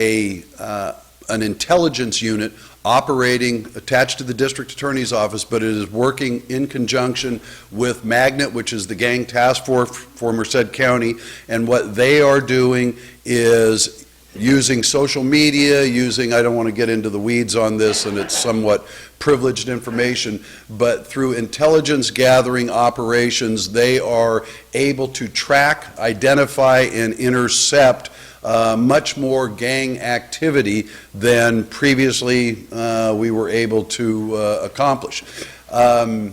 an intelligence unit operating attached to the district attorney's office, but it is working in conjunction with Magnet, which is the gang task force for Merced County, and what they are doing is using social media, I don't want to get into the weeds on this, and it's somewhat privileged information, but through intelligence gathering operations, they are able to track, identify, and intercept much more gang activity than previously we were able to accomplish. To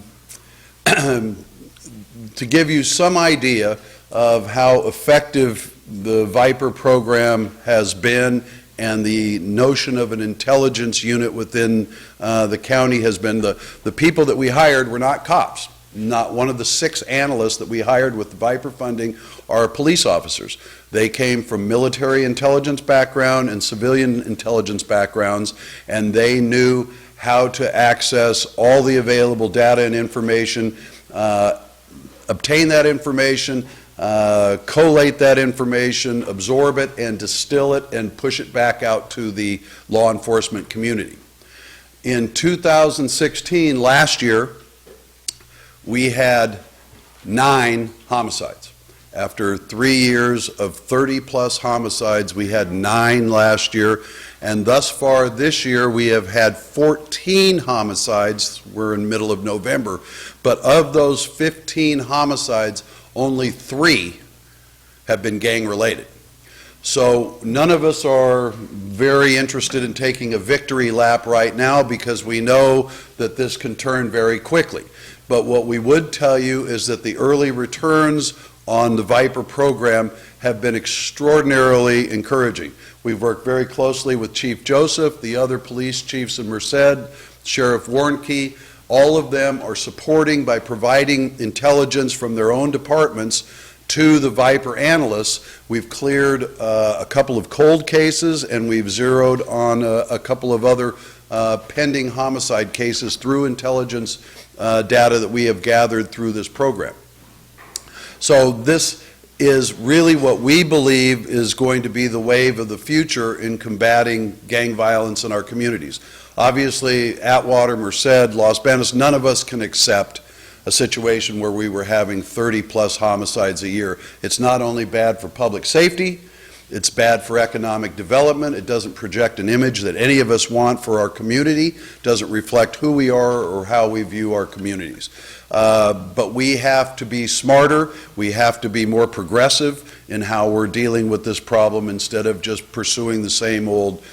give you some idea of how effective the Viper program has been and the notion of an intelligence unit within the county has been, the people that we hired were not cops. Not one of the 6 analysts that we hired with the Viper funding are police officers. They came from military intelligence background and civilian intelligence backgrounds, and they knew how to access all the available data and information, obtain that information, collate that information, absorb it, and distill it, and push it back out to the law enforcement community. In 2016, last year, we had 9 homicides. After 3 years of 30-plus homicides, we had 9 last year, and thus far this year we have had 14 homicides. We're in the middle of November, but of those 15 homicides, only 3 have been gang-related. So none of us are very interested in taking a victory lap right now because we know that this can turn very quickly. But what we would tell you is that the early returns on the Viper program have been extraordinarily encouraging. We've worked very closely with Chief Joseph, the other police chiefs in Merced, Sheriff Warnke. All of them are supporting by providing intelligence from their own departments to the Viper analysts. We've cleared a couple of cold cases, and we've zeroed on a couple of other pending homicide cases through intelligence data that we have gathered through this program. So this is really what we believe is going to be the wave of the future in combating gang violence in our communities. Obviously, Atwater, Merced, Los Banos, none of us can accept a situation where we were having 30-plus homicides a year. It's not only bad for public safety, it's bad for economic development. It doesn't project an image that any of us want for our community, doesn't reflect who we are or how we view our communities. But we have to be smarter. We have to be more progressive in how we're dealing with this problem instead of just pursuing the same old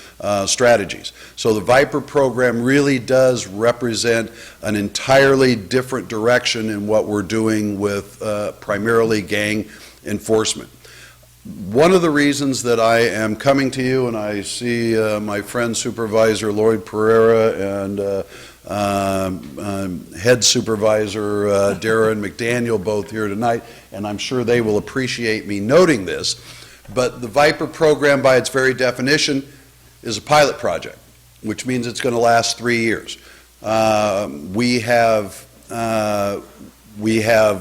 strategies. So the Viper program really does represent an entirely different direction in what we're doing with primarily gang enforcement. One of the reasons that I am coming to you, and I see my friend Supervisor Lloyd Pereira and Head Supervisor Darren McDaniel both here tonight, and I'm sure they will appreciate me noting this, but the Viper program by its very definition is a pilot project, which means it's going to last 3 years. We have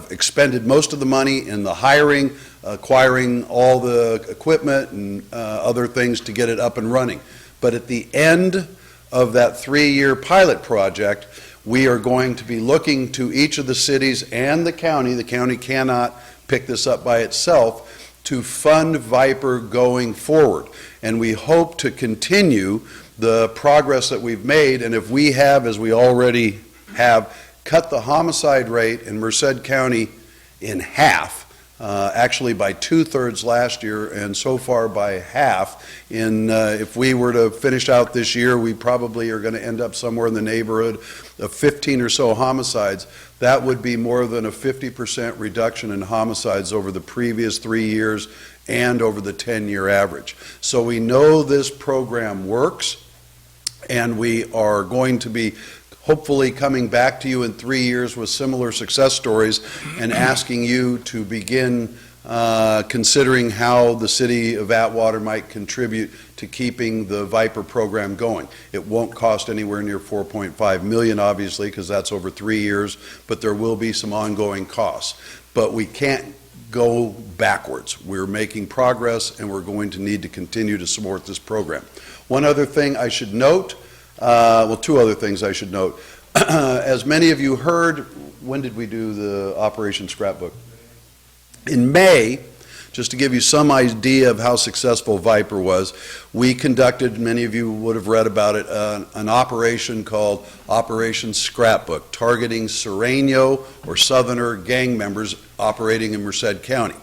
expended most of the money in the hiring, acquiring all the equipment and other things to get it up and running. But at the end of that 3-year pilot project, we are going to be looking to each of the cities and the county cannot pick this up by itself, to fund Viper going forward. And we hope to continue the progress that we've made, and if we have, as we already have, cut the homicide rate in Merced County in half, actually by 2/3 last year, and so far by half. If we were to finish out this year, we probably are going to end up somewhere in the neighborhood of 15 or so homicides. That would be more than a 50% reduction in homicides over the previous 3 years and over the 10-year average. So we know this program works, and we are going to be hopefully coming back to you in 3 years with similar success stories and asking you to begin considering how the city of Atwater might contribute to keeping the Viper program going. It won't cost anywhere near $4.5 million, obviously, because that's over 3 years, but there will be some ongoing costs. But we can't go backwards. We're making progress, and we're going to need to continue to support this program. One other thing I should note, well, two other things I should note. As many of you heard, when did we do the Operation Scrapbook? In May, just to give you some idea of how successful Viper was, we conducted, many of you would have read about it, an operation called Operation Scrapbook, targeting Sereno or Southerner gang members operating in Merced County.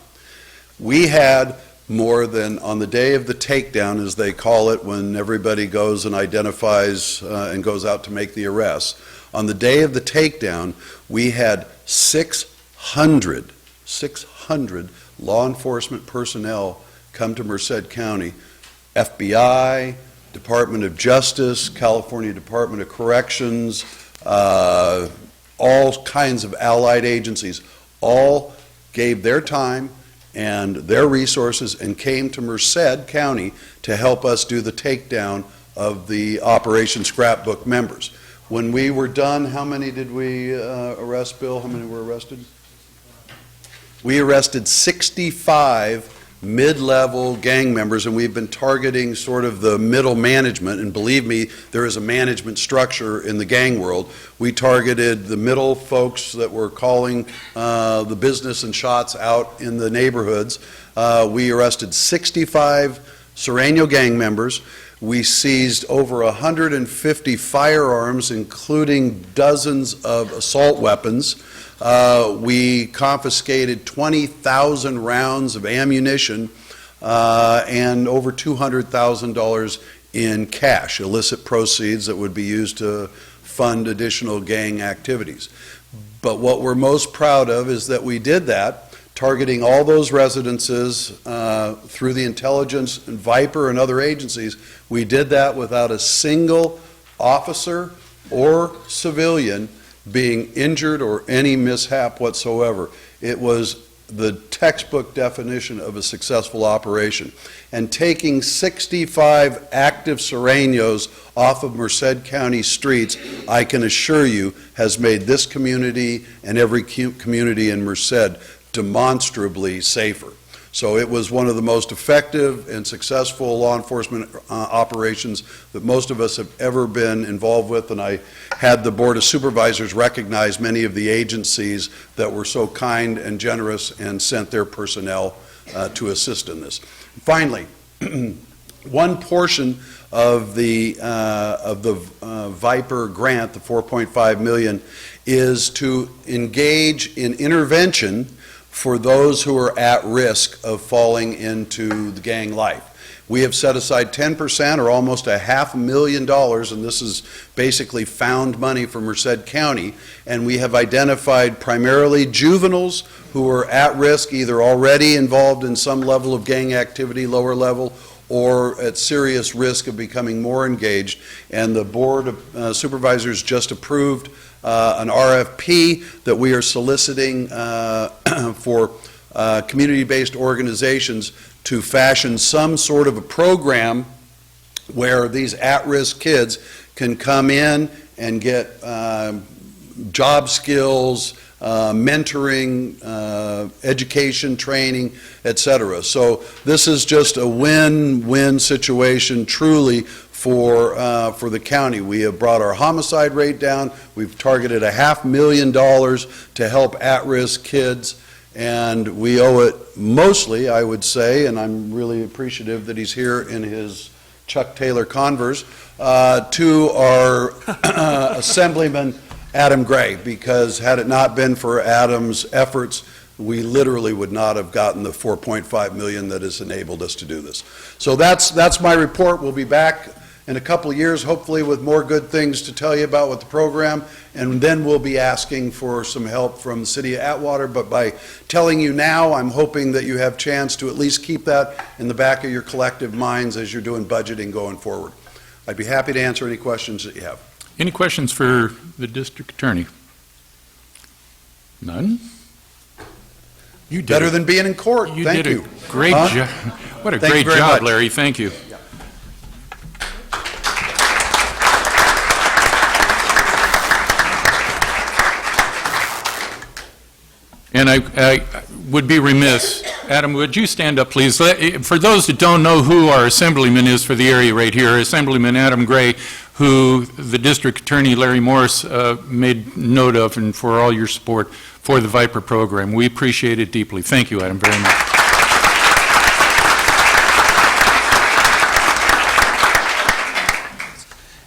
We had more than, on the day of the takedown, as they call it, when everybody goes and identifies and goes out to make the arrests, on the day of the takedown, we had 600 law enforcement personnel come to Merced County, FBI, Department of Justice, California Department of Corrections, all kinds of allied agencies, all gave their time and their resources and came to Merced County to help us do the takedown of the Operation Scrapbook members. When we were done, how many did we arrest, Bill? How many were arrested? We arrested 65 mid-level gang members, and we've been targeting sort of the middle management, and believe me, there is a management structure in the gang world. We targeted the middle folks that were calling the business and shots out in the neighborhoods. We arrested 65 Sereno gang members. We seized over 150 firearms, including dozens of assault weapons. We confiscated 20,000 rounds of ammunition and over $200,000 in cash, illicit proceeds that would be used to fund additional gang activities. But what we're most proud of is that we did that, targeting all those residences through the intelligence and Viper and other agencies. We did that without a single officer or civilian being injured or any mishap whatsoever. It was the textbook definition of a successful operation. And taking 65 active Serenos off of Merced County streets, I can assure you, has made this community and every community in Merced demonstrably safer. So it was one of the most effective and successful law enforcement operations that most of us have ever been involved with, and I had the Board of Supervisors recognize many of the agencies that were so kind and generous and sent their personnel to assist in this. Finally, one portion of the Viper grant, the $4.5 million, is to engage in intervention for those who are at risk of falling into the gang life. We have set aside 10% or almost $500,000, and this is basically found money from Merced County, and we have identified primarily juveniles who are at risk, either already involved in some level of gang activity, lower level, or at serious risk of becoming more engaged. And the Board of Supervisors just approved an RFP that we are soliciting for community-based organizations to fashion some sort of a program where these at-risk kids can come in and get job skills, mentoring, education, training, etc. So this is just a win-win situation, truly, for the county. We have brought our homicide rate down. We've targeted $500,000 to help at-risk kids, and we owe it mostly, I would say, and I'm really appreciative that he's here in his Chuck Taylor Converse, to our Assemblyman Adam Gray, because had it not been for Adam's efforts, we literally would not have gotten the $4.5 million that has enabled us to do this. So that's my report. We'll be back in a couple of years, hopefully with more good things to tell you about with the program, and then we'll be asking for some help from the city of Atwater. But by telling you now, I'm hoping that you have a chance to at least keep that in the back of your collective minds as you're doing budgeting going forward. I'd be happy to answer any questions that you have. Any questions for the district attorney? None? You did better than being in court. Thank you. Great job. What a great job, Larry. Thank you. Yeah. And would be remiss. Adam, would you stand up, please? For those that don't know who our Assemblyman is for the area right here, Assemblyman Adam Gray, who the District Attorney Larry Morris made note of, and for all your support for the Viper program. We appreciate it deeply. Thank you, Adam, very much.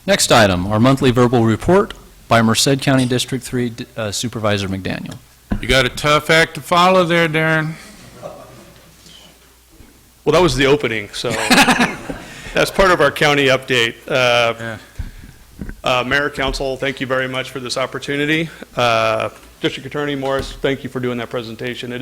Next item, our monthly verbal report by Merced County District 3 Supervisor McDaniel. You got a tough act to follow there, Darren. Well, that was the opening, so that's part of our county update. Mayor, Council, thank you very much for this opportunity. District Attorney Morris, thank you for doing that presentation.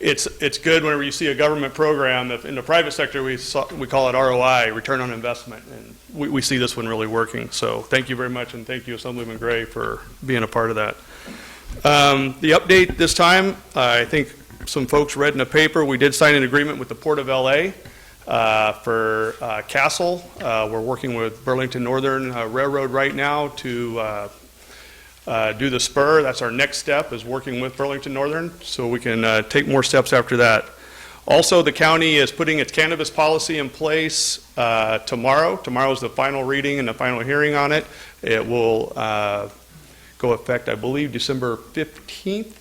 It's good whenever you see a government program. In the private sector, we call it ROI, return on investment, and we see this one really working. So thank you very much, and thank you, Assemblyman Gray, for being a part of that. The update this time, I think some folks read in the paper, we did sign an agreement with the Port of LA for Castle. We're working with Burlington Northern Railroad right now to do the spur. That's our next step, is working with Burlington Northern, so we can take more steps after that. Also, the county is putting its cannabis policy in place tomorrow. Tomorrow is the final reading and the final hearing on it. It will go effect, I believe, December 15th,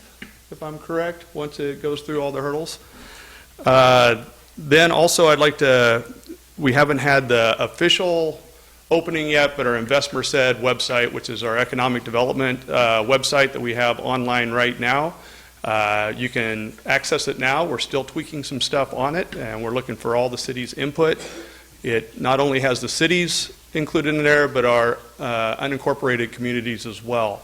if I'm correct, once it goes through all the hurdles. Then also, we haven't had the official opening yet, but our Invest Merced website, which is our economic development website that we have online right now. You can access it now. We're still tweaking some stuff on it, and we're looking for all the city's input. It not only has the cities included in there, but our unincorporated communities as well.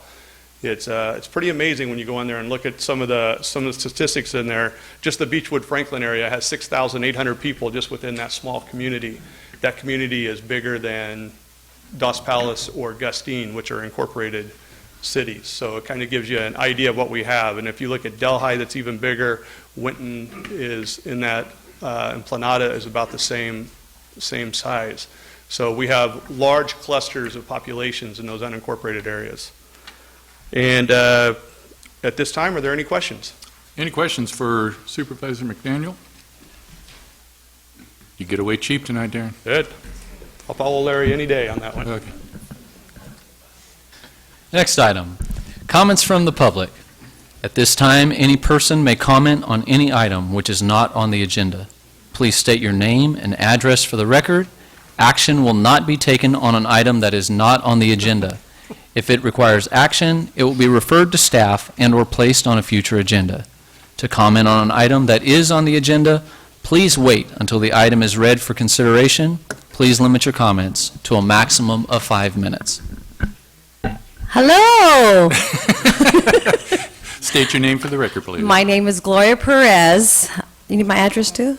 It's pretty amazing when you go in there and look at some of the statistics in there. Just the Beechwood Franklin area has 6,800 people just within that small community. That community is bigger than Dos Palace or Gustine, which are incorporated cities. So it kind of gives you an idea of what we have. And if you look at Delhi, that's even bigger. Winton is in that, and Planada is about the same size. So we have large clusters of populations in those unincorporated areas. And at this time, are there any questions? Any questions for Supervisor McDaniel? You get away cheap tonight, Darren. Good. I'll follow Larry any day on that one. Okay. Next item, comments from the public. At this time, any person may comment on any item which is not on the agenda. Please state your name and address for the record. Action will not be taken on an item that is not on the agenda. If it requires action, it will be referred to staff and or placed on a future agenda. To comment on an item that is on the agenda, please wait until the item is read for consideration. Please limit your comments to a maximum of 5 minutes. Hello. State your name for the record, please. My name is Gloria Perez. You need my address too?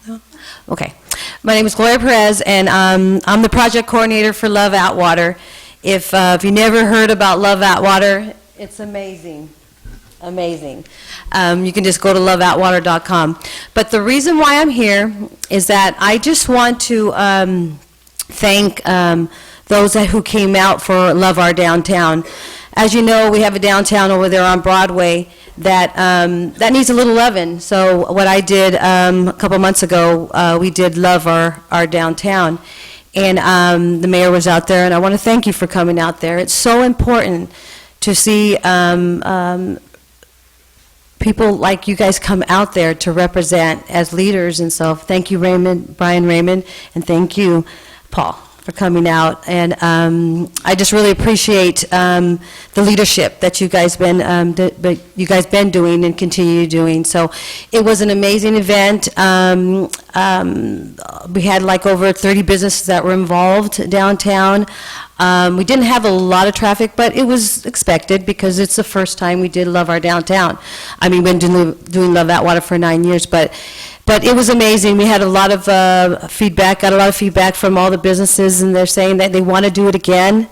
No? Okay. My name is Gloria Perez, and I'm the project coordinator for Love Atwater. If you never heard about Love Atwater, it's amazing. Amazing. You can just go to loveatwater.com. But the reason why I'm here is that I just want to thank those who came out for Love Our Downtown. As you know, we have a downtown over there on Broadway that needs a little loving. So what I did a couple months ago, we did Love Our Downtown. And the mayor was out there, and I want to thank you for coming out there. It's so important to see people like you guys come out there to represent as leaders. And so thank you, Brian Raymond, and thank you, Paul, for coming out. And I just really appreciate the leadership that you guys been doing and continue doing. So it was an amazing event. We had like over 30 businesses that were involved downtown. We didn't have a lot of traffic, but it was expected because it's the first time we did Love Our Downtown. I mean, we've been doing Love Atwater for 9 years, but it was amazing. We had a lot of feedback, got a lot of feedback from all the businesses, and they're saying that they want to do it again.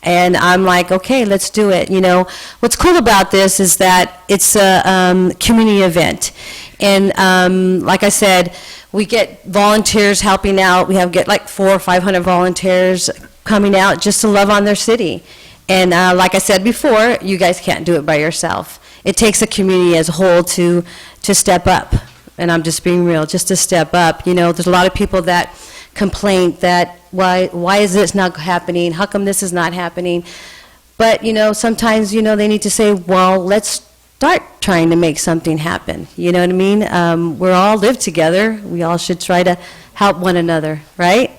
And I'm like, okay, let's do it. You know, what's cool about this is that it's a community event. And like I said, we get volunteers helping out. We get like 400 or 500 volunteers coming out just to love on their city. And like I said before, you guys can't do it by yourself. it takes a community as a whole to step up. And I'm just being real, just to step up. You know, there's a lot of people that complain that, why is this not happening? How come this is not happening? But, you know, sometimes, you know, they need to say, well, let's start trying to make something happen. You know what I mean? We all live together. We all should try to help one another, right?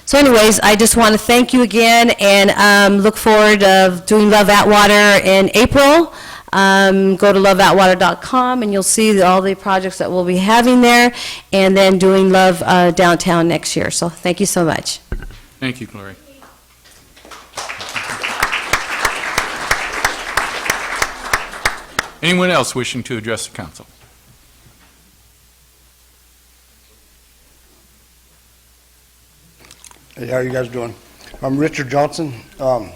So anyways, I just want to thank you again, and look forward to doing Love Atwater in April. Go to loveatwater.com, and you'll see all the projects that we'll be having there, and then doing Love Downtown next year. So thank you so much. Thank you, Gloria. Anyone else wishing to address the council? Hey, how you guys doing? I'm Richard Johnson. I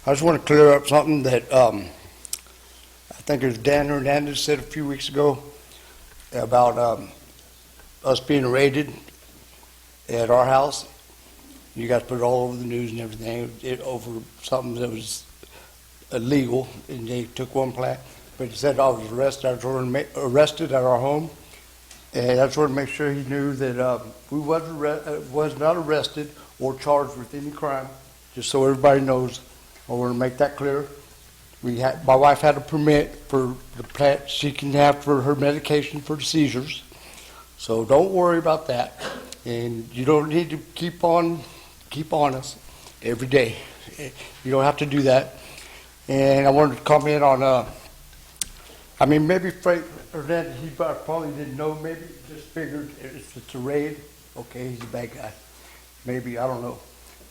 just want to clear up something that I think it was Dan Hernandez said a few weeks ago about us being raided at our house. You guys put it all over the news and everything over something that was illegal, and they took one plant. But he said I was arrested at our home. And I just want to make sure he knew that we was not arrested or charged with any crime, just so everybody knows. I want to make that clear. My wife had a permit for the plant she can have for her medication for the seizures. So don't worry about that. And you don't need to keep on us every day. You don't have to do that. And I wanted to comment on, maybe Frank Hernandez, he probably didn't know, maybe just figured if it's a raid, okay, he's a bad guy. Maybe, I don't know.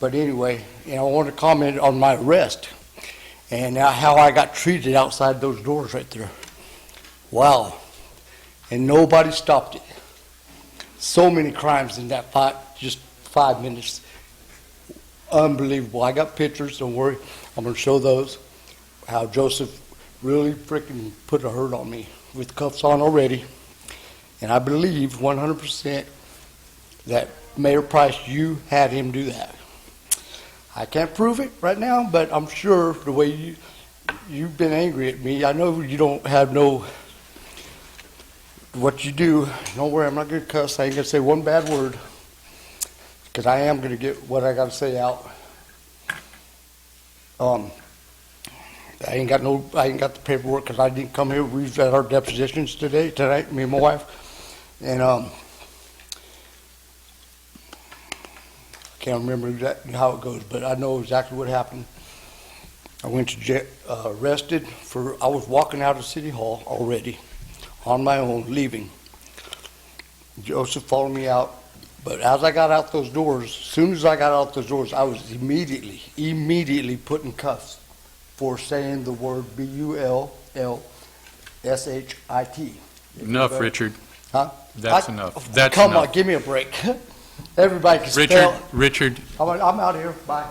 But anyway, I want to comment on my arrest and how I got treated outside those doors right there. Wow. And nobody stopped it. So many crimes in that just 5 minutes. Unbelievable. I got pictures, don't worry. I'm going to show those. How Joseph really freaking put a hurt on me with cuffs on already. And I believe 100% that Mayor Price, you had him do that. I can't prove it right now, but I'm sure the way you've been angry at me, I know you don't have what you do. Don't worry, I'm not going to cuss. I ain't going to say one bad word, because I am going to get what I got to say out. I ain't got the paperwork because I didn't come here. We've had our depositions tonight, me and my wife, and I can't remember exactly how it goes, but I know exactly what happened. I went to jail, arrested I was walking out of City Hall already, on my own, leaving. Joseph followed me out, but as I got out those doors, as soon as I got out those doors, I was immediately put in cuffs for saying the word B-U-L-L-S-H-I-T. Enough, Richard. Huh? That's enough. That's come enough. on, give me a break. Everybody can Richard, spell. Richard, I'm out here. Bye.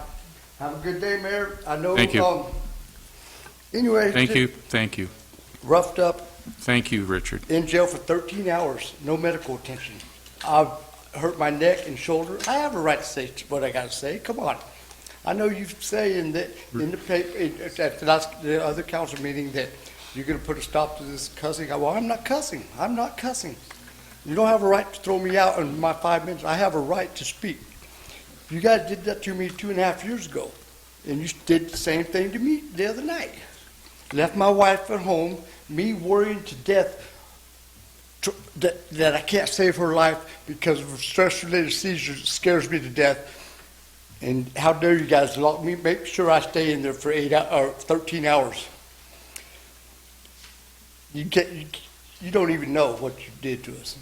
Have a good day, Mayor. I know. Thank you. Anyway. Thank you. Roughed up. Thank you, Richard. In jail for 13 hours. No medical attention. I've hurt my neck and shoulder. I have a right to say what I got to say. Come on. I know you're saying that in the paper, at the other council meeting, that you're going to put a stop to this cussing. Well, I'm not cussing. I'm not cussing. You don't have a right to throw me out in my 5 minutes. I have a right to speak. You guys did that to me 2.5 years ago, and you did the same thing to me the other night. Left my wife at home, me worrying to death that I can't save her life because of stress-related seizures. It scares me to death. And how dare you guys lock me, make sure I stay in there for 13 hours. You don't even know what you did to us.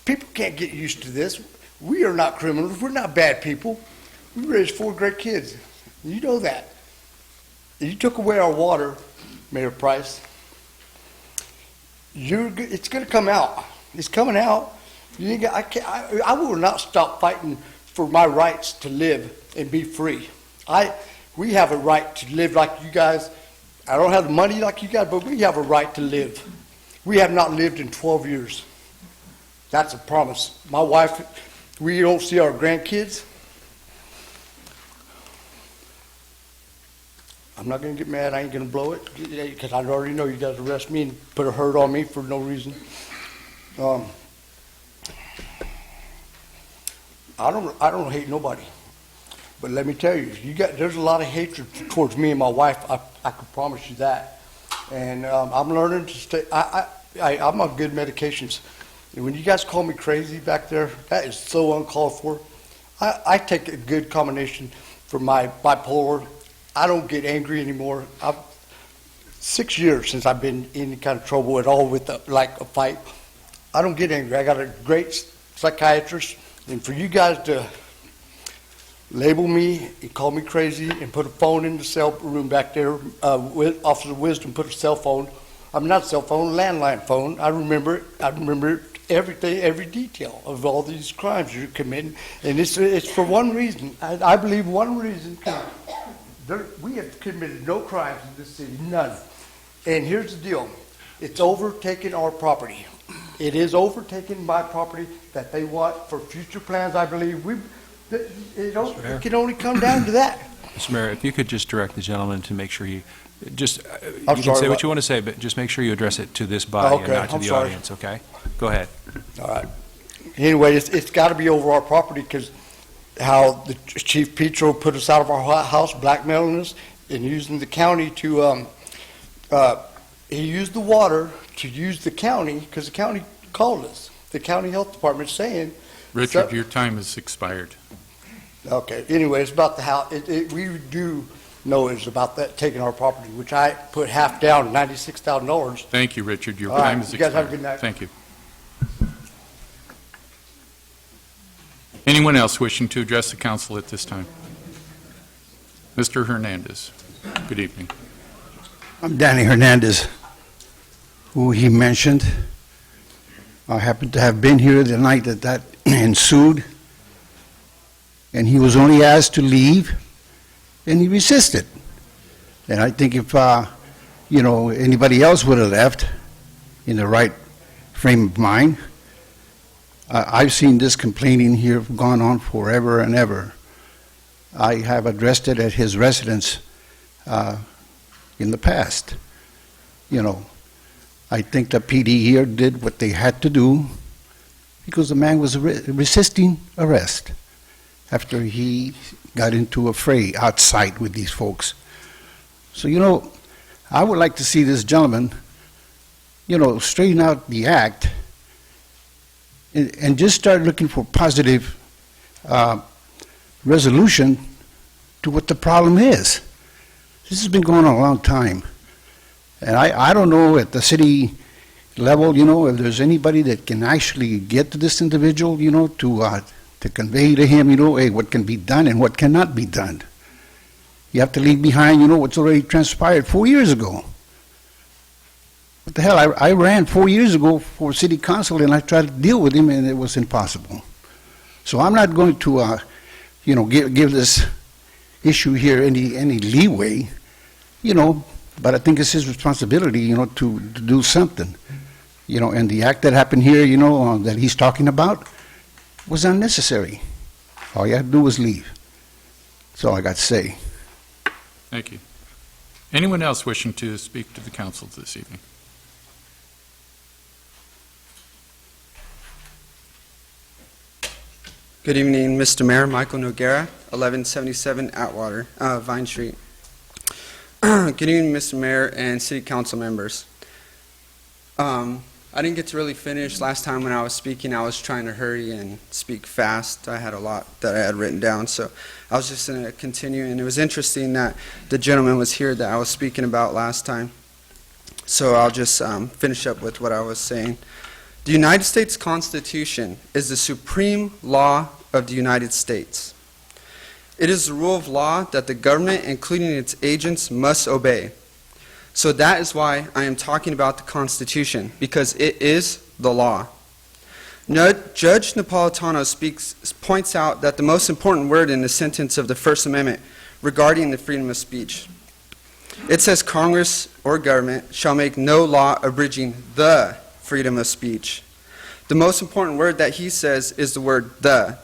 People can't get used to this. We are not criminals. We're not bad people. We raised 4 great kids. You know that. You took away our water, Mayor Price. It's going to come out. It's coming out. I will not stop fighting for my rights to live and be free. We have a right to live like you guys. I don't have the money like you guys, but we have a right to live. We have not lived in 12 years. That's a promise. My wife, we don't see our grandkids. I'm not gonna get mad, I ain't gonna blow it, because I already know you guys arrest me and put a hurt on me for no reason. I don't hate nobody, but let me tell you, there's a lot of hatred towards me and my wife, I can promise you that. And I'm learning to stay, I'm on good medications. And when you guys call me crazy back there, that is so uncalled for. I take a good combination for my bipolar. I don't get angry anymore. 6 years since I've been in any kind of trouble at all with like a fight. I don't get angry. I got a great psychiatrist, and for you guys to label me and call me crazy and put a phone in the cell room back there, Officer Wisdom put a cell phone, not a cell phone, landline phone. I remember it. I remember everything, every detail of all these crimes you're committing, and it's for one reason. I believe one reason. We have committed no crimes in this city, none. And here's the deal. It's overtaken our property. It is overtaking my property that they want for future plans, I believe. It can only come down to that. Mr. Mayor, if you could just direct the gentleman to make sure you can sorry, say what you want to say, but just make sure you address it to this body and not to the audience, okay? Go ahead. All right. Anyway, it's got to be over our property because how the Chief Petro put us out of our house, blackmailing us, and using the county to, he used the water to use the county because the county called us. The county health department saying. Richard, your time has expired. Okay, anyway, it's about the house. We do know it's about that taking our property, which I put half down, $96,000. Thank you, Richard. Your All time right, has you guys expired. have a good night. Thank you. Anyone else wishing to address the council at this time? Mr. Hernandez, good evening. I'm Danny Hernandez, who he mentioned. I happened to have been here the night that ensued, and he was only asked to leave, and he resisted. And I think if, anybody else would have left in the right frame of mind, I've seen this complaining here gone on forever and ever. I have addressed it at his residence in the past. I think the PD here did what they had to do because the man was resisting arrest after he got into a fray outside with these folks. So, I would like to see this gentleman, straighten out the act and just start looking for positive resolution to what the problem is. This has been going on a long time. And I don't know at the city level, if there's anybody that can actually get to this individual, to convey to him, hey, what can be done and what cannot be done. You have to leave behind, what's already transpired 4 years ago. What the hell, I ran 4 years ago for city council and I tried to deal with him and it was impossible. So I'm not going to, give this issue here any leeway, but I think it's his responsibility, to do something. And the act that happened here, that he's talking about was unnecessary. All you had to do was leave. That's all I got to say. Thank you. Anyone else wishing to speak to the council this evening? Good evening, Mr. Mayor. Michael Noguera, 1177 Atwater, Vine Street. Good evening, Mr. Mayor and City Council members. I didn't get to really finish. Last time when I was speaking, I was trying to hurry and speak fast. I had a lot that I had written down, so I was just going to continue. And it was interesting that the gentleman was here that I was speaking about last time. So I'll just finish up with what I was saying. The United States Constitution is the supreme law of the United States. It is the rule of law that the government, including its agents, must obey. So that is why I am talking about the Constitution, because it is the law. Judge Napolitano points out that the most important word in the sentence of the First Amendment regarding the freedom of speech. It says Congress or government shall make no law abridging the freedom of speech. The most important word that he says is the word the.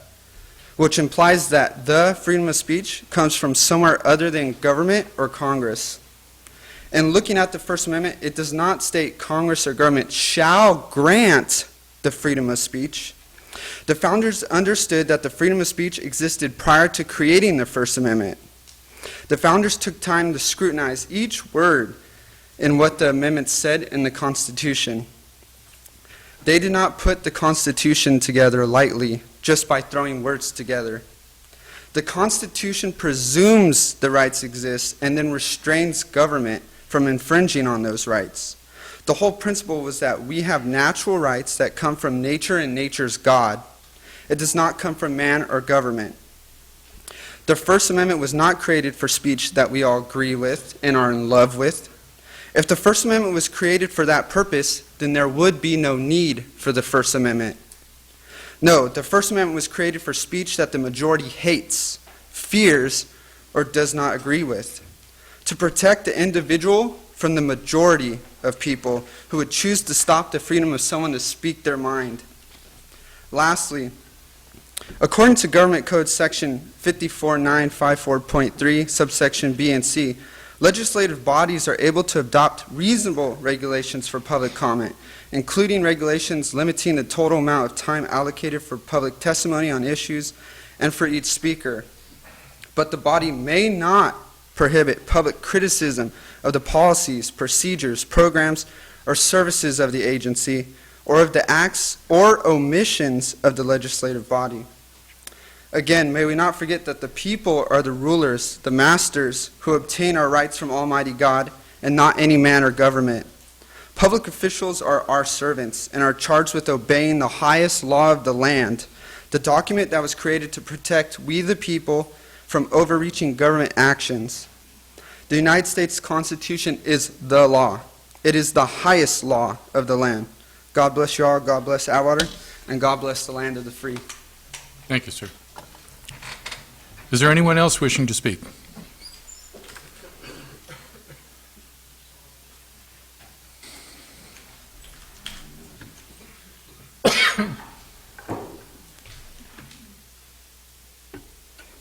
which implies that the freedom of speech comes from somewhere other than government or Congress. And looking at the First Amendment, it does not state Congress or government shall grant the freedom of speech. The founders understood that the freedom of speech existed prior to creating the First Amendment. The founders took time to scrutinize each word in what the amendment said in the Constitution. They did not put the Constitution together lightly, just by throwing words together. The Constitution presumes the rights exist and then restrains government from infringing on those rights. The whole principle was that we have natural rights that come from nature and nature's God. It does not come from man or government. The First Amendment was not created for speech that we all agree with and are in love with. If the First Amendment was created for that purpose, then there would be no need for the First Amendment. No, the First Amendment was created for speech that the majority hates, fears, or does not agree with, to protect the individual from the majority of people who would choose to stop the freedom of someone to speak their mind. Lastly, according to Government Code Section 54954.3, subsection B and C, legislative bodies are able to adopt reasonable regulations for public comment, including regulations limiting the total amount of time allocated for public testimony on issues and for each speaker. But the body may not prohibit public criticism of the policies, procedures, programs, or services of the agency, or of the acts or omissions of the legislative body. Again, may we not forget that the people are the rulers, the masters, who obtain our rights from Almighty God, and not any man or government. Public officials are our servants and are charged with obeying the highest law of the land, the document that was created to protect we the people from overreaching government actions. The United States Constitution is the law. It is the highest law of the land. God bless you all, God bless Atwater, and God bless the land of the free. Thank you, sir. Is there anyone else wishing to speak?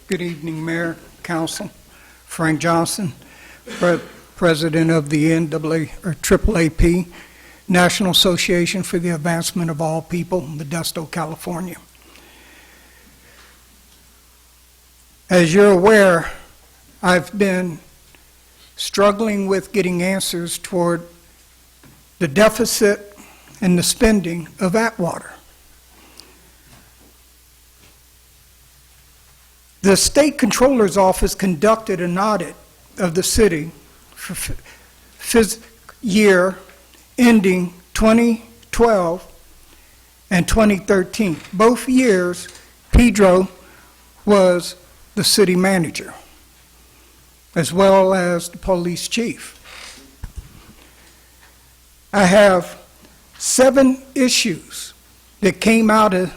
Good evening, Mayor, Council. Frank Johnson, President of the AAAP, National Association for the Advancement of All People, Modesto, California. As you're aware, I've been struggling with getting answers toward the deficit and the spending of Atwater. The State Controller's Office conducted an audit of the city for year ending 2012 and 2013. Both years, Pedro was the city manager, as well as the police chief. I have 7 issues that came out of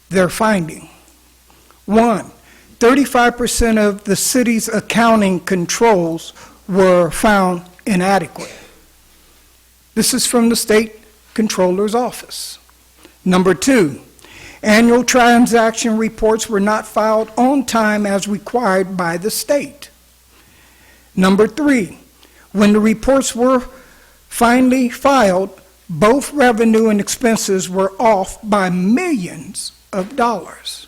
their finding. 1, 35% of the city's accounting controls were found inadequate. This is from the State Controller's Office. Number 2, annual transaction reports were not filed on time as required by the state. Number 3, when the reports were finally filed, both revenue and expenses were off by millions of dollars.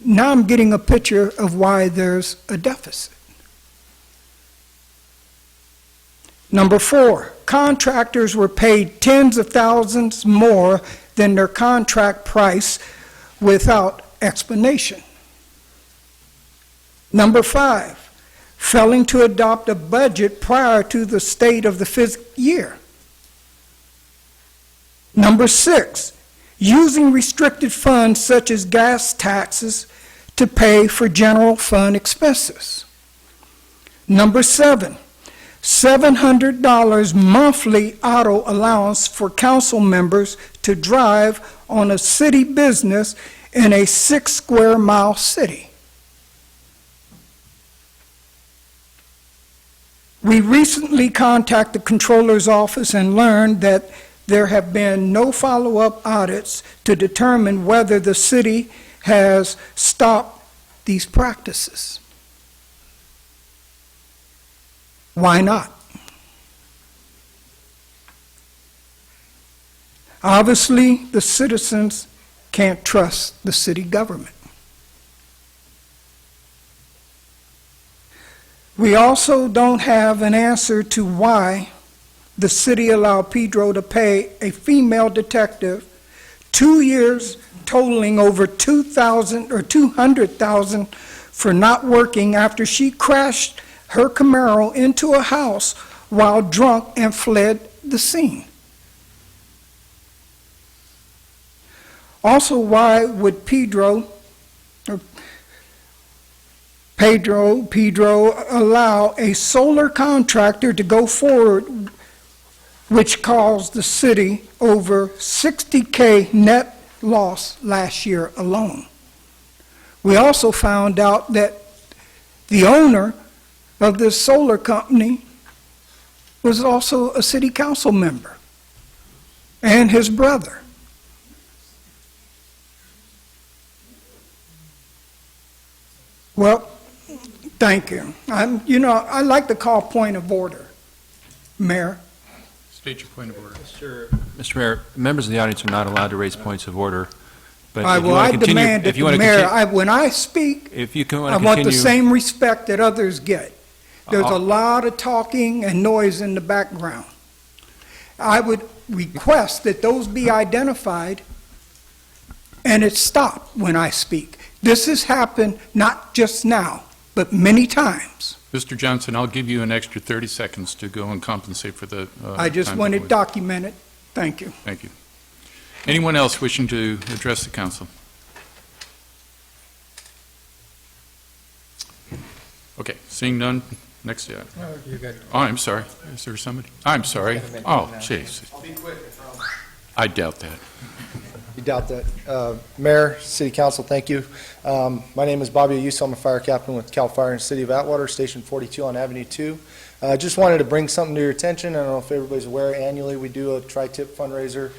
Now I'm getting a picture of why there's a deficit. Number 4, contractors were paid tens of thousands more than their contract price without explanation. Number 5, failing to adopt a budget prior to the state of the fiscal year. Number 6, using restricted funds such as gas taxes to pay for general fund expenses. Number 7, $700 monthly auto allowance for council members to drive on a city business in a 6-square-mile city. We recently contacted the Controller's Office and learned that there have been no follow-up audits to determine whether the city has stopped these practices. Why not? Obviously, the citizens can't trust the city government. We also don't have an answer to why the city allowed Pedro to pay a female detective 2 years totaling over $200,000 for not working after she crashed her Camaro into a house while drunk and fled the scene. Also, why would Pedro allow a solar contractor to go forward, which caused the city over $60K net loss last year alone? We also found out that the owner of this solar company was also a city council member, and his brother. Well, thank you. I like to call point of order, Mayor. State your point of order. Mr. Mayor, members of the audience are not allowed to raise points of order. But I if you want to continue, demand that if you the want to mayor, continue, when I speak, if you want I to want the continue, same respect that others get. There's a lot of talking and noise in the background. I would request that those be identified and it stop when I speak. This has happened not just now, but many times. Mr. Johnson, I'll give you an extra 30 seconds to go and compensate for the I just time want that it we- documented. Thank you. Thank you. Anyone else wishing to address the council? Okay, seeing none, next item. Oh, I'm sorry. Is there somebody? I'm sorry. Oh, jeez. I'll be quick, I promise. I doubt that. You doubt that. Mayor, City Council, thank you. My name is Bobby Ayuso. I'm a fire captain with CAL FIRE in the City of Atwater, Station 42 on Avenue 2. Just wanted to bring something to your attention. I don't know if everybody's aware, annually we do a tri-tip fundraiser,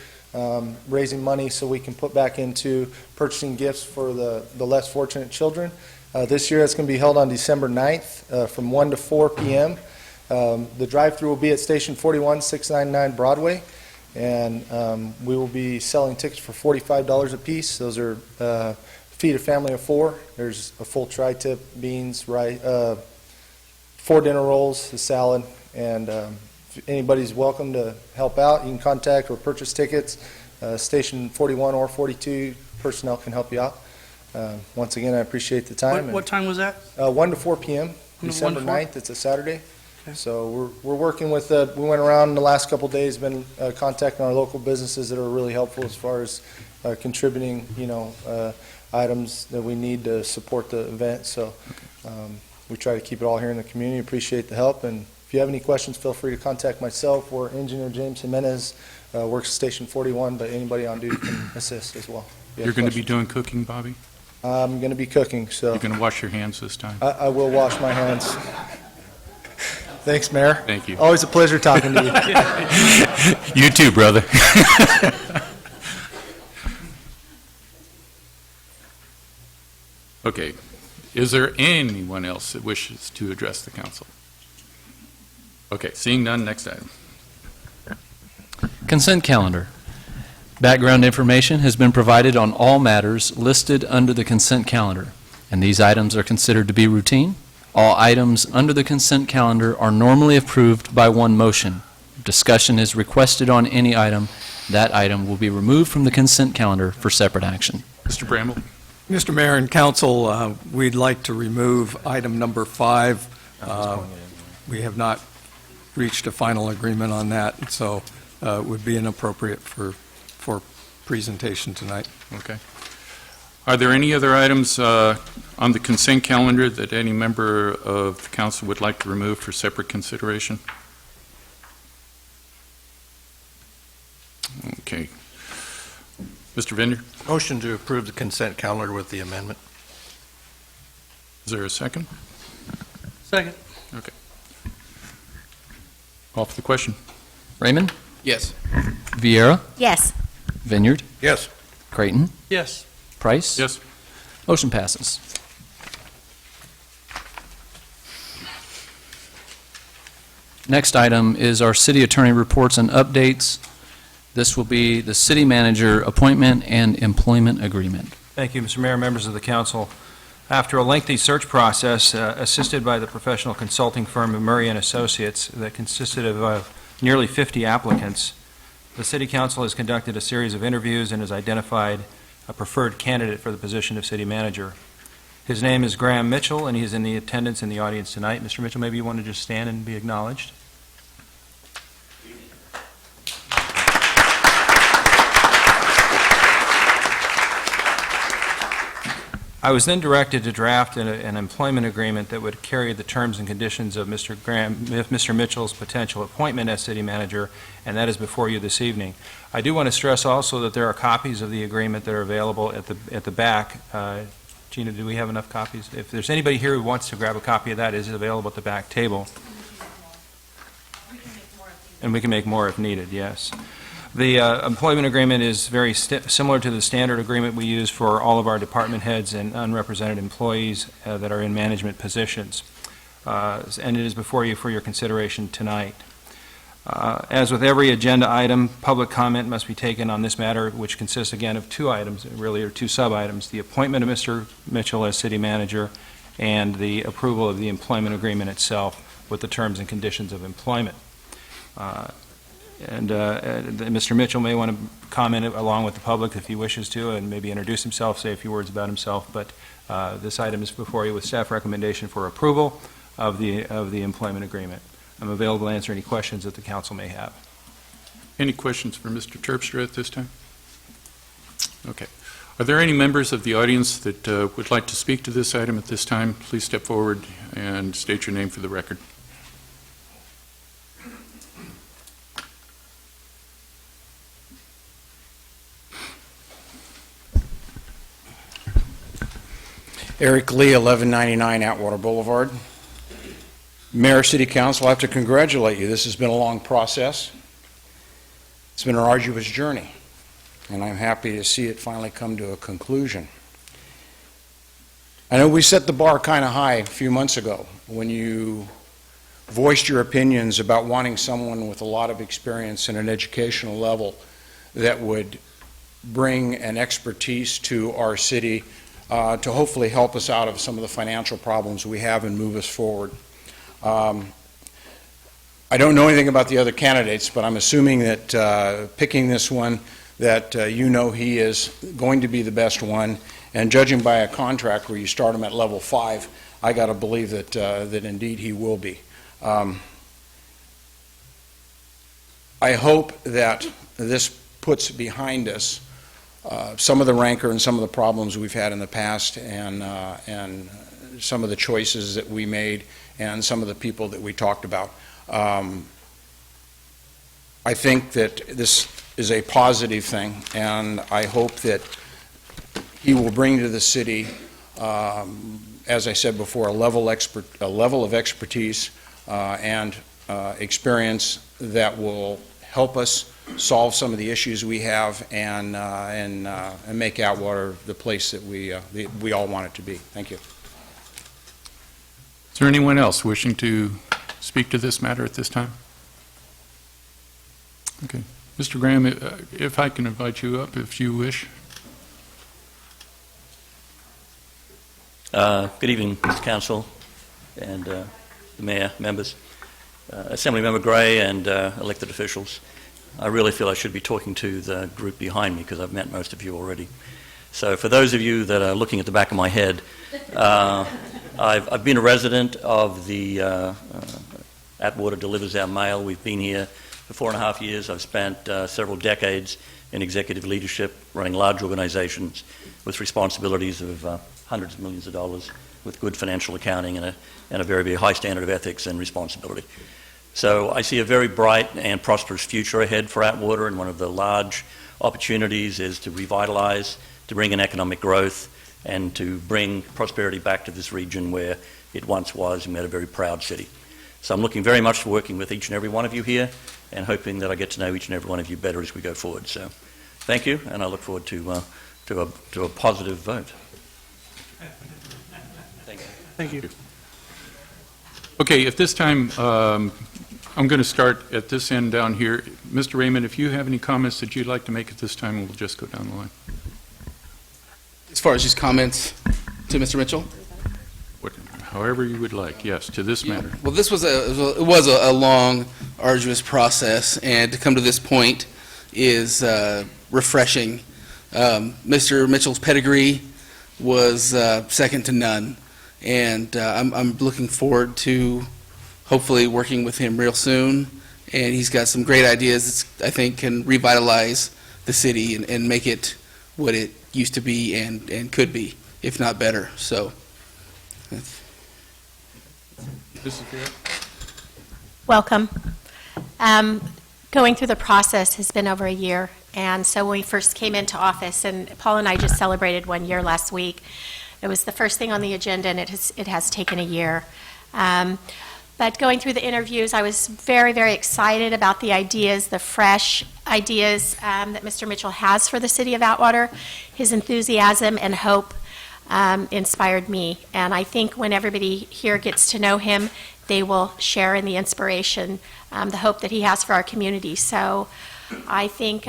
raising money so we can put back into purchasing gifts for the less fortunate children. This year it's going to be held on December 9th from 1 to 4 p.m. The drive-through will be at Station 41, 699 Broadway. And we will be selling tickets for $45 a piece. Those are feed a family of 4. There's a full tri-tip, beans, rice, 4 dinner rolls, a salad, and if anybody's welcome to help out. You can contact or purchase tickets. Station 41 or 42 personnel can help you out. Once again, I appreciate the time. What time was that? 1 to 4 p.m. December 9th. It's a Saturday. So we're working with, we went around the last couple of days, been contacting our local businesses that are really helpful as far as contributing, items that we need to support the event. So we try to keep it all here in the community. Appreciate the help. And if you have any questions, feel free to contact myself or Engineer James Jimenez, works Station 41, but anybody on duty can assist as well. You're going to be doing cooking, Bobby? I'm going to be cooking, so. You're going to wash your hands this time? I will wash my hands. Thanks, Mayor. Thank you. Always a pleasure talking to you. You too, brother. Okay. Is there anyone else that wishes to address the council? Okay, seeing none, next item. Consent calendar. Background information has been provided on all matters listed under the consent calendar, and these items are considered to be routine. All items under the consent calendar are normally approved by one motion. If discussion is requested on any item, that item will be removed from the consent calendar for separate action. Mr. Bramble? Mr. Mayor and Council, we'd like to remove item number 5. We have not reached a final agreement on that, so it would be inappropriate for presentation tonight. Okay. Are there any other items on the consent calendar that any member of the council would like to remove for separate consideration? Okay. Mr. Vender? Motion to approve the consent calendar with the amendment. Is there a second? Second. Okay. Call for the question. Raymond? Yes. Viera, Yes. Vineyard, Yes. Creighton, Yes. Price. Yes. Motion passes. Next item is our city attorney reports and updates. This will be the city manager appointment and employment agreement. Thank you, Mr. Mayor, members of the council. After a lengthy search process, assisted by the professional consulting firm of Murray and Associates that consisted of nearly 50 applicants, the city council has conducted a series of interviews and has identified a preferred candidate for the position of city manager. His name is Graham Mitchell, and he is in the attendance in the audience tonight. Mr. Mitchell, maybe you want to just stand and be acknowledged. I was then directed to draft an employment agreement that would carry the terms and conditions of Mr. Mitchell's potential appointment as city manager, and that is before you this evening. I do want to stress also that there are copies of the agreement that are available at the back. Gina, do we have enough copies? If there's anybody here who wants to grab a copy of that, it is available at the back table. And we can make more if needed, yes. The employment agreement is very similar to the standard agreement we use for all of our department heads and unrepresented employees that are in management positions. And it is before you for your consideration tonight. As with every agenda item, public comment must be taken on this matter, which consists again of two items, really, or two sub-items: the appointment of Mr. Mitchell as city manager and the approval of the employment agreement itself with the terms and conditions of employment. Mr. Mitchell may want to comment along with the public if he wishes to, and maybe introduce himself, say a few words about himself, but this item is before you with staff recommendation for approval of the employment agreement. I'm available to answer any questions that the council may have. Any questions for Mr. Terpstra at this time? Okay. Are there any members of the audience that would like to speak to this item at this time? Please step forward and state your name for the record. Eric Lee, 1199 Atwater Boulevard. Mayor, City Council, I have to congratulate you. This has been a long process. It's been an arduous journey, and I'm happy to see it finally come to a conclusion. I know we set the bar kind of high a few months ago when you voiced your opinions about wanting someone with a lot of experience and an educational level that would bring an expertise to our city to hopefully help us out of some of the financial problems we have and move us forward. I don't know anything about the other candidates, but I'm assuming that picking this one, that you know he is going to be the best one, and judging by a contract where you start him at level 5, I got to believe that that indeed he will be. I hope that this puts behind us some of the rancor and some of the problems we've had in the past, and some of the choices that we made and some of the people that we talked about. I think that this is a positive thing, and I hope that he will bring to the city, as I said before, a level of expertise and experience that will help us solve some of the issues we have and make Atwater the place that we all want it to be. Thank you. Is there anyone else wishing to speak to this matter at this time? Okay. Mr. Graham, if I can invite you up if you wish. Good evening, Mr. Council and the Mayor, members, Assemblymember Gray and elected officials. I really feel I should be talking to the group behind me because I've met most of you already. So for those of you that are looking at the back of my head, I've been a resident of the Atwater delivers our mail. We've been here for 4.5 years. I've spent several decades in executive leadership, running large organizations with responsibilities of hundreds of millions of dollars, with good financial accounting and a very, very high standard of ethics and responsibility. So I see a very bright and prosperous future ahead for Atwater, and one of the large opportunities is to revitalize, to bring in economic growth, and to bring prosperity back to this region where it once was, and we had a very proud city. So I'm looking very much to working with each and every one of you here and hoping that I get to know each and every one of you better as we go forward. So thank you, and I look forward to a positive vote. Thank you. Thank you. Okay, at this time, I'm going to start at this end down here. Mr. Raymond, if you have any comments that you'd like to make at this time, we'll just go down the line. As far as just comments to Mr. Mitchell? However you would like, yes, to this matter. Well, this was a long, arduous process, and to come to this point is refreshing. Mr. Mitchell's pedigree was second to none, and I'm looking forward to hopefully working with him real soon. And he's got some great ideas that I think can revitalize the city and make it what it used to be and could be, if not better. So. Welcome. Going through the process has been over a year, and so when we first came into office, and Paul and I just celebrated 1 year last week, it was the first thing on the agenda, and it has taken a year. But going through the interviews, I was very, very excited about the ideas, the fresh ideas that Mr. Mitchell has for the city of Atwater. His enthusiasm and hope inspired me, and I think when everybody here gets to know him, they will share in the inspiration, the hope that he has for our community. So I think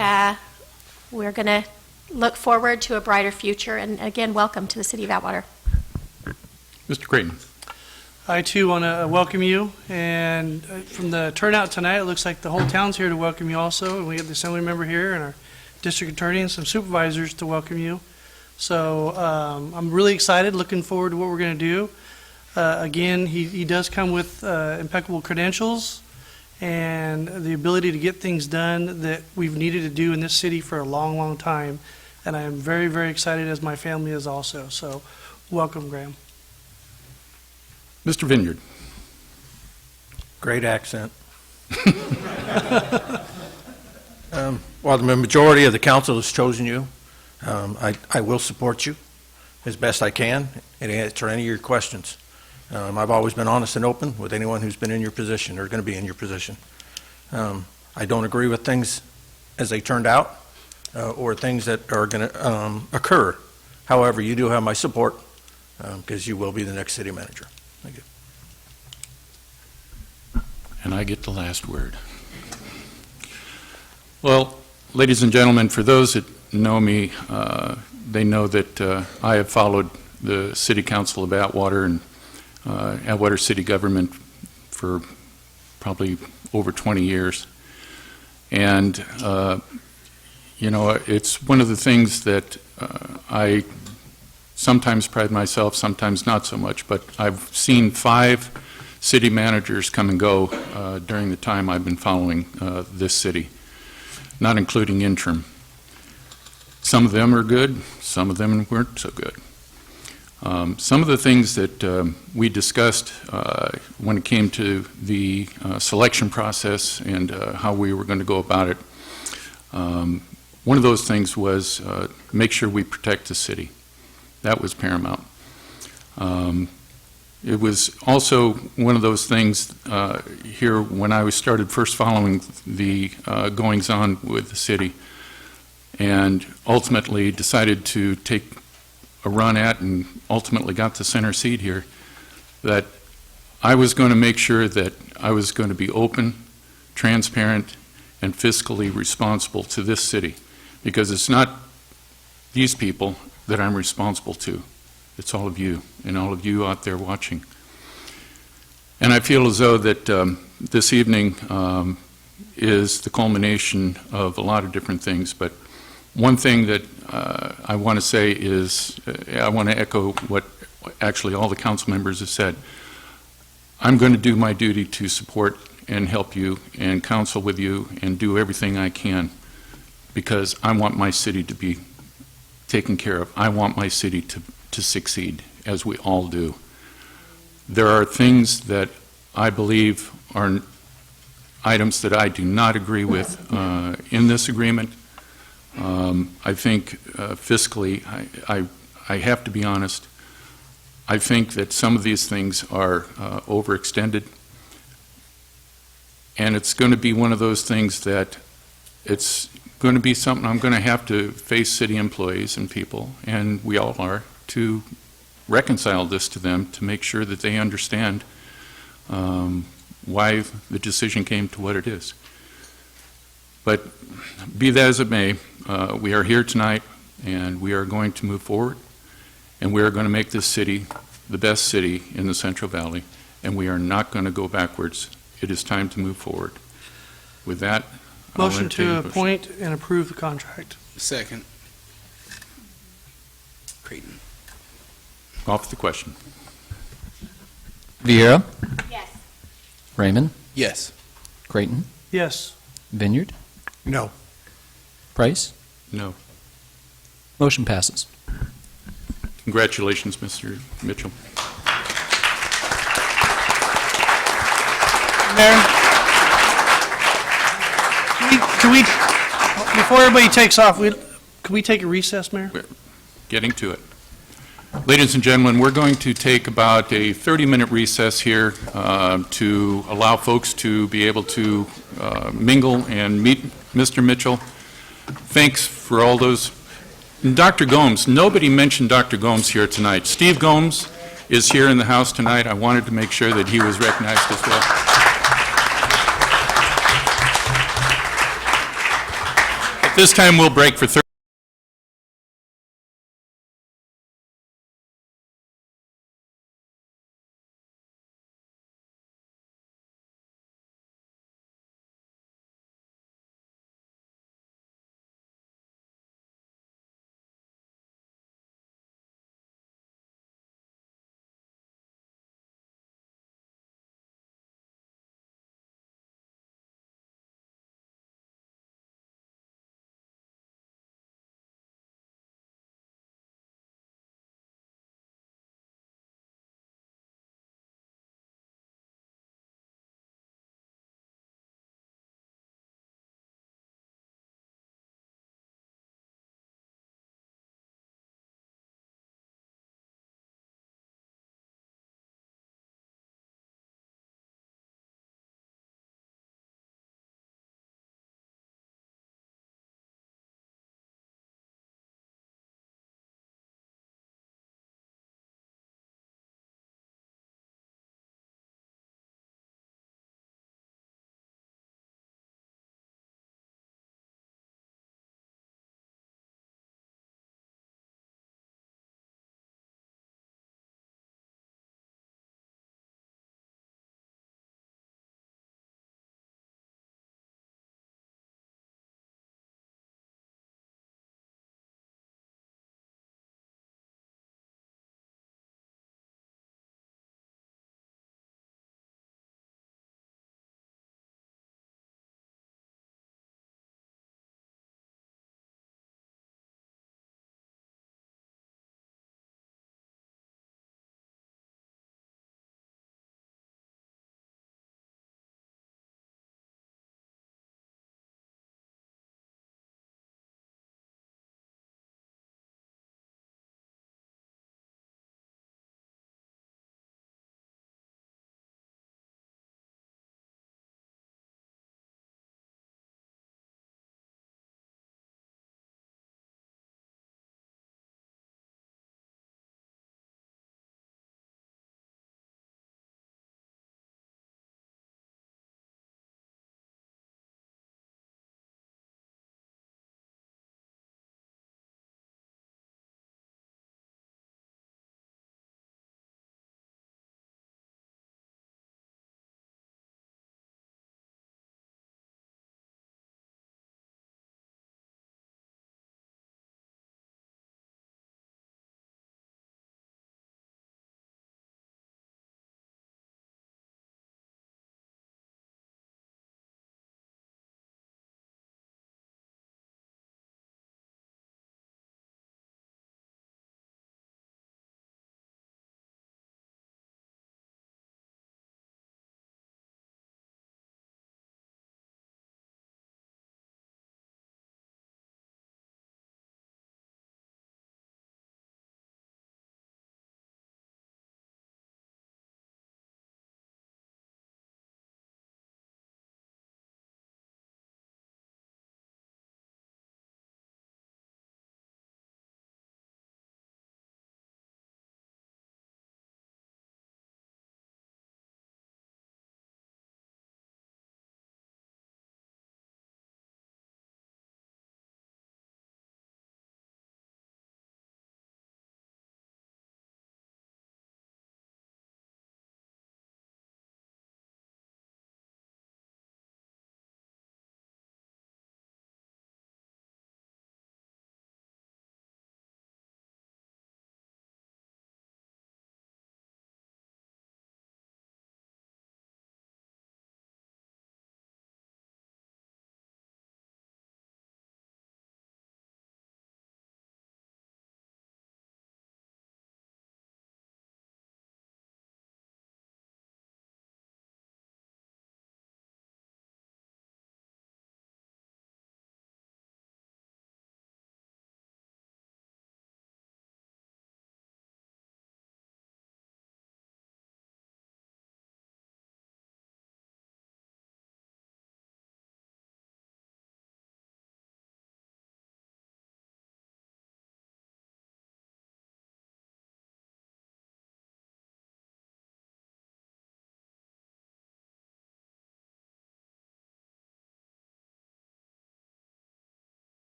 we're going to look forward to a brighter future, and again, welcome to the city of Atwater. Mr. Creighton. I too want to welcome you, and from the turnout tonight, it looks like the whole town's here to welcome you also, and we have the assembly member here and our district attorney and some supervisors to welcome you. So I'm really excited, looking forward to what we're going to do. Again, he does come with impeccable credentials and the ability to get things done that we've needed to do in this city for a long, long time, and I am very, very excited, as my family is also. So welcome, Graham. Mr. Vineyard. Great accent. While the majority of the council has chosen you, I will support you as best I can and answer any of your questions. I've always been honest and open with anyone who's been in your position or going to be in your position. I don't agree with things as they turned out or things that are going to occur. However, you do have my support because you will be the next city manager. Thank you. And I get the last word. Well, ladies and gentlemen, for those that know me, they know that I have followed the City Council of Atwater and Atwater City Government for probably over 20 years. And, you know, it's one of the things that I sometimes pride myself, sometimes not so much, but I've seen 5 city managers come and go during the time I've been following this city, not including interim. Some of them are good, some of them weren't so good. Some of the things that we discussed when it came to the selection process and how we were going to go about it, one of those things was make sure we protect the city. That was paramount. It was also one of those things here when I started first following the goings-on with the city and ultimately decided to take a run at and ultimately got the center seat here, that I was going to make sure that I was going to be open, transparent, and fiscally responsible to this city, because it's not these people that I'm responsible to. It's all of you, and all of you out there watching. And I feel as though that this evening is the culmination of a lot of different things, but one thing that I want to say is, I want to echo what actually all the council members have said. I'm going to do my duty to support and help you and counsel with you and do everything I can, because I want my city to be taken care of. I want my city to succeed, as we all do. There are things that I believe are items that I do not agree with in this agreement. I think fiscally, I have to be honest, I think that some of these things are overextended. And it's going to be one of those things that it's going to be something I'm going to have to face city employees and people, and we all are, to reconcile this to them, to make sure that they understand why the decision came to what it is. But be that as it may, we are here tonight, and we are going to move forward, and we are going to make this city the best city in the Central Valley, and we are not going to go backwards. It is time to move forward. With that, I'll Motion entertain to a motion. appoint and approve the contract. Second. Creighton. Off the question. Viera, Yes. Raymond, Yes. Creighton, Yes. Vineyard, No. Price. No. Motion passes. Congratulations, Mr. Mitchell. Mayor? Can we, before everybody takes off, can we take a recess, Mayor? Getting to it. Ladies and gentlemen, we're going to take about a 30-minute recess here to allow folks to be able to mingle and meet Mr. Mitchell. Thanks for all those. And Dr. Gomes, nobody mentioned Dr. Gomes here tonight. Steve Gomes is here in the house tonight. I wanted to make sure that he was recognized as well. At this time, we'll break for 30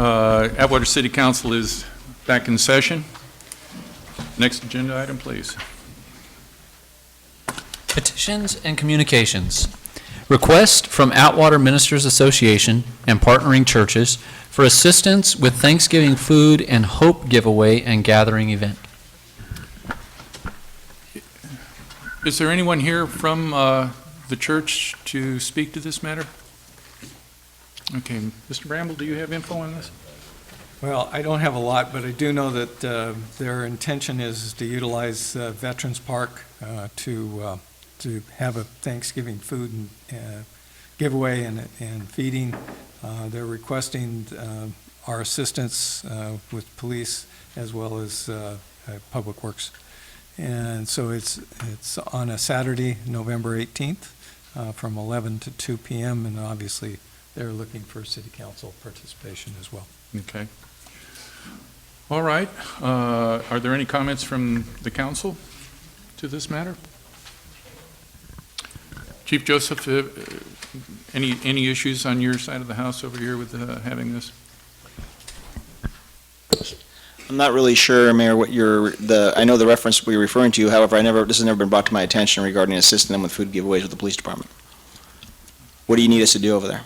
Atwater City Council is back in session. Next agenda item, please. Petitions and communications. Request from Atwater Ministers Association and partnering churches for assistance with Thanksgiving food and hope giveaway and gathering event. Is there anyone here from the church to speak to this matter? Okay, Mr. Bramble, do you have info on this? Well, I don't have a lot, but I do know that their intention is to utilize Veterans Park to have a Thanksgiving food and giveaway and feeding. They're requesting our assistance with police as well as Public Works. And so it's on a Saturday, November 18th, from 11 to 2 p.m., and obviously they're looking for city council participation as well. Okay. All right. Are there any comments from the council to this matter? Chief Joseph, any issues on your side of the house over here with having this? I'm not really sure, Mayor, what I know the reference we're referring to, however, this has never been brought to my attention regarding assisting them with food giveaways with the police department. What do you need us to do over there?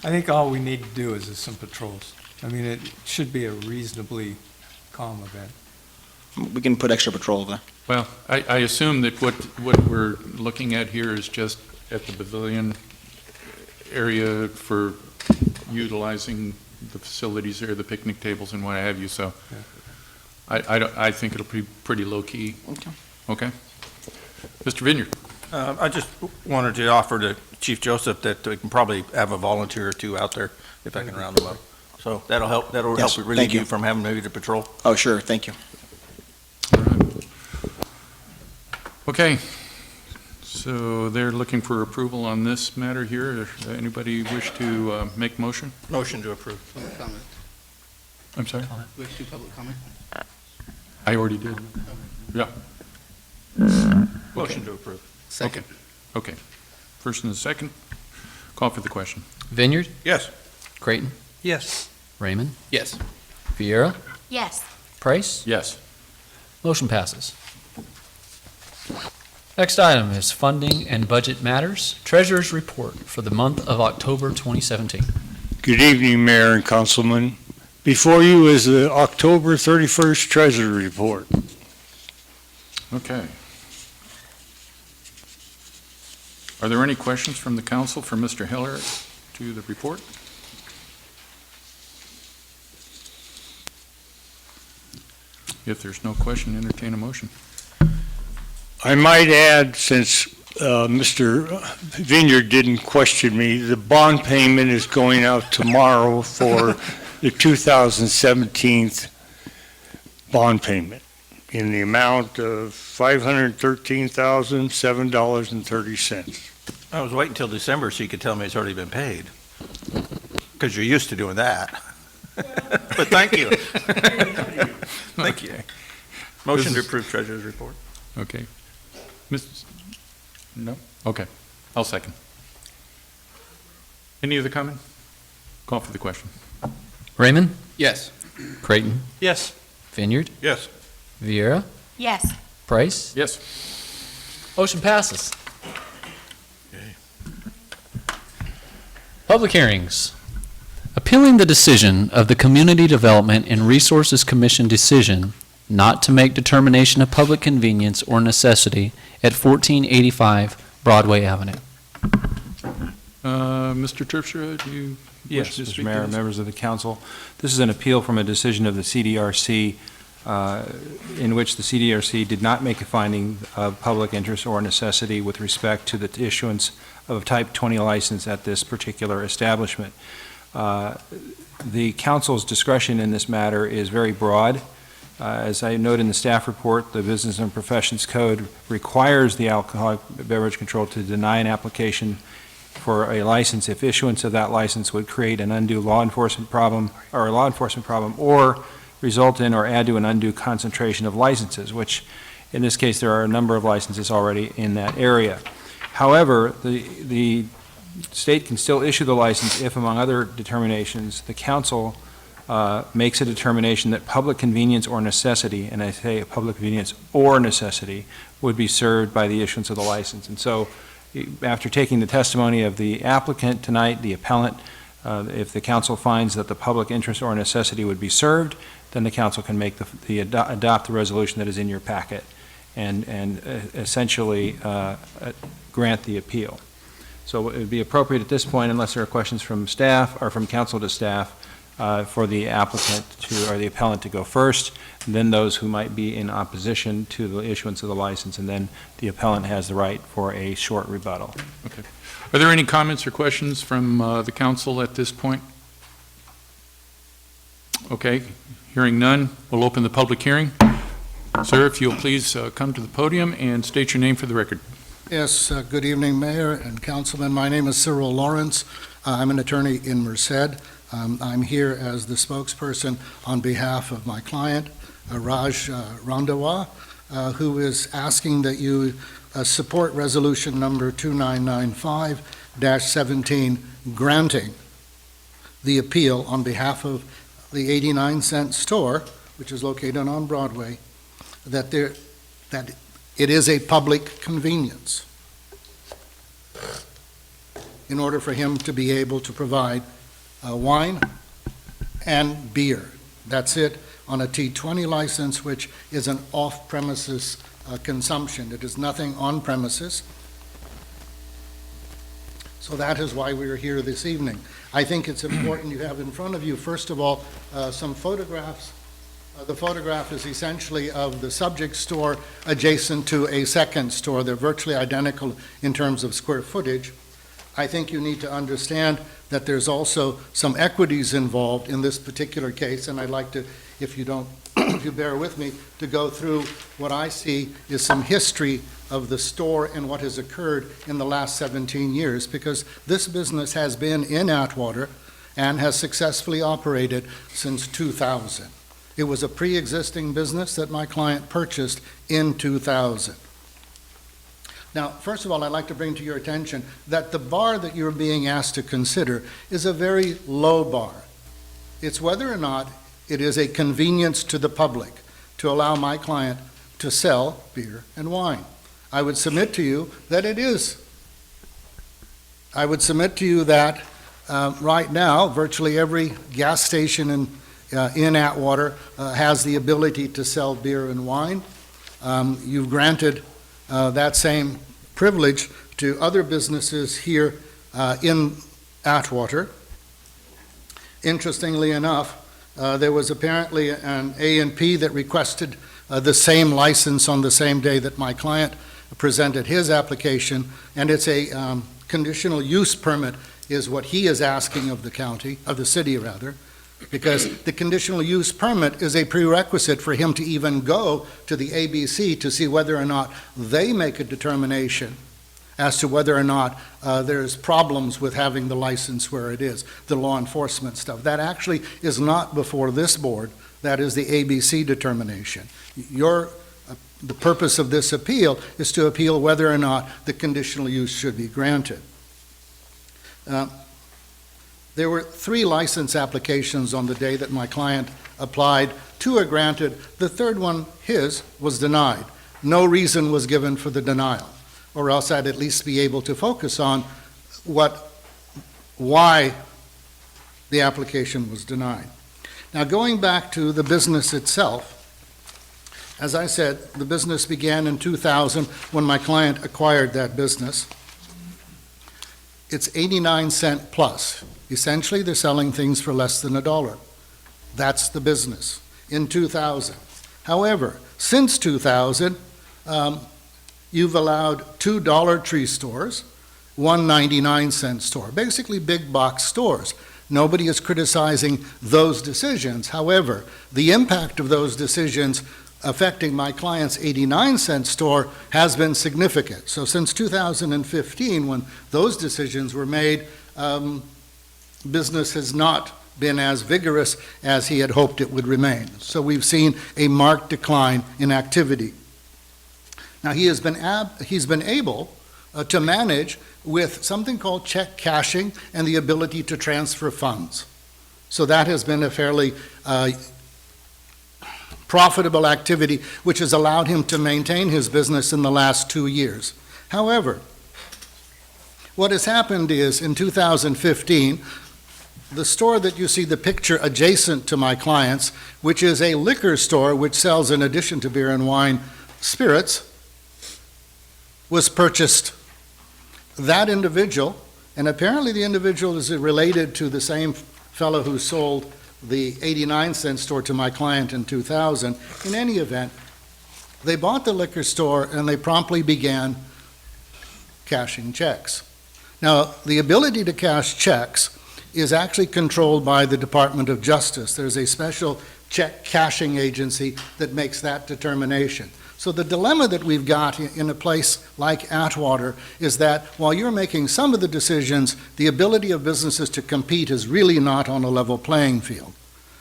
I think all we need to do is some patrols. I mean, it should be a reasonably calm event. We can put extra patrol over there. Well, I assume that what we're looking at here is just at the pavilion area for utilizing the facilities there, the picnic tables and what have you, so I think it'll be pretty low-key. Okay. Okay? Mr. Vineyard? I just wanted to offer to Chief Joseph that we can probably have a volunteer or two out there if I can round them up. So that'll help Yes, relieve thank you you from having maybe to patrol. Oh, sure, thank you. Okay. So they're looking for approval on this matter here. Anybody wish to make motion? Motion to approve. Public comment. I'm sorry? Wish to public comment? I already did. Yeah. Motion to approve. Second. Okay. First and the second. Call for the question. Vineyard, Yes. Creighton, Yes. Raymond, Yes. Viera, Yes. Price. Yes. Motion passes. Next item is funding and budget matters. Treasurer's report for the month of October 2017. Good evening, Mayor and Councilman. Before you is the October 31st Treasury Report. Okay. Are there any questions from the council for Mr. Heller to the report? If there's no question, entertain a motion. I might add, since Mr. Vineyard didn't question me, the bond payment is going out tomorrow for the 2017 bond payment in the amount of $513,007.30. I was waiting until December so you could tell me it's already been paid, because you're used to doing that. But thank you. Thank you. Motion to approve Treasurer's report. Okay. No? Okay. I'll second. Any other comment? Call for the question. Raymond, Yes. Creighton, Yes. Vineyard, Yes. Viera, Yes. Price. Yes. Motion passes. Public hearings. Appealing the decision of the Community Development and Resources Commission decision not to make determination of public convenience or necessity at 1485 Broadway Avenue. Mr. Terpstra, do you wish Yes, to Mr. speak Mayor, to this? members of the council. This is an appeal from a decision of the CDRC in which the CDRC did not make a finding of public interest or necessity with respect to the issuance of a Type 20 license at this particular establishment. The council's discretion in this matter is very broad. As I note in the staff report, the Business and Professions Code requires the Alcoholic Beverage Control to deny an application for a license if issuance of that license would create an undue law enforcement problem or result in or add to an undue concentration of licenses, which in this case there are a number of licenses already in that area. However, the state can still issue the license if, among other determinations, the council makes a determination that public convenience or necessity, and I say public convenience or necessity, would be served by the issuance of the license. And so, after taking the testimony of the applicant tonight, the appellant, if the council finds that the public interest or necessity would be served, then the council can make adopt the resolution that is in your packet and essentially grant the appeal. So it would be appropriate at this point, unless there are questions from staff or from council to staff, for the applicant or the appellant to go first, and then those who might be in opposition to the issuance of the license, and then the appellant has the right for a short rebuttal. Okay. Are there any comments or questions from the council at this point? Okay, hearing none, we'll open the public hearing. Sir, if you'll please come to the podium and state your name for the record. Yes, good evening, Mayor and Councilman. My name is Cyril Lawrence. I'm an attorney in Merced. I'm here as the spokesperson on behalf of my client, Raj Randawa, who is asking that you support resolution number 2995-17, granting the appeal on behalf of the 89-cent store, which is located on Broadway, that it is a public convenience in order for him to be able to provide wine and beer. That's it, on a T20 license, which is an off-premises consumption. It is nothing on premises. So that is why we are here this evening. I think it's important you have in front of you, first of all, some photographs. The photograph is essentially of the subject store adjacent to a second store. They're virtually identical in terms of square footage. I think you need to understand that there's also some equities involved in this particular case, and I'd like to, if you don't, if you bear with me, to go through what I see is some history of the store and what has occurred in the last 17 years, because this business has been in Atwater and has successfully operated since 2000. It was a pre-existing business that my client purchased in 2000. Now, first of all, I'd like to bring to your attention that the bar that you're being asked to consider is a very low bar. It's whether or not it is a convenience to the public to allow my client to sell beer and wine. I would submit to you that it is. I would submit to you that right now, virtually every gas station in Atwater has the ability to sell beer and wine. You've granted that same privilege to other businesses here in Atwater. Interestingly enough, there was apparently an A&P that requested the same license on the same day that my client presented his application, and it's a conditional use permit is what he is asking of the county, of the city rather, because the conditional use permit is a prerequisite for him to even go to the ABC to see whether or not they make a determination as to whether or not there's problems with having the license where it is, the law enforcement stuff. That actually is not before this board. That is the ABC determination. The purpose of this appeal is to appeal whether or not the conditional use should be granted. There were 3 license applications on the day that my client applied. 2 are granted. The third one, his, was denied. No reason was given for the denial, or else I'd at least be able to focus on why the application was denied. Now, going back to the business itself, as I said, the business began in 2000 when my client acquired that business. It's 89-cent plus. Essentially, they're selling things for less than $1. That's the business in 2000. However, since 2000, you've allowed 2 Dollar Tree stores, 1 99-cent store, basically big box stores. Nobody is criticizing those decisions. However, the impact of those decisions affecting my client's 89-cent store has been significant. So since 2015, when those decisions were made, business has not been as vigorous as he had hoped it would remain. So we've seen a marked decline in activity. Now, he's been able to manage with something called check cashing and the ability to transfer funds. So that has been a fairly profitable activity, which has allowed him to maintain his business in the last 2 years. However, what has happened is, in 2015, the store that you see the picture adjacent to my client's, which is a liquor store which sells, in addition to beer and wine, spirits, was purchased. That individual, and apparently the individual is related to the same fellow who sold the 89-cent store to my client in 2000. In any event, they bought the liquor store and they promptly began cashing checks. Now, the ability to cash checks is actually controlled by the Department of Justice. There's a special check cashing agency that makes that determination. So the dilemma that we've got in a place like Atwater is that while you're making some of the decisions, the ability of businesses to compete is really not on a level playing field,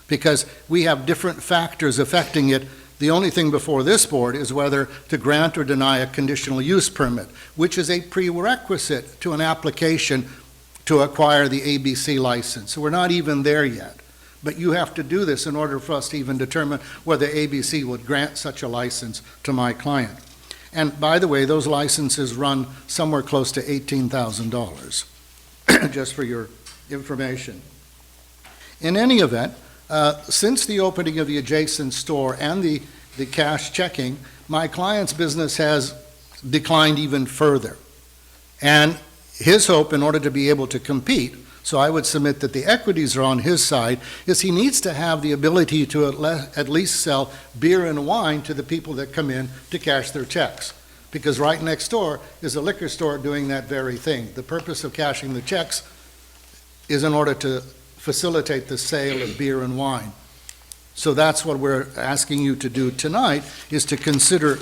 because we have different factors affecting it. The only thing before this board is whether to grant or deny a conditional use permit, which is a prerequisite to an application to acquire the ABC license. So we're not even there yet. But you have to do this in order for us to even determine whether ABC would grant such a license to my client. And by the way, those licenses run somewhere close to $18,000, just for your information. In any event, since the opening of the adjacent store and the cash checking, my client's business has declined even further. And his hope, in order to be able to compete, so I would submit that the equities are on his side, is he needs to have the ability to at least sell beer and wine to the people that come in to cash their checks. Because right next door is a liquor store doing that very thing. The purpose of cashing the checks is in order to facilitate the sale of beer and wine. So that's what we're asking you to do tonight, is to consider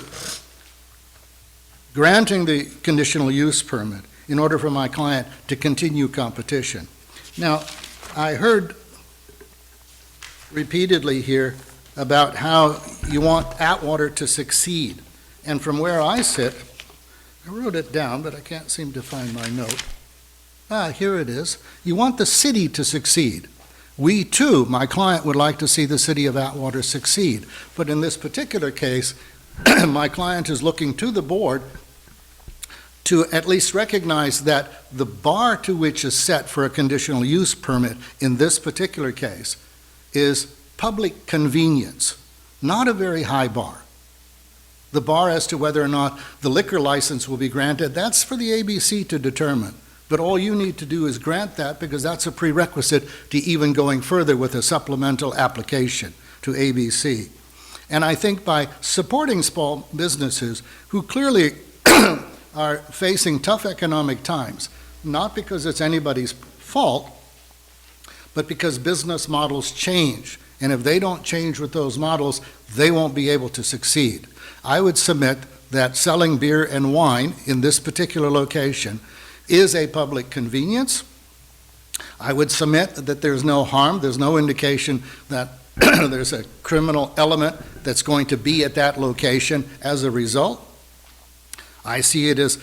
granting the conditional use permit in order for my client to continue competition. Now, I heard repeatedly here about how you want Atwater to succeed. And from where I sit, I wrote it down, but I can't seem to find my note. Here it is. You want the city to succeed. We too, my client, would like to see the city of Atwater succeed. But in this particular case, my client is looking to the board to at least recognize that the bar to which is set for a conditional use permit in this particular case is public convenience, not a very high bar. The bar as to whether or not the liquor license will be granted, that's for the ABC to determine. But all you need to do is grant that, because that's a prerequisite to even going further with a supplemental application to ABC. And I think by supporting small businesses who clearly are facing tough economic times, not because it's anybody's fault, but because business models change. And if they don't change with those models, they won't be able to succeed. I would submit that selling beer and wine in this particular location is a public convenience. I would submit that there's no harm, there's no indication that there's a criminal element that's going to be at that location as a result. I see it as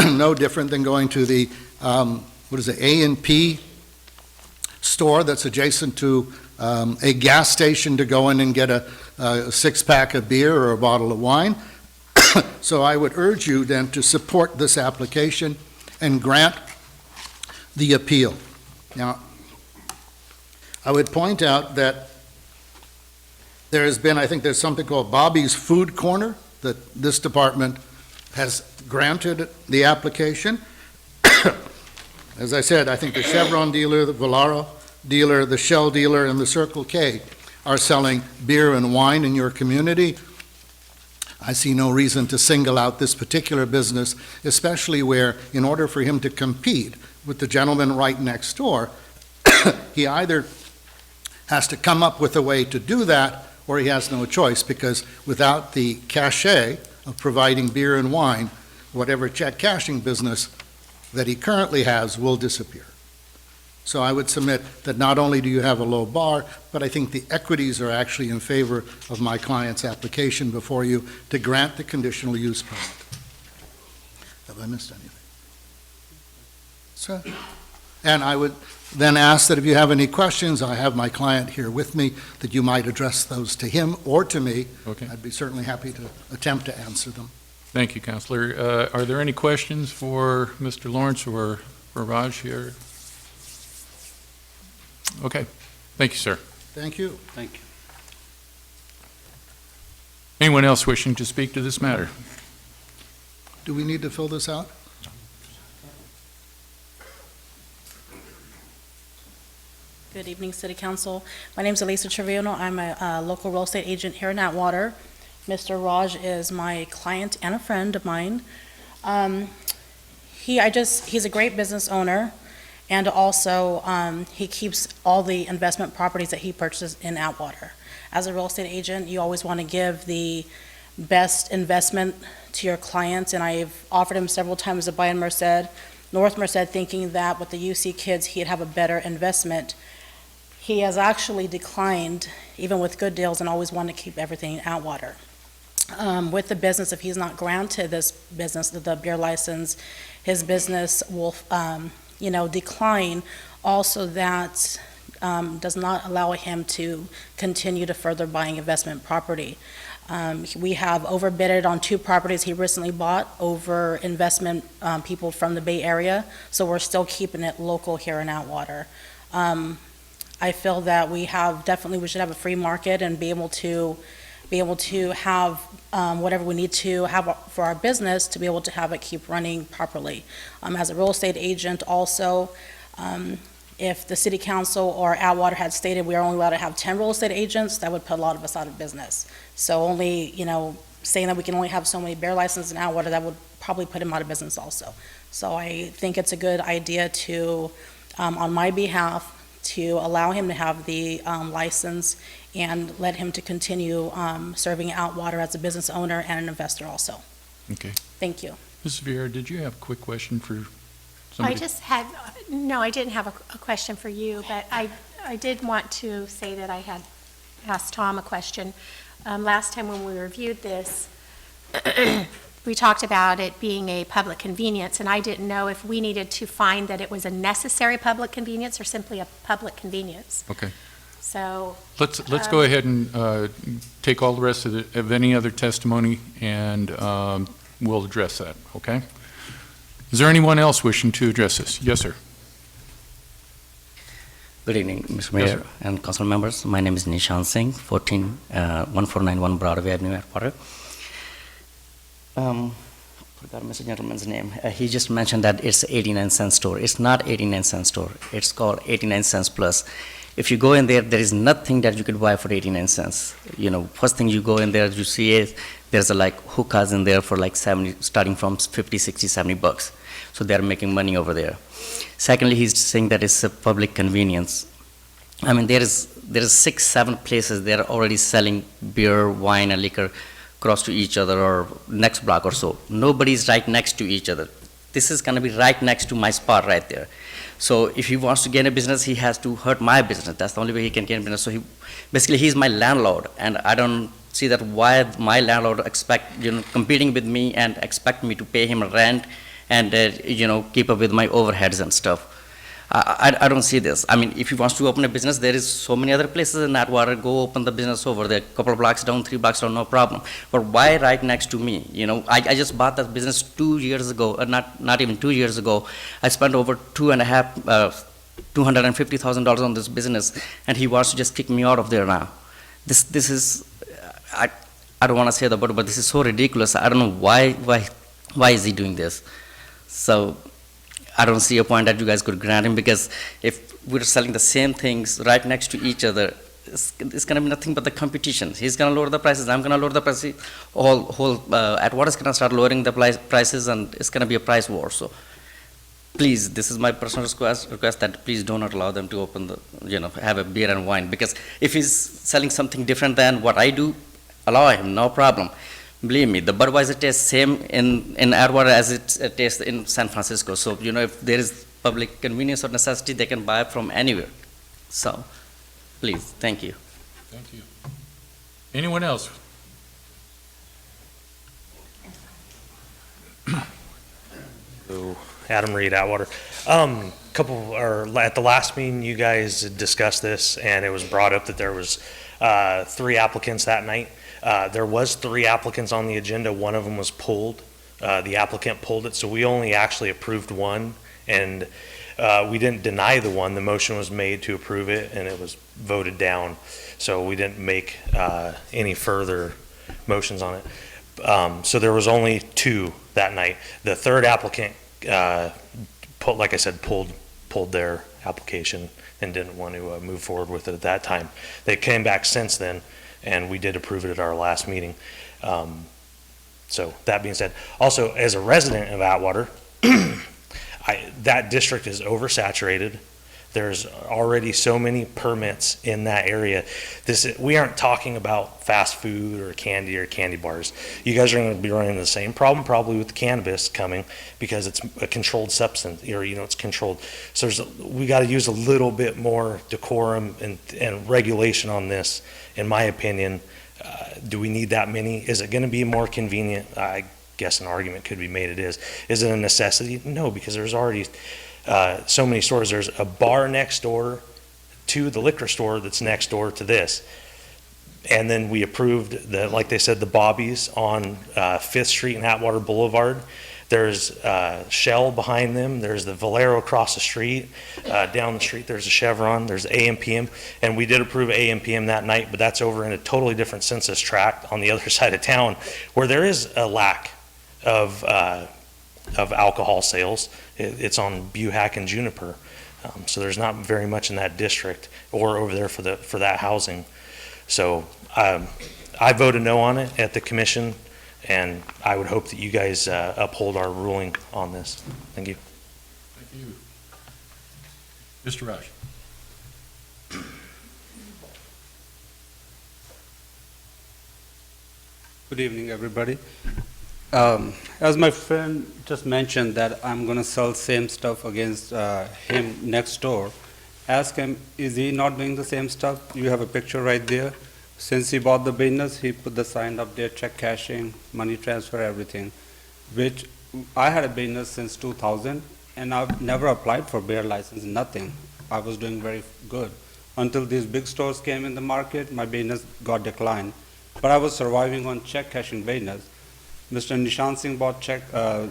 no different than going to the, A&P store that's adjacent to a gas station to go in and get a six-pack of beer or a bottle of wine. So I would urge you then to support this application and grant the appeal. Now, I would point out that there has been, I think there's something called Bobby's Food Corner that this department has granted the application. As I said, I think the Chevron dealer, the Valero dealer, the Shell dealer, and the Circle K are selling beer and wine in your community. I see no reason to single out this particular business, especially where, in order for him to compete with the gentleman right next door, he either has to come up with a way to do that, or he has no choice, because without the cachet of providing beer and wine, whatever check cashing business that he currently has will disappear. So I would submit that not only do you have a low bar, but I think the equities are actually in favor of my client's application before you to grant the conditional use permit. Have I missed anything? Sir? And I would then ask that if you have any questions, I have my client here with me, that you might address those to him or to me. Okay. I'd be certainly happy to attempt to answer them. Thank you, Counselor. Are there any questions for Mr. Lawrence or for Raj here? Okay. Thank you, sir. Thank you. Thank you. Anyone else wishing to speak to this matter? Do we need to fill this out? Good evening, City Council. My name is Elisa Trevino. I'm a local real estate agent here in Atwater. Mr. Raj is my client and a friend of mine. He's a great business owner, and also he keeps all the investment properties that he purchases in Atwater. As a real estate agent, you always want to give the best investment to your clients, and I've offered him several times to buy in North Merced, thinking that with the UC kids, he'd have a better investment. He has actually declined, even with good deals, and always wanted to keep everything in Atwater. With the business, if he's not granted this business, the beer license, his business will, decline. Also, that does not allow him to continue to further buying investment property. We have overbidded on 2 properties he recently bought over investment people from the Bay Area, so we're still keeping it local here in Atwater. I feel that we should have a free market and be able to have whatever we need to have for our business to be able to have it keep running properly. As a real estate agent also, if the city council or Atwater had stated we are only allowed to have 10 real estate agents, that would put a lot of us out of business. So only, saying that we can only have so many bear licenses in Atwater, that would probably put him out of business also. So I think it's a good idea to, on my behalf, to allow him to have the license and let him to continue serving Atwater as a business owner and an investor also. Okay. Thank you. Ms. Vieira, did you have a quick question for I somebody? I didn't have a question for you, but I did want to say that I had asked Tom a question. Last time when we reviewed this, we talked about it being a public convenience, and I didn't know if we needed to find that it was a necessary public convenience or simply a public convenience. Okay. So. Let's go ahead and take all the rest of any other testimony, and we'll address that, okay? Is there anyone else wishing to address this? Yes, sir. Good evening, Mr. Mayor and council members. My name is Nishan Singh, 1491 Broadway Avenue, Atwater. Forgot Mr. Gentleman's name. He just mentioned that it's 89-cent store. It's not 89-cent store. It's called 89 cents plus. If you go in there, there is nothing that you could buy for 89 cents. First thing you go in there, you see is there's hookahs in there for 70, starting from 50, 60, 70 bucks. So they're making money over there. Secondly, he's saying that it's a public convenience. I mean, there is 6, 7 places they're already selling beer, wine, and liquor close to each other or next block or so. Nobody's right next to each other. This is going to be right next to my spot right there. So if he wants to gain a business, he has to hurt my business. That's the only way he can gain business. So he's my landlord, and I don't see that why my landlord competing with me and expect me to pay him rent and keep up with my overheads and stuff. I don't see this. I mean, if he wants to open a business, there is so many other places in Atwater. Go open the business over there, a couple of blocks down, 3 blocks down, no problem. But why right next to me? I just bought that business 2 years ago, not even 2 years ago. I spent over $250,000 on this business, and he wants to just kick me out of there now. This is, I don't want to say the word, but this is so ridiculous. I don't know why is he doing this. So I don't see a point that you guys could grant him, because if we're selling the same things right next to each other, it's going to be nothing but the competition. He's going to lower the prices. I'm going to lower the prices. Atwater's going to start lowering the prices, and it's going to be a price war. So please, this is my personal request that please do not allow them to open have a beer and wine, because if he's selling something different than what I do, allow him, no problem. Believe me, the Budweiser tastes same in Atwater as it tastes in San Francisco. So, if there is public convenience or necessity, they can buy from anywhere. So, please, thank you. Thank you. Anyone else? Adam Reed, Atwater. At the last meeting, you guys discussed this, and it was brought up that there was 3 applicants that night. There was 3 applicants on the agenda. One of them was pulled. The applicant pulled it, so we only actually approved one, and we didn't deny the one. The motion was made to approve it, and it was voted down. So we didn't make any further motions on it. So there was only 2 that night. The third applicant, like I said, pulled their application and didn't want to move forward with it at that time. They came back since then, and we did approve it at our last meeting. So that being said, also as a resident of Atwater, that district is oversaturated. There's already so many permits in that area. We aren't talking about fast food or candy bars. You guys are going to be running the same problem probably with the cannabis coming, because it's a controlled substance, or it's controlled. So we got to use a little bit more decorum and regulation on this, in my opinion. Do we need that many? Is it going to be more convenient? I guess an argument could be made it is. Is it a necessity? No, because there's already so many stores. There's a bar next door to the liquor store that's next door to this. And then we approved, like they said, the Bobby's on 5th Street and Atwater Boulevard. There's Shell behind them. There's the Valero across the street. Down the street, there's a Chevron. There's AM/PM. And we did approve AM/PM that night, but that's over in a totally different census tract on the other side of town, where there is a lack of alcohol sales. It's on Buhack and Juniper. So there's not very much in that district or over there for that housing. So I voted no on it at the commission, and I would hope that you guys uphold our ruling on this. Thank you. Thank you. Mr. Rush. Good evening, everybody. As my friend just mentioned that I'm going to sell same stuff against him next door, ask him, is he not doing the same stuff? You have a picture right there. Since he bought the business, he put the sign up there, check cashing, money transfer, everything, which I had a business since 2000, and I've never applied for beer license, nothing. I was doing very good. Until these big stores came in the market, my business got declined. But I was surviving on check cashing business. Mr. Nishant Singh bought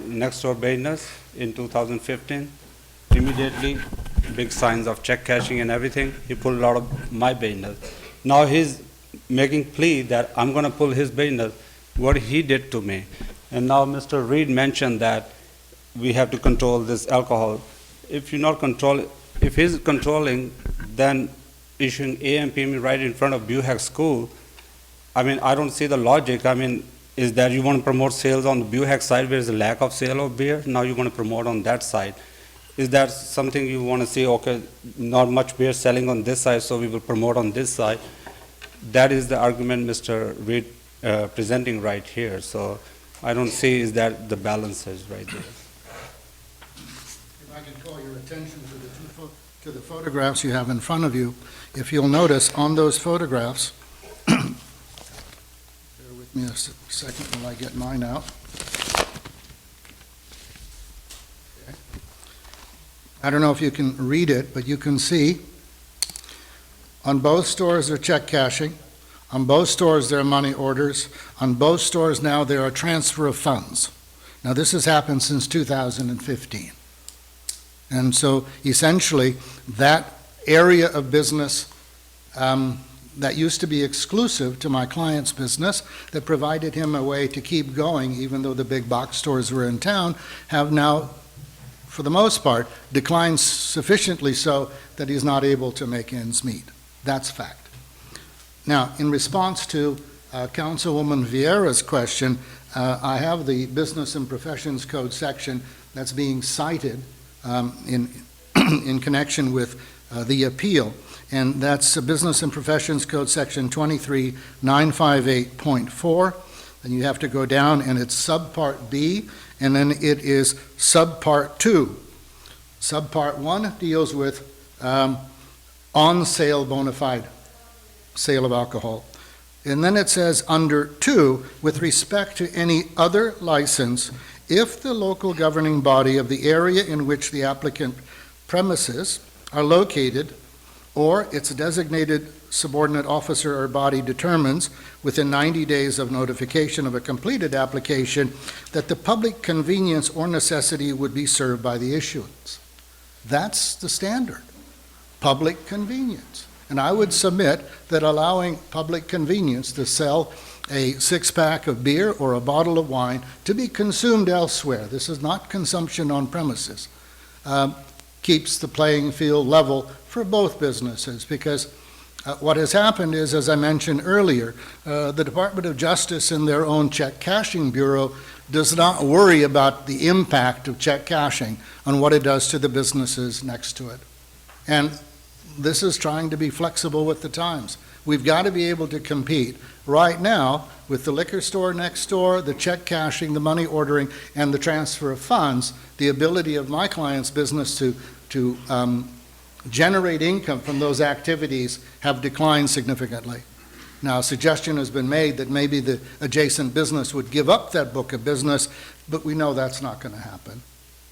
next door business in 2015. Immediately, big signs of check cashing and everything. He pulled out of my business. Now he's making plea that I'm going to pull his business, what he did to me. And now Mr. Reed mentioned that we have to control this alcohol. If you're not if he's controlling, then issuing AM/PM right in front of Buhack School, I mean, I don't see the logic. I mean, is that you want to promote sales on the Buhack side where there's a lack of sale of beer? Now you want to promote on that side. Is that something you want to see, okay, not much beer selling on this side, so we will promote on this side? That is the argument Mr. Reed presenting right here. So I don't see is that the balance is right there. If I can call your attention to the photographs you have in front of you. If you'll notice on those photographs, bear with me a second while I get mine out. Okay. I don't know if you can read it, but you can see on both stores they're check cashing. On both stores there are money orders. On both stores now there are transfer of funds. Now this has happened since 2015. And so essentially that area of business that used to be exclusive to my client's business, that provided him a way to keep going even though the big box stores were in town, have now, for the most part, declined sufficiently so that he's not able to make ends meet. That's fact. Now, in response to Councilwoman Vieira's question, I have the Business and Professions Code section that's being cited in connection with the appeal, and that's Business and Professions Code section 23958.4. Then you have to go down, and it's subpart B, and then it is subpart 2. Subpart 1 deals with on-sale bona fide sale of alcohol. And then it says under 2, with respect to any other license, if the local governing body of the area in which the applicant premises are located, or its designated subordinate officer or body determines within 90 days of notification of a completed application that the public convenience or necessity would be served by the issuance. That's the standard, public convenience. And I would submit that allowing public convenience to sell a six-pack of beer or a bottle of wine to be consumed elsewhere, this is not consumption on premises, keeps the playing field level for both businesses, because what has happened is, as I mentioned earlier, the Department of Justice in their own check cashing bureau does not worry about the impact of check cashing on what it does to the businesses next to it. And this is trying to be flexible with the times. We've got to be able to compete. Right now, with the liquor store next door, the check cashing, the money ordering, and the transfer of funds, the ability of my client's business to generate income from those activities have declined significantly. Now, a suggestion has been made that maybe the adjacent business would give up that book of business, but we know that's not going to happen.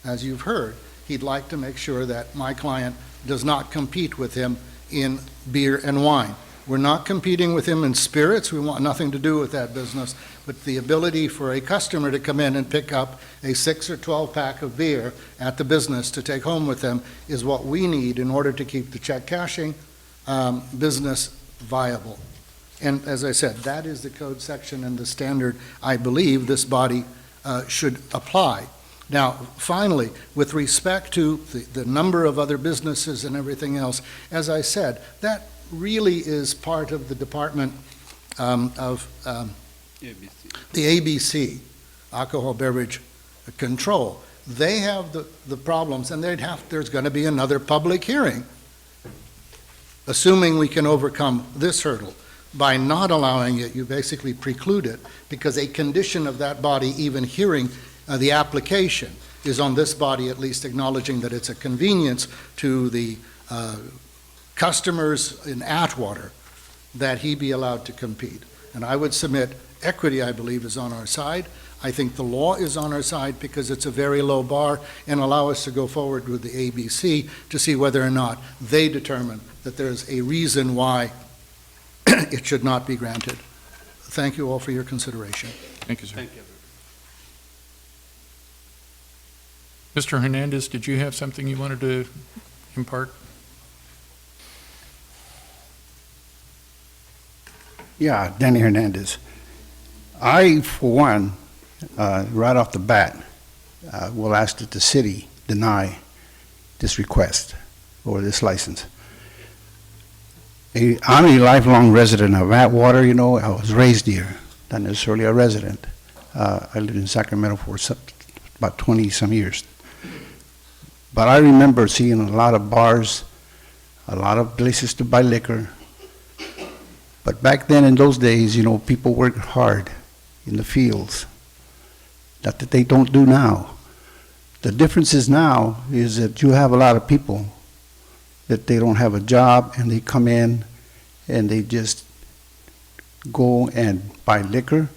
As you've heard, he'd like to make sure that my client does not compete with him in beer and wine. We're not competing with him in spirits. We want nothing to do with that business. But the ability for a customer to come in and pick up a 6 or 12 pack of beer at the business to take home with them is what we need in order to keep the check cashing business viable. And as I said, that is the code section and the standard I believe this body should apply. Now, finally, with respect to the number of other businesses and everything else, as I said, that really is part of the Department of the ABC, Alcohol Beverage Control. They have the problems, and there's going to be another public hearing, assuming we can overcome this hurdle. By not allowing it, you basically preclude it, because a condition of that body even hearing the application is on this body at least acknowledging that it's a convenience to the customers in Atwater that he be allowed to compete. And I would submit equity, I believe, is on our side. I think the law is on our side because it's a very low bar, and allow us to go forward with the ABC to see whether or not they determine that there's a reason why it should not be granted. Thank you all for your consideration. Thank you, sir. Thank you. Mr. Hernandez, did you have something you wanted to impart? Yeah, Danny Hernandez. I, for one, right off the bat, will ask that the city deny this request or this license. I'm a lifelong resident of Atwater, you know. I was raised here, not necessarily a resident. I lived in Sacramento for about 20-some years. But I remember seeing a lot of bars, a lot of places to buy liquor. But back then, in those days, you know, people worked hard in the fields. Not that they don't do now. The difference is now is that you have a lot of people that they don't have a job, and they come in and they just go and buy liquor.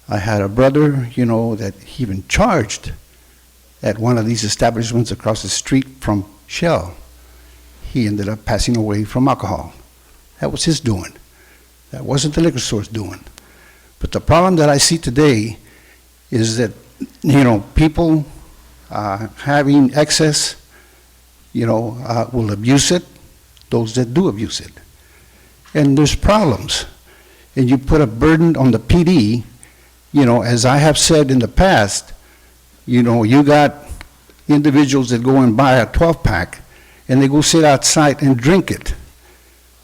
I had a brother, you know, that he even charged at one of these establishments across the street from Shell. He ended up passing away from alcohol. That was his doing. That wasn't the liquor store's doing. But the problem that I see today is that, you know, people having excess, you know, will abuse it, those that do abuse it. And there's problems. And you put a burden on the PD, you know, as I have said in the past, you know, you got individuals that go and buy a 12-pack and they go sit outside and drink it.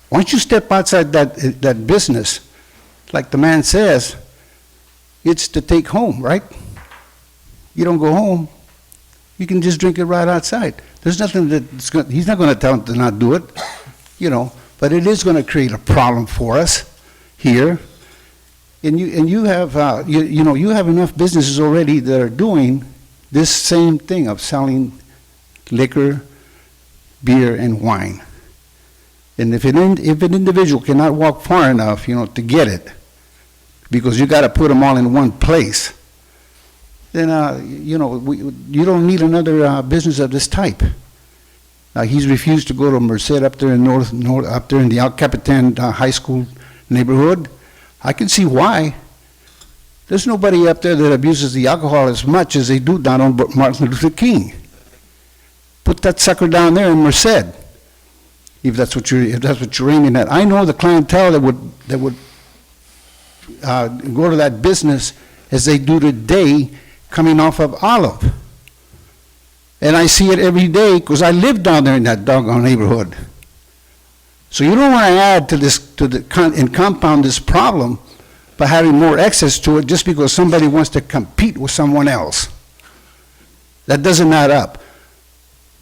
Once you step outside that business, like the man says, it's to take home, right? You don't go home. You can just drink it right outside. There's nothing he's not going to tell them to not do it, you know, but it is going to create a problem for us here. And you have, you know, you have enough businesses already that are doing this same thing of selling liquor, beer, and wine. And if an individual cannot walk far enough, you know, to get it, because you got to put them all in one place, then, you know, you don't need another business of this type. He's refused to go to Merced up there in up there in the El Capitan High School neighborhood. I can see why. There's nobody up there that abuses the alcohol as much as they do down on Martin Luther King. Put that sucker down there in Merced, if that's what you're aiming at. I know the clientele that would go to that business as they do today, coming off of Olive. And I see it every day because I live down there in that doggone neighborhood. So you don't want to add to this, and compound this problem by having more access to it just because somebody wants to compete with someone else. That doesn't add up.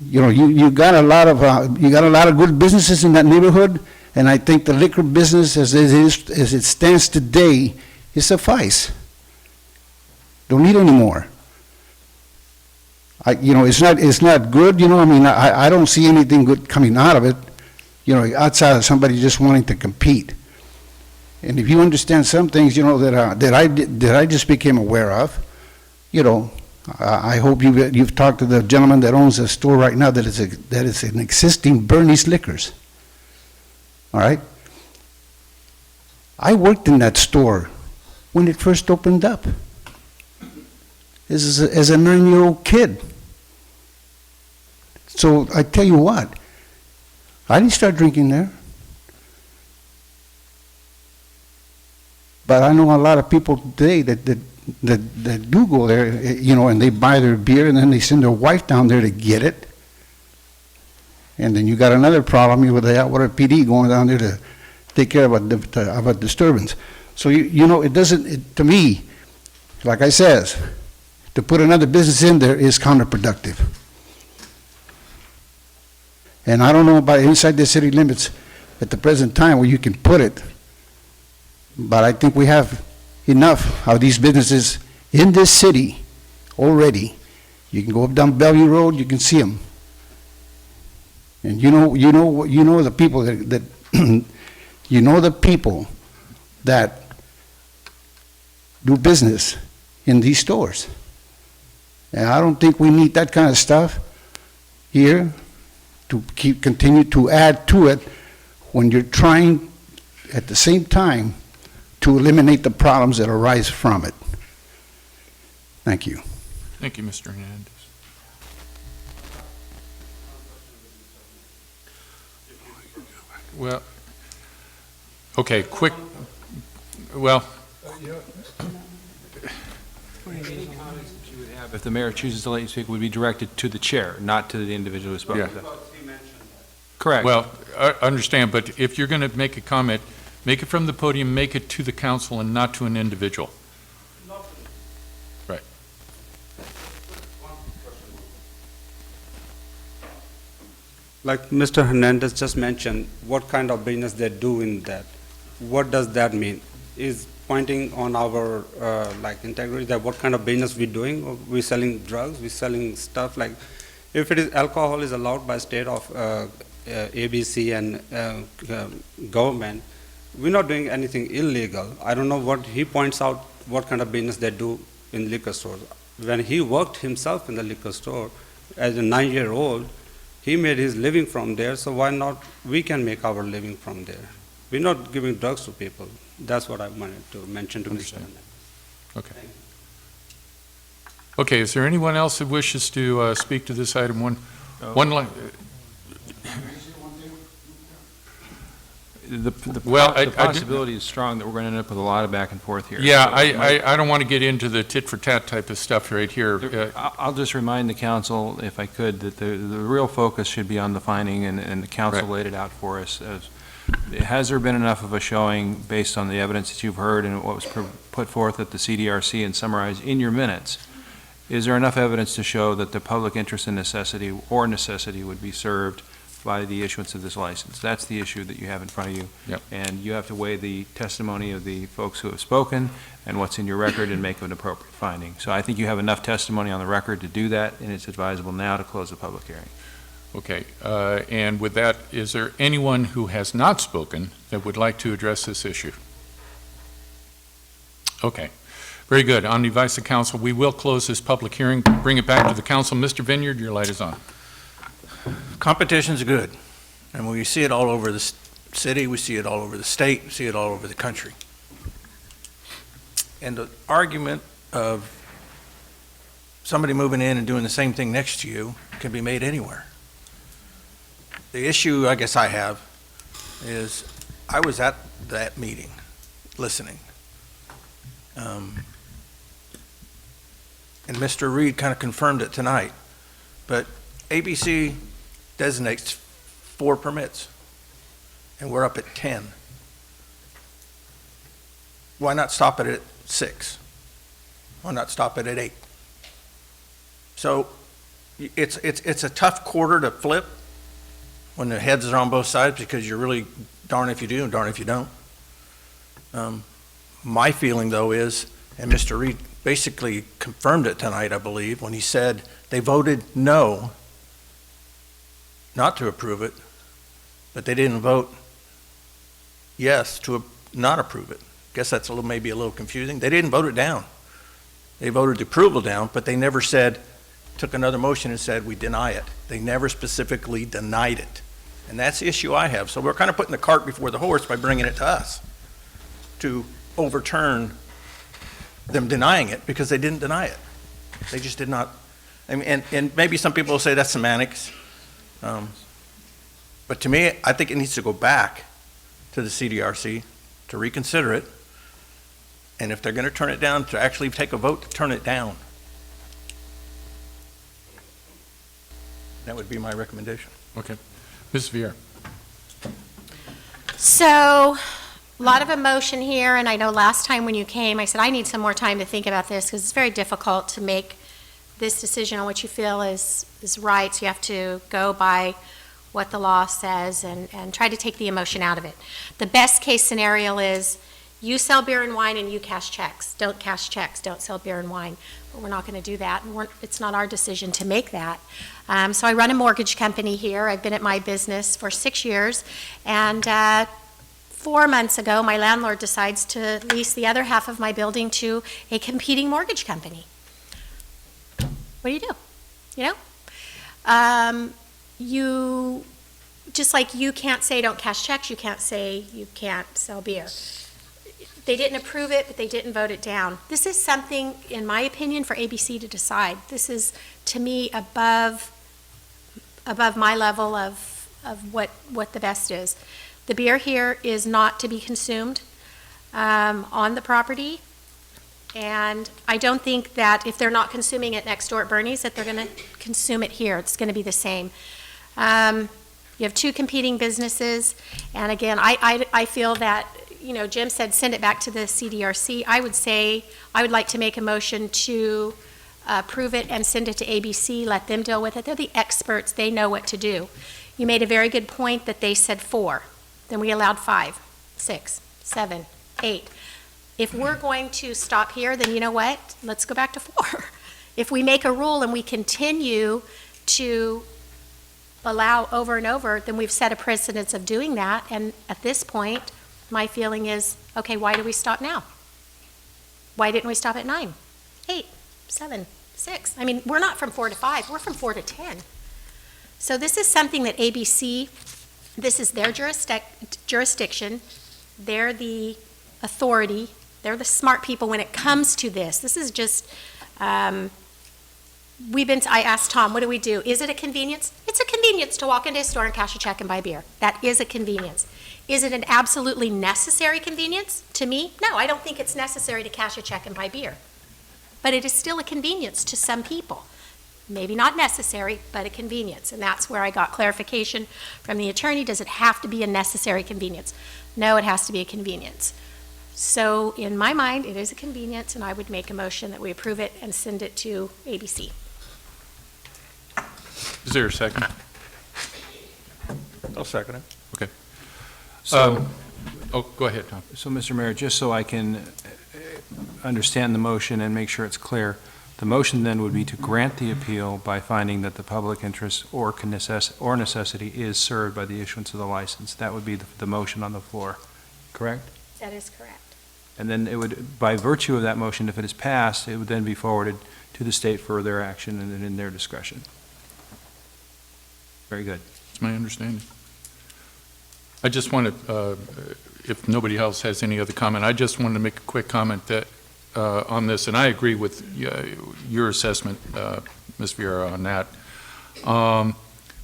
You know, you got a lot of good businesses in that neighborhood, and I think the liquor business as it stands today is suffice. Don't need any more. You know, it's not good, you know, I mean, I don't see anything good coming out of it, you know, outside of somebody just wanting to compete. And if you understand some things, you know, that I just became aware of, you know, I hope you've talked to the gentleman that owns a store right now that is an existing Bernie's Liquors. All right? I worked in that store when it first opened up as a 9-year-old kid. So I tell you what, I didn't start drinking there. But I know a lot of people today that do go there, you know, and they buy their beer and then they send their wife down there to get it. And then you got another problem with the Atwater PD going down there to take care of a disturbance. So, you know, it doesn't, to me, like I says, to put another business in there is counterproductive. And I don't know about inside the city limits at the present time where you can put it, but I think we have enough of these businesses in this city already. You can go up down Bellevue Road, you can see them. And you know the people that you know the people that do business in these stores. And I don't think we need that kind of stuff here to continue to add to it when you're trying at the same time to eliminate the problems that arise from it. Thank you. Thank you, Mr. Hernandez. Well, okay, quick, well. If the mayor chooses to let you speak, would be directed to the chair, not to the individual who spoke. Yeah. Correct. Well, I understand, but if you're going to make a comment, make it from the podium, make it to the council and not to an individual. Right. Like Mr. Hernandez just mentioned, what kind of business they do in that. What does that mean? Is pointing on our like integrity, that what kind of business we're doing? We're selling drugs, we're selling stuff like, if it is alcohol is allowed by state of ABC and government, we're not doing anything illegal. I don't know what he points out, what kind of business they do in liquor stores. When he worked himself in the liquor store as a 9-year-old, he made his living from there, so why not we can make our living from there? We're not giving drugs to people. That's what I wanted to mention to Mr. Hernandez. Okay. Okay, is there anyone else that wishes to speak to this item? The possibility is strong that we're going to end up with a lot of back and forth here. Yeah, So I don't want to get into the tit for tat type of stuff right here. I'll just remind the council, if I could, that the real focus should be on the finding, and the council laid it out for us. Has there been enough of a showing, based on the evidence that you've heard and what was put forth at the CDRC and summarized in your minutes, is there enough evidence to show that the public interest in necessity would be served by the issuance of this license? That's the issue that you have in front of you. Yep. And you have to weigh the testimony of the folks who have spoken and what's in your record and make an appropriate finding. So I think you have enough testimony on the record to do that, and it's advisable now to close the public hearing. Okay, and with that, is there anyone who has not spoken that would like to address this issue? Okay, very good. On the advice of council, we will close this public hearing, bring it back to the council. Mr. Vineyard, your light is on. Competition's good, and we see it all over the city, we see it all over the state, we see it all over the country. And the argument of somebody moving in and doing the same thing next to you can be made anywhere. The issue I guess I have is, I was at that meeting, listening. And Mr. Reed kind of confirmed it tonight, but ABC designates 4 permits, and we're up at 10. Why not stop it at 6? Why not stop it at 8? So it's a tough quarter to flip when the heads are on both sides, because you're really darn if you do and darn if you don't. My feeling, though, is, and Mr. Reed basically confirmed it tonight, I believe, when he said they voted no, not to approve it, but they didn't vote yes to not approve it. Guess that's maybe a little confusing. They didn't vote it down. They voted the approval down, but they never took another motion and said, we deny it. They never specifically denied it. And that's the issue I have. So we're kind of putting the cart before the horse by bringing it to us to overturn them denying it, because they didn't deny it. They just did not. I mean, and maybe some people will say that's semantics. But to me, I think it needs to go back to the CDRC to reconsider it. And if they're going to turn it down, to actually take a vote to turn it down. That would be my recommendation. Okay. Ms. Vier. So, a lot of emotion here, and I know last time when you came, I said, I need some more time to think about this, because it's very difficult to make this decision on what you feel is right. So you have to go by what the law says and try to take the emotion out of it. The best case scenario is you sell beer and wine and you cash checks. Don't cash checks, don't sell beer and wine. But we're not going to do that, and it's not our decision to make that. So I run a mortgage company here. I've been at my business for 6 years, and 4 months ago, my landlord decides to lease the other half of my building to a competing mortgage company. What do you do? You know? You, just like you can't say don't cash checks, you can't say you can't sell beer. They didn't approve it, but they didn't vote it down. This is something, in my opinion, for ABC to decide. This is, to me, above my level of what the best is. The beer here is not to be consumed on the property, and I don't think that if they're not consuming it next door at Bernie's, that they're going to consume it here. It's going to be the same. You have 2 competing businesses, and again, I feel that, you know, Jim said send it back to the CDRC. I would say I would like to make a motion to approve it and send it to ABC, let them deal with it. They're the experts. They know what to do. You made a very good point that they said 4. Then we allowed 5, 6, 7, 8. If we're going to stop here, then you know what? Let's go back to 4. If we make a rule and we continue to allow over and over, then we've set a precedence of doing that. And at this point, my feeling is, okay, why do we stop now? Why didn't we stop at 9, 8, 7, 6? I mean, we're not from 4 to 5, we're from 4 to 10. So this is something that ABC, this is their jurisdiction. They're the authority. They're the smart people when it comes to this. This is just, I asked Tom, what do we do? Is it a convenience? It's a convenience to walk into a store and cash a check and buy beer. That is a convenience. Is it an absolutely necessary convenience? To me, no, I don't think it's necessary to cash a check and buy beer. But it is still a convenience to some people. Maybe not necessary, but a convenience. And that's where I got clarification from the attorney. Does it have to be a necessary convenience? No, it has to be a convenience. So in my mind, it is a convenience, and I would make a motion that we approve it and send it to ABC. Is there a second? I'll second it. Okay. So, go ahead, Tom. So, Mr. Mayor, just so I can understand the motion and make sure it's clear, the motion then would be to grant the appeal by finding that the public interest or necessity is served by the issuance of the license. That would be the motion on the floor, correct? That is correct. And then it would, by virtue of that motion, if it is passed, it would then be forwarded to the state for their action and then in their discretion. Very good. It's my understanding. I just wanted, if nobody else has any other comment, I just wanted to make a quick comment that, on this, and I agree with your assessment, Ms. Vieira, on that.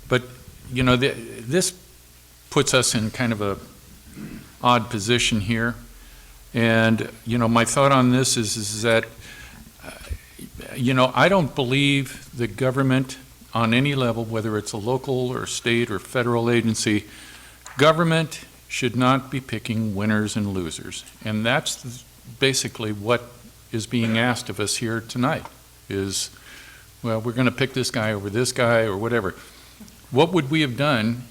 But, you know, this puts us in kind of a odd position here. And, you know, my thought on this is that, you know, I don't believe the government on any level, whether it's a local or state or federal agency, government should not be picking winners and losers. And that's basically what is being asked of us here tonight, is, well, we're going to pick this guy over this guy or whatever. What would we have done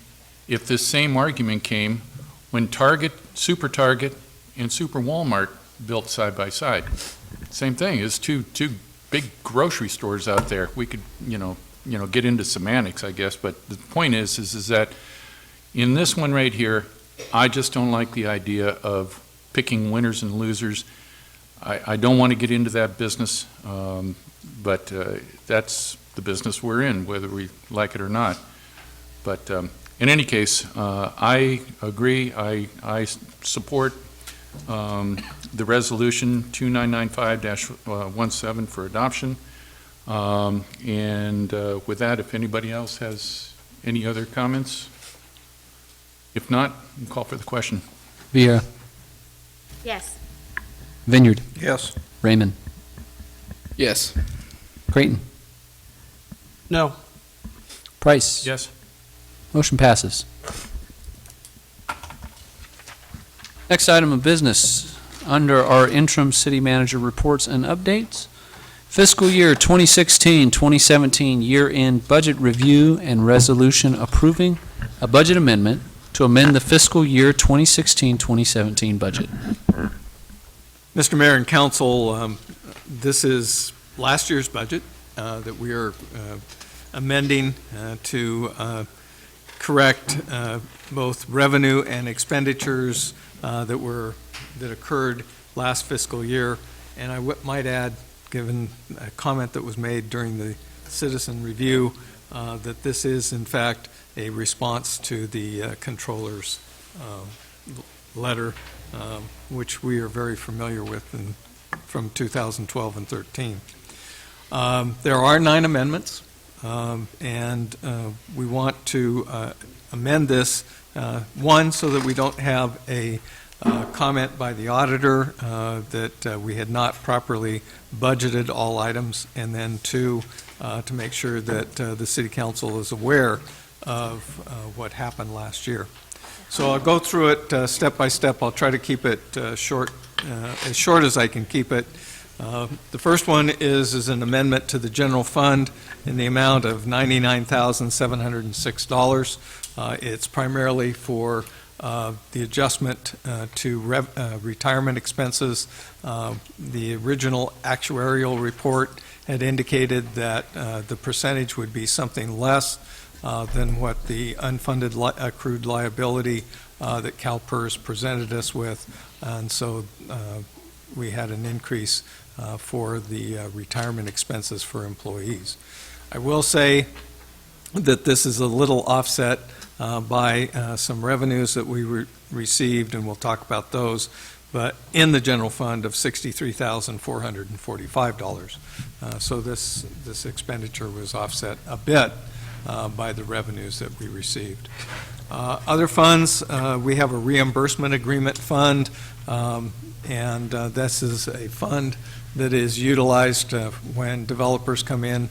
if this same argument came when Target, Super Target, and Super Walmart built side by side? Same thing, is two big grocery stores out there. We could, you know, get into semantics, I guess, but the point is that in this one right here, I just don't like the idea of picking winners and losers. I don't want to get into that business, but that's the business we're in, whether we like it or not. But in any case, I agree. I support the resolution 2995-17 for adoption. And with that, if anybody else has any other comments? If not, I'll call for the question. Vieira. Yes. Vineyard. Yes. Raymond. Yes. Creighton. No. Price. Yes. Motion passes. Next item of business, under our interim city manager reports and updates, fiscal year 2016-2017 year-end budget review and resolution approving a budget amendment to amend the fiscal year 2016-2017 budget. Mr. Mayor and Council, this is last year's budget that we are amending to correct both revenue and expenditures that occurred last fiscal year. And I might add, given a comment that was made during the citizen review, that this is in fact a response to the controller's letter, which we are very familiar with from 2012 and 13. There are 9 amendments, and we want to amend this, one, so that we don't have a comment by the auditor that we had not properly budgeted all items, and then 2, to make sure that the City Council is aware of what happened last year. So I'll go through it step by step. I'll try to keep it short, as short as I can keep it. The first one is an amendment to the general fund in the amount of $99,706. It's primarily for the adjustment to retirement expenses. The original actuarial report had indicated that the percentage would be something less than what the unfunded accrued liability that CalPERS presented us with, and so we had an increase for the retirement expenses for employees. I will say that this is a little offset by some revenues that we received, and we'll talk about those, but in the general fund of $63,445. So this expenditure was offset a bit by the revenues that we received. Other funds, we have a reimbursement agreement fund, and this is a fund that is utilized when developers come in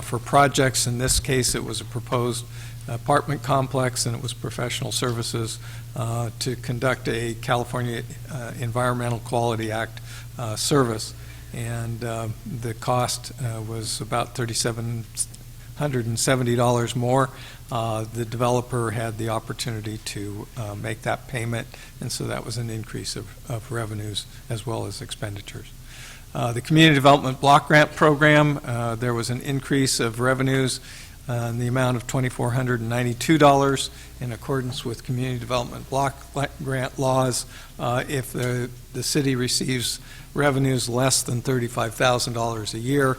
for projects. In this case, it was a proposed apartment complex, and it was professional services to conduct a California Environmental Quality Act service. And the cost was about $3,770 more. The developer had the opportunity to make that payment, and so that was an increase of revenues as well as expenditures. The Community Development Block Grant Program, there was an increase of revenues in the amount of $2,492 in accordance with Community Development Block Grant laws. If the city receives revenues less than $35,000 a year,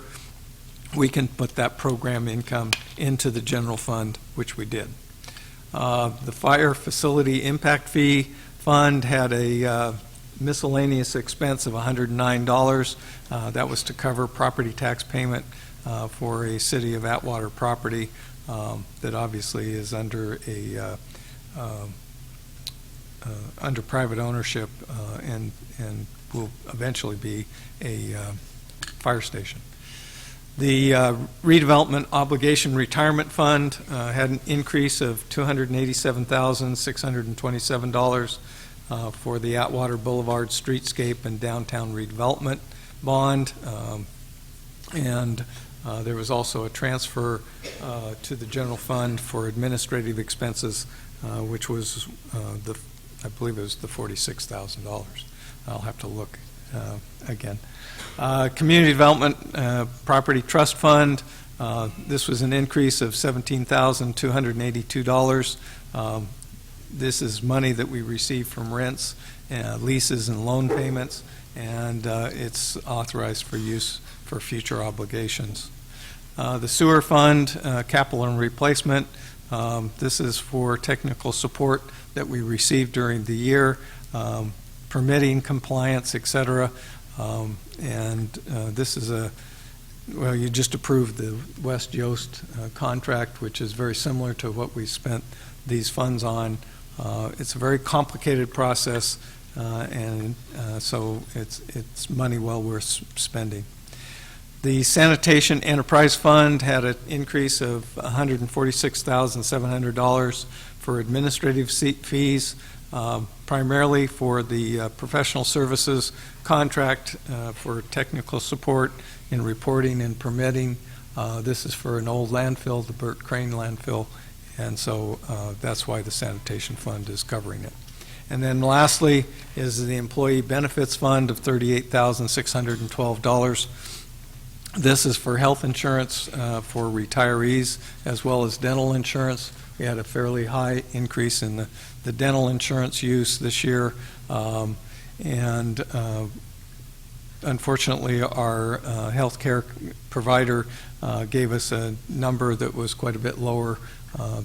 we can put that program income into the general fund, which we did. The Fire Facility Impact Fee Fund had a miscellaneous expense of $109. That was to cover property tax payment for a City of Atwater property that obviously is under under private ownership and will eventually be a fire station. The Redevelopment Obligation Retirement Fund had an increase of $287,627 for the Atwater Boulevard Streetscape and Downtown Redevelopment Bond. And there was also a transfer to the general fund for administrative expenses, which was I believe it was the $46,000. I'll have to look again. Community Development Property Trust Fund, this was an increase of $17,282. This is money that we receive from rents, leases, and loan payments, and it's authorized for use for future obligations. The Sewer Fund, Capital and Replacement, this is for technical support that we received during the year, permitting, compliance, et cetera. And this is well, you just approved the West Yost contract, which is very similar to what we spent these funds on. It's a very complicated process, and so it's money well worth spending. The Sanitation Enterprise Fund had an increase of $146,700 for administrative fees, primarily for the professional services contract for technical support in reporting and permitting. This is for an old landfill, the Burt Crane landfill, and so that's why the Sanitation Fund is covering it. And then lastly is the Employee Benefits Fund of $38,612. This is for health insurance for retirees as well as dental insurance. We had a fairly high increase in the dental insurance use this year, and unfortunately our health care provider gave us a number that was quite a bit lower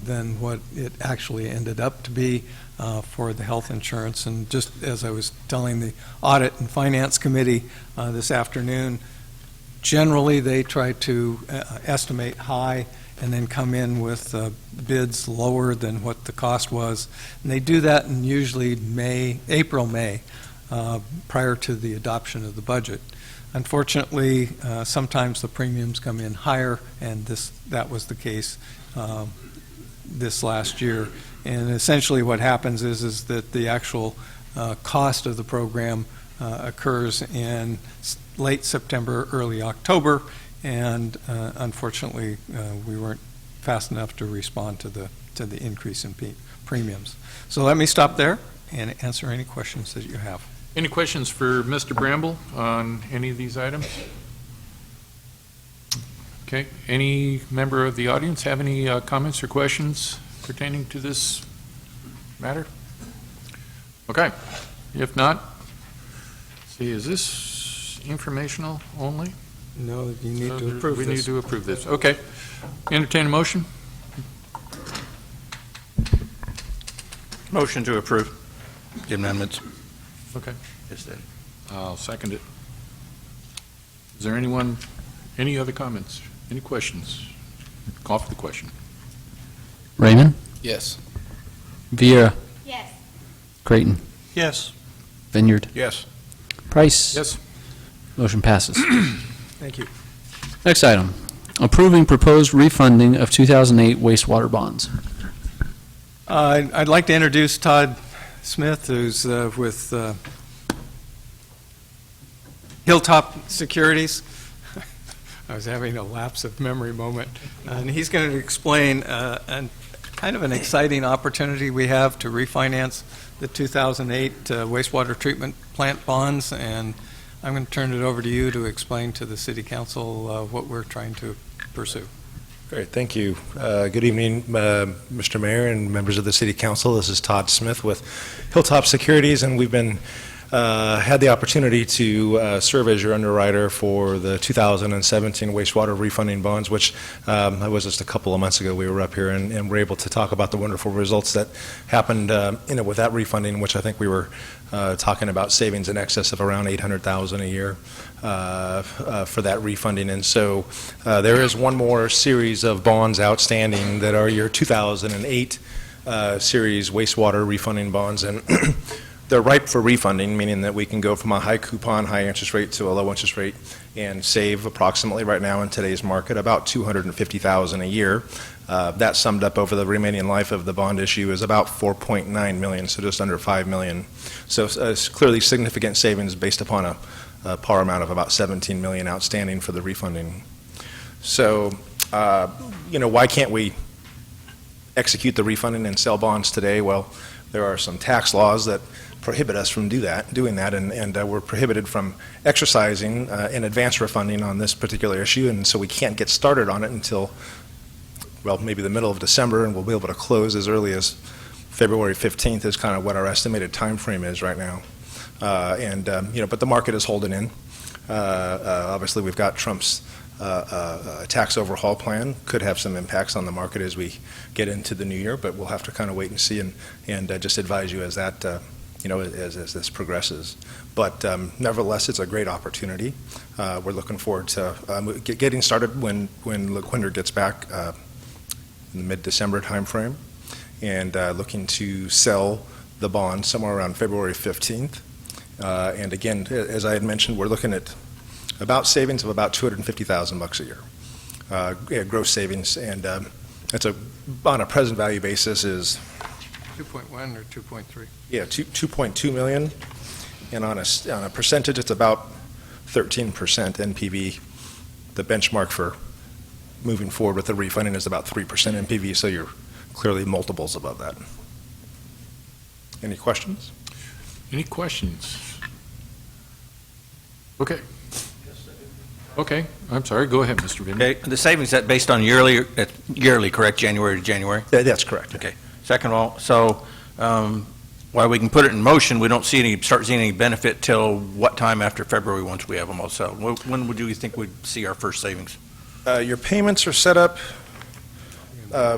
than what it actually ended up to be for the health insurance. And just as I was telling the Audit and Finance Committee this afternoon, generally they try to estimate high and then come in with bids lower than what the cost was. And they do that in usually April, May, prior to the adoption of the budget. Unfortunately, sometimes the premiums come in higher, and that was the case this last year. And essentially what happens is that the actual cost of the program occurs in late September, early October, and unfortunately we weren't fast enough to respond to the increase in premiums. So let me stop there and answer any questions that you have. Any questions for Mr. Bramble on any of these items? Okay, any member of the audience have any comments or questions pertaining to this matter? Okay, if not, see, is this informational only? No, you need to approve this. We need to approve this. Okay. Entertain a motion? Motion to approve the amendments. Okay. Yes, Dave. I'll second it. Is there any other comments? Any questions? Call for the question. Raymond? Yes. Vieira? Yes. Creighton? Yes. Vineyard? Yes. Price? Yes. Motion passes. Thank you. Next item, approving proposed refunding of 2008 wastewater bonds. I'd like to introduce Todd Smith, who's with Hilltop Securities. I was having a lapse of memory moment. And he's going to explain kind of an exciting opportunity we have to refinance the 2008 wastewater treatment plant bonds. And I'm going to turn it over to you to explain to the City Council what we're trying to pursue. Great, thank you. Good evening, Mr. Mayor and members of the City Council. This is Todd Smith with Hilltop Securities, and we've been had the opportunity to serve as your underwriter for the 2017 wastewater refunding bonds, which that was just a couple of months ago. We were up here and were able to talk about the wonderful results that happened with that refunding, which I think we were talking about savings in excess of around $800,000 a year for that refunding. And so there is one more series of bonds outstanding that are your 2008 series wastewater refunding bonds, and they're ripe for refunding, meaning that we can go from a high coupon, high interest rate to a low interest rate and save approximately right now in today's market about $250,000 a year. That summed up over the remaining life of the bond issue is about $4.9 million, so just under $5 million. So it's clearly significant savings based upon a par amount of about $17 million outstanding for the refunding. So, why can't we execute the refunding and sell bonds today? Well, there are some tax laws that prohibit us from doing that, and we're prohibited from exercising in advance refunding on this particular issue, and so we can't get started on it until, well, maybe the middle of December, and we'll be able to close as early as February 15th is kind of what our estimated time frame is right now. But the market is holding in. Obviously, we've got Trump's tax overhaul plan. Could have some impacts on the market as we get into the new year, but we'll have to kind of wait and see and just advise you as that, as this progresses. But nevertheless, it's a great opportunity. We're looking forward to getting started when LaQuinder gets back in the mid-December timeframe, and looking to sell the bond somewhere around February 15th. And again, as I had mentioned, we're looking at about savings of about $250,000 a year, gross savings, and that's on a present value basis is 2.1 or 2.3? Yeah, 2.2 million, and on a percentage, it's about 13% NPV. The benchmark for moving forward with the refunding is about 3% NPV, so you're clearly multiples above that. Any questions? Any questions? Okay. Okay, I'm sorry, go ahead, Mr. Vinny. Okay, the savings, that based on yearly, correct, January to January? That's correct. Okay. Second of all, so while we can put it in motion, we don't start seeing any benefit till what time after February once we have them all settled? When would you think we'd see our first savings? Your payments are set up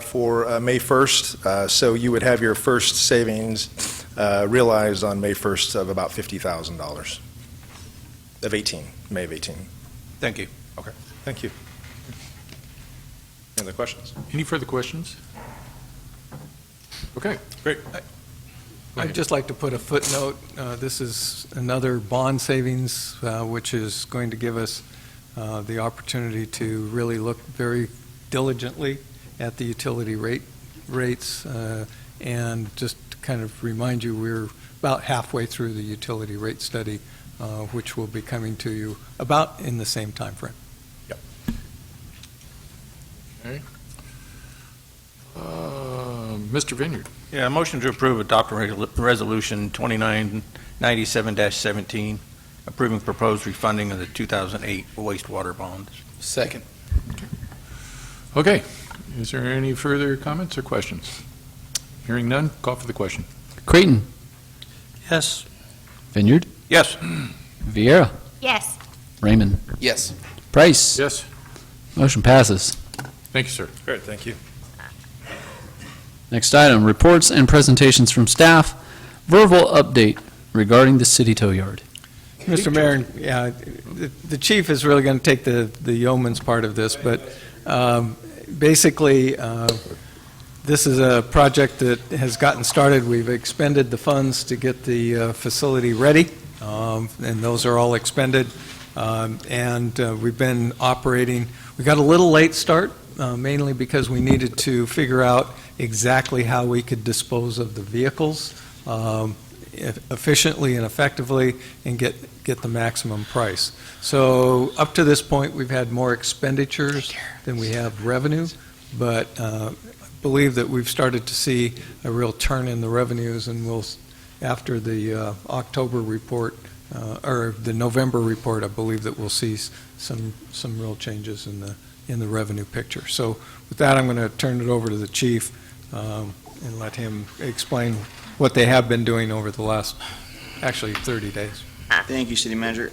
for May 1st, so you would have your first savings realized on May 1st of about $50,000 of May of 18. Thank you. Okay, thank you. Any other questions? Any further questions? Okay, great. I'd just like to put a footnote. This is another bond savings, which is going to give us the opportunity to really look very diligently at the utility rates, and just to kind of remind you, we're about halfway through the utility rate study, which will be coming to you about in the same time frame. Yep. Okay. Mr. Vineyard. Yeah, motion to approve adopt resolution 2997-17, approving proposed refunding of the 2008 wastewater bonds. Second. Okay, is there any further comments or questions? Hearing none, call for the question. Creighton. Yes. Vineyard. Yes. Vieira. Yes. Raymond. Yes. Price. Yes. Motion passes. Thank you, sir. Great, thank you. Next item, reports and presentations from staff. Verbal update regarding the city tow yard. Mr. Mayor, yeah, the chief is really going to take the yeoman's part of this, but basically, this is a project that has gotten started. We've expended the funds to get the facility ready, and those are all expended, and we've been operating. We got a little late start, mainly because we needed to figure out exactly how we could dispose of the vehicles efficiently and effectively and get the maximum price. So up to this point, we've had more expenditures than we have revenue, but believe that we've started to see a real turn in the revenues, and we'll, after the October report, or the November report, I believe that we'll see some real changes in the revenue picture. So with that, I'm going to turn it over to the chief and let him explain what they have been doing over the last Actually, 30 days. Thank you, City Manager.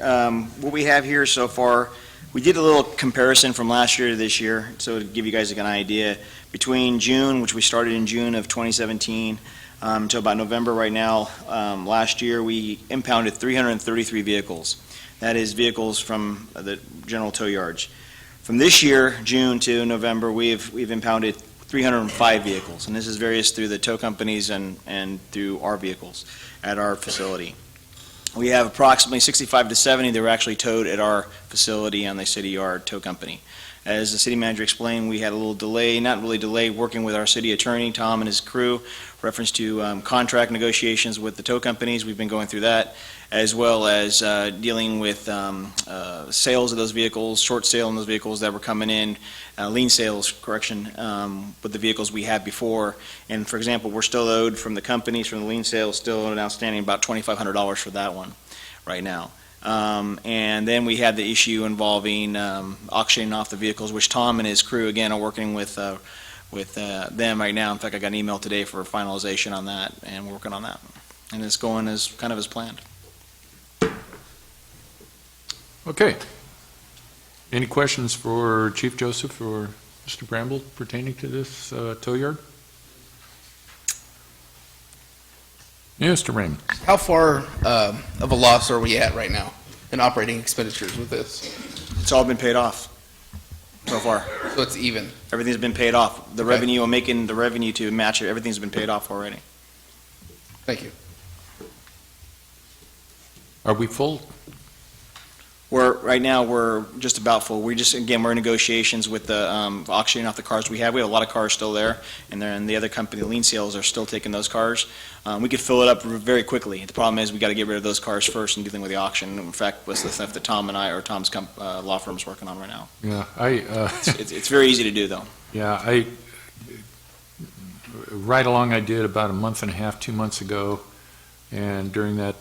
What we have here so far, we did a little comparison from last year to this year, so to give you guys an idea. Between June, which we started in June of 2017, until about November right now, last year, we impounded 333 vehicles. That is vehicles from the general tow yards. From this year, June to November, we've impounded 305 vehicles, and this is various through the tow companies and through our vehicles at our facility. We have approximately 65 to 70 that were actually towed at our facility on the city yard tow company. As the city manager explained, we had a little delay, not really delay, working with our city attorney, Tom, and his crew, reference to contract negotiations with the tow companies. We've been going through that, as well as dealing with sales of those vehicles, short sale on those vehicles that were coming in, lien sales, correction, with the vehicles we had before. And for example, we're still owed from the companies, from the lien sales, still owed outstanding about $2,500 for that one right now. And then we had the issue involving auctioning off the vehicles, which Tom and his crew, again, are working with them right now. In fact, I got an email today for finalization on that, and we're working on that. And it's going as kind of as planned. Okay. Any questions for Chief Joseph or Mr. Bramble pertaining to this tow yard? Yes, Mr. Raymond. How far of a loss are we at right now in operating expenditures with this? It's all been paid off so far. So it's even? Everything's been paid off. The revenue, I'm making the revenue to match it, everything's been paid off already. Thank you. Are we full? Right now, we're just about full. We're in negotiations with the auctioning off the cars we have. We have a lot of cars still there, and the other company, the lien sales, are still taking those cars. We could fill it up very quickly. The problem is we got to get rid of those cars first and dealing with the auction. In fact, what's the stuff that Tom and I, or Tom's law firm is working on right now. Yeah, it's very easy to do, though. Yeah, right along I did about a month and a half, 2 months ago, and during that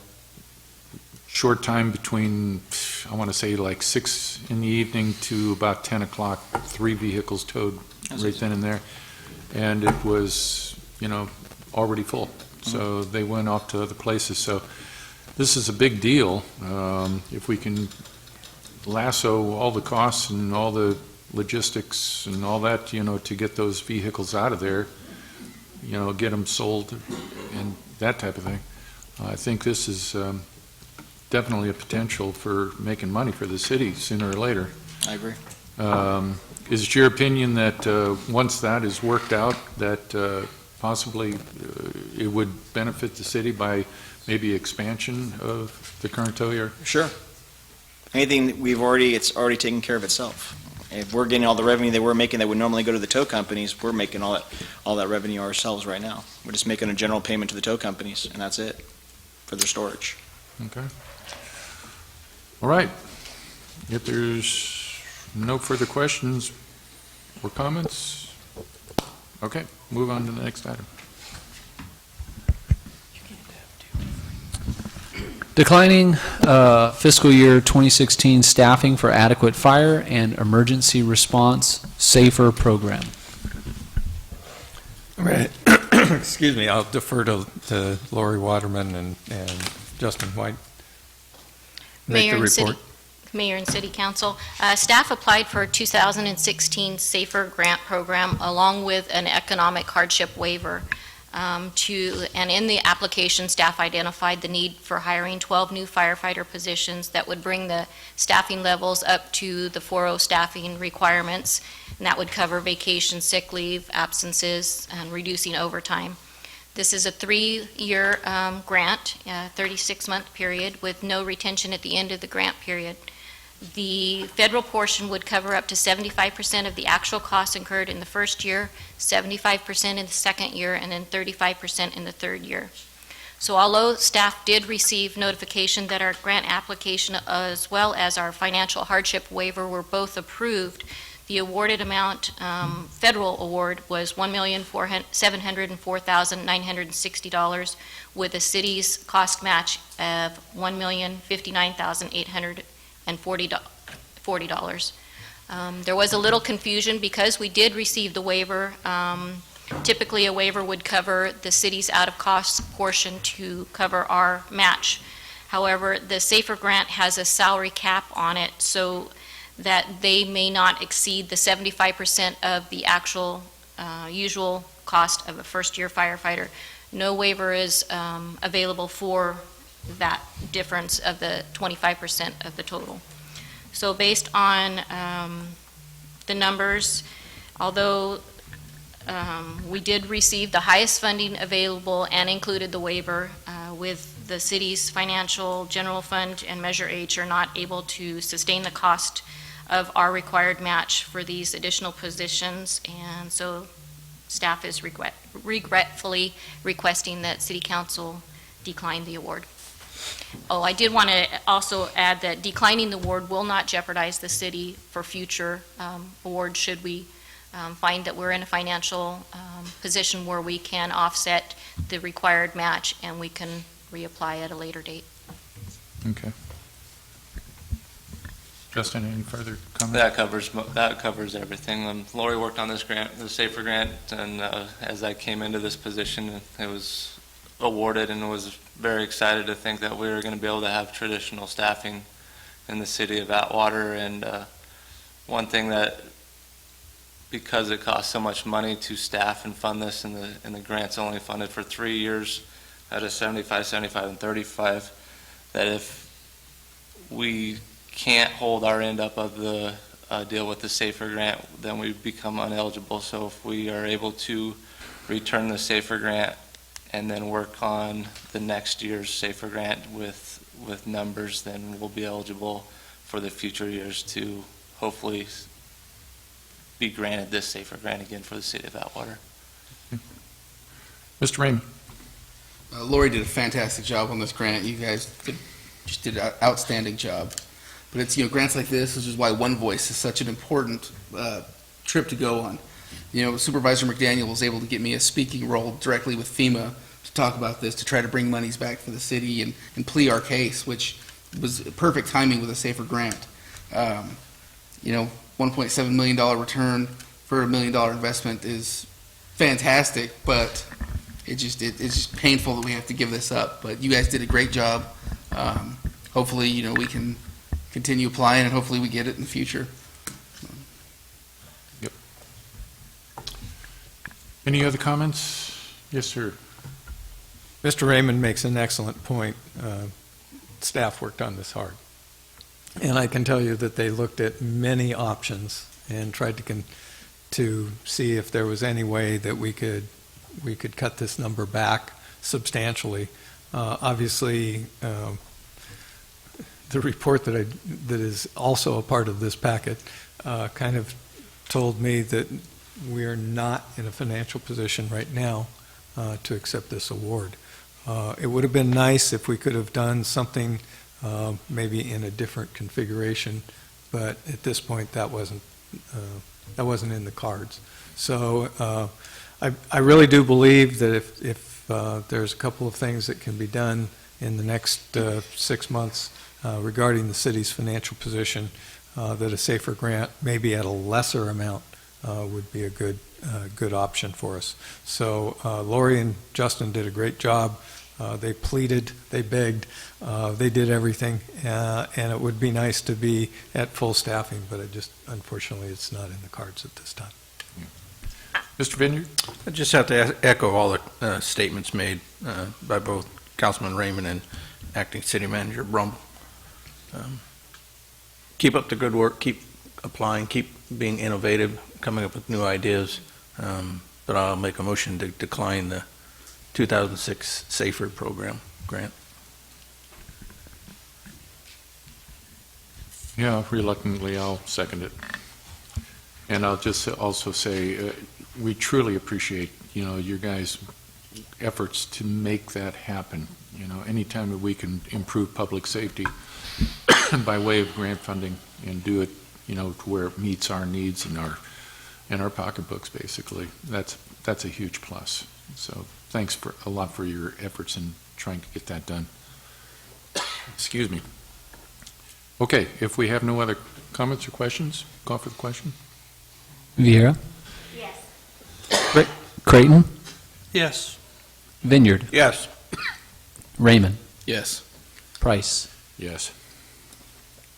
short time between, I want to say like 6 in the evening to about 10 o'clock, 3 vehicles towed right then and there. And it was, already full. So they went off to other places. So this is a big deal. If we can lasso all the costs and all the logistics and all that, to get those vehicles out of there, get them sold and that type of thing. I think this is definitely a potential for making money for the city sooner or later. I agree. Is it your opinion that once that is worked out, that possibly it would benefit the city by maybe expansion of the current tow yard? Sure. Anything that it's already taken care of itself. If we're getting all the revenue that we're making that would normally go to the tow companies, we're making all that revenue ourselves right now. We're just making a general payment to the tow companies, and that's it for their storage. Okay. All right. If there's no further questions or comments, okay, move on to the next item. Declining fiscal year 2016 staffing for adequate fire and emergency response SAFER program. Right. Excuse me, I'll defer to Lori Waterman and Justin White. Make the report. Mayor and City Council. Staff applied for a 2016 SAFER grant program along with an economic hardship waiver. And in the application, staff identified the need for hiring 12 new firefighter positions that would bring the staffing levels up to the 4.0 staffing requirements, and that would cover vacation, sick leave, absences, and reducing overtime. This is a 3-year grant, 36-month period, with no retention at the end of the grant period. The federal portion would cover up to 75% of the actual costs incurred in the first year, 75% in the second year, and then 35% in the third year. So although staff did receive notification that our grant application as well as our financial hardship waiver were both approved, the awarded amount, federal award, was $1,704,960 with the city's cost match of $1,059,840. There was a little confusion because we did receive the waiver. Typically, a waiver would cover the city's out-of-cost portion to cover our match. However, the SAFER grant has a salary cap on it so that they may not exceed the 75% of the actual usual cost of a first-year firefighter. No waiver is available for that difference of the 25% of the total. So based on the numbers, although we did receive the highest funding available and included the waiver, with the city's financial general fund and Measure H are not able to sustain the cost of our required match for these additional positions, and so staff is regretfully requesting that City Council decline the award. Oh, I did want to also add that declining the award will not jeopardize the city for future awards should we find that we're in a financial position where we can offset the required match and we can reapply at a later date. Okay. Justin, any further comments? That covers everything. Lori worked on this grant, the SAFER grant, and as I came into this position, it was awarded, and was very excited to think that we were going to be able to have traditional staffing in the city of Atwater. And one thing that, because it costs so much money to staff and fund this, and the grant's only funded for 3 years at a 75, 75, and 35, that if we can't hold our end up of the deal with the SAFER grant, then we become uneligible. So if we are able to return the SAFER grant and then work on the next year's SAFER grant with numbers, then we'll be eligible for the future years to hopefully be granted this SAFER grant again for the city of Atwater. Mr. Raymond. Lori did a fantastic job on this grant. You guys just did an outstanding job. But it's, grants like this is why One Voice is such an important trip to go on. Supervisor McDaniel was able to get me a speaking role directly with FEMA to talk about this, to try to bring monies back for the city and plea our case, which was perfect timing with a SAFER grant. $1.7 million return for $1 million investment is fantastic, but it's just painful that we have to give this up. But you guys did a great job. Hopefully, we can continue applying, and hopefully we get it in the future. Yep. Any other comments? Yes, sir. Mr. Raymond makes an excellent point. Staff worked on this hard. And I can tell you that they looked at many options and tried to see if there was any way that we could cut this number back substantially. Obviously, the report that is also a part of this packet kind of told me that we are not in a financial position right now to accept this award. It would have been nice if we could have done something maybe in a different configuration, but at this point that wasn't in the cards. So I really do believe that if there's a couple of things that can be done in the next 6 months regarding the city's financial position, that a SAFER grant, maybe at a lesser amount, would be a good option for us. So Lori and Justin did a great job. They pleaded, they begged, they did everything, and it would be nice to be at full staffing, but unfortunately, it's not in the cards at this time. Mr. Vineyard? I just have to echo all the statements made by both Councilman Raymond and Acting City Manager Brumble. Keep up the good work, keep applying, keep being innovative, coming up with new ideas, but I'll make a motion to decline the 2006 SAFER program grant. Yeah, reluctantly, I'll second it. And I'll just also say, we truly appreciate, your guys' efforts to make that happen. Anytime that we can improve public safety by way of grant funding and do it, to where it meets our needs and our pocketbooks, basically, that's a huge plus. So thanks a lot for your efforts in trying to get that done. Excuse me. Okay, if we have no other comments or questions, call for the question. Vieira? Yes. Creighton? Yes. Vineyard? Yes. Raymond? Yes. Price. Yes.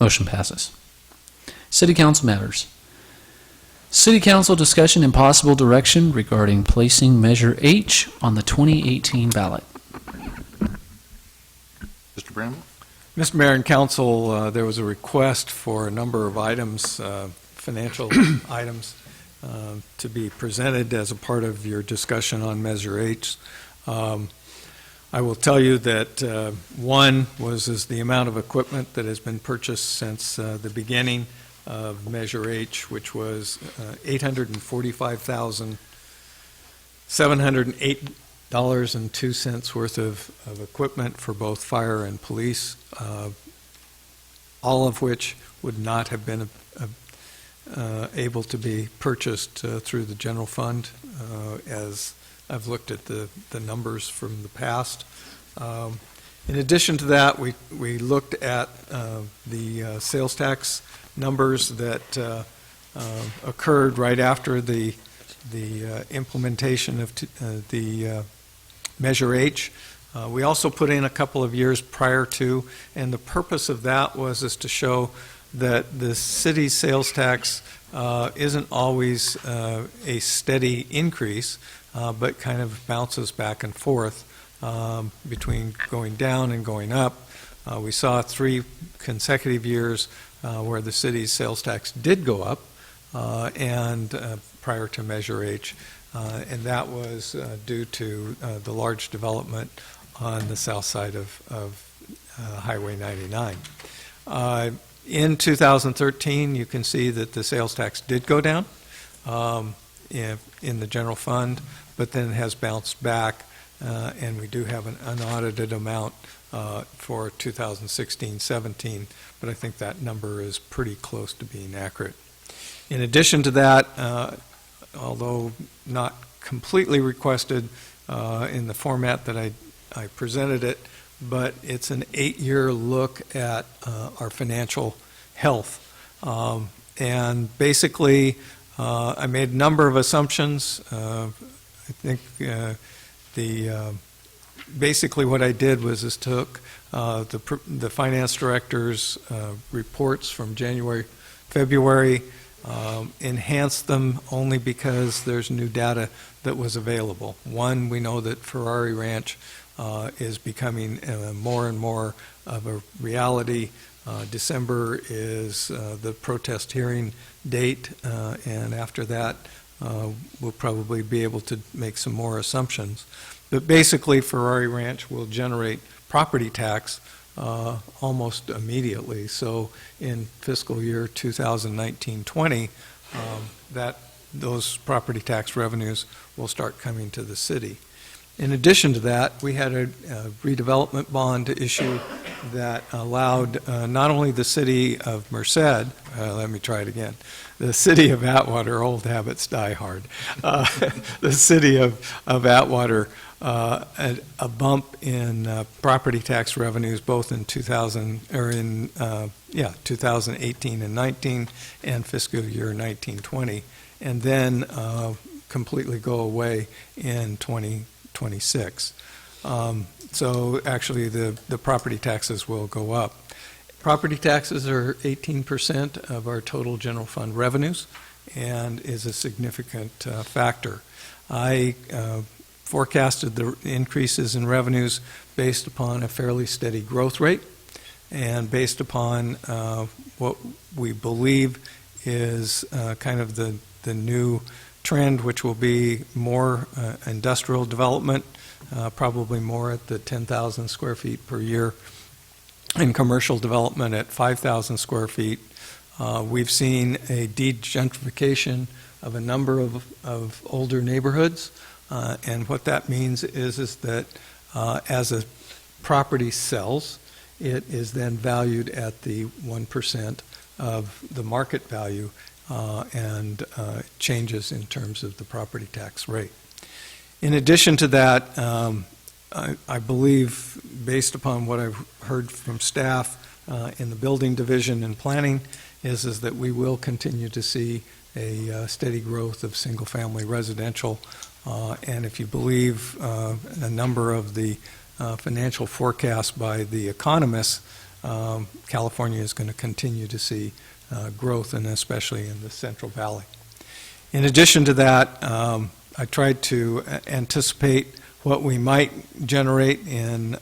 Motion passes. City Council matters. City Council discussion and possible direction regarding placing Measure H on the 2018 ballot. Mr. Bramble? Mr. Mayor and Council, there was a request for a number of items, financial items, to be presented as a part of your discussion on Measure H. I will tell you that one is the amount of equipment that has been purchased since the beginning of Measure H, which was $845,708.02 worth of equipment for both fire and police, all of which would not have been able to be purchased through the general fund, as I've looked at the numbers from the past. In addition to that, we looked at the sales tax numbers that occurred right after the implementation of the Measure H. We also put in a couple of years prior to, and the purpose of that is to show that the city's sales tax isn't always a steady increase, but kind of bounces back and forth between going down and going up. We saw 3 consecutive years where the city's sales tax did go up, and prior to Measure H, and that was due to the large development on the south side of Highway 99. In 2013, you can see that the sales tax did go down in the general fund, but then has bounced back, and we do have an unaudited amount for 2016-17, but I think that number is pretty close to being accurate. In addition to that, although not completely requested in the format that I presented it, but it's an 8-year look at our financial health. And basically, I made a number of assumptions. I think basically what I did was took the finance director's reports from January, February, enhanced them only because there's new data that was available. One, we know that Ferrari Ranch is becoming more and more of a reality. December is the protest hearing date, and after that, we'll probably be able to make some more assumptions. But basically, Ferrari Ranch will generate property tax almost immediately. So in fiscal year 2019-20, those property tax revenues will start coming to the city. In addition to that, we had a redevelopment bond issue that allowed not only the city of Merced, let me try it again, the city of Atwater, old habits die hard, the city of Atwater, a bump in property tax revenues both in 2018 and 19 and fiscal year 19-20, and then completely go away in 2026. So actually the property taxes will go up. Property taxes are 18% of our total general fund revenues and is a significant factor. I forecasted the increases in revenues based upon a fairly steady growth rate and based upon what we believe is kind of the new trend, which will be more industrial development, probably more at the 10,000 square feet per year, and commercial development at 5,000 square feet. We've seen a de-gentrification of a number of older neighborhoods, and what that means is that as a property sells, it is then valued at the 1% of the market value, and changes in terms of the property tax rate. In addition to that, I believe, based upon what I've heard from staff in the building division and planning, is that we will continue to see a steady growth of single-family residential. And if you believe a number of the financial forecast by the economists, California is going to continue to see growth, and especially in the Central Valley. In addition to that, I tried to anticipate what we might generate in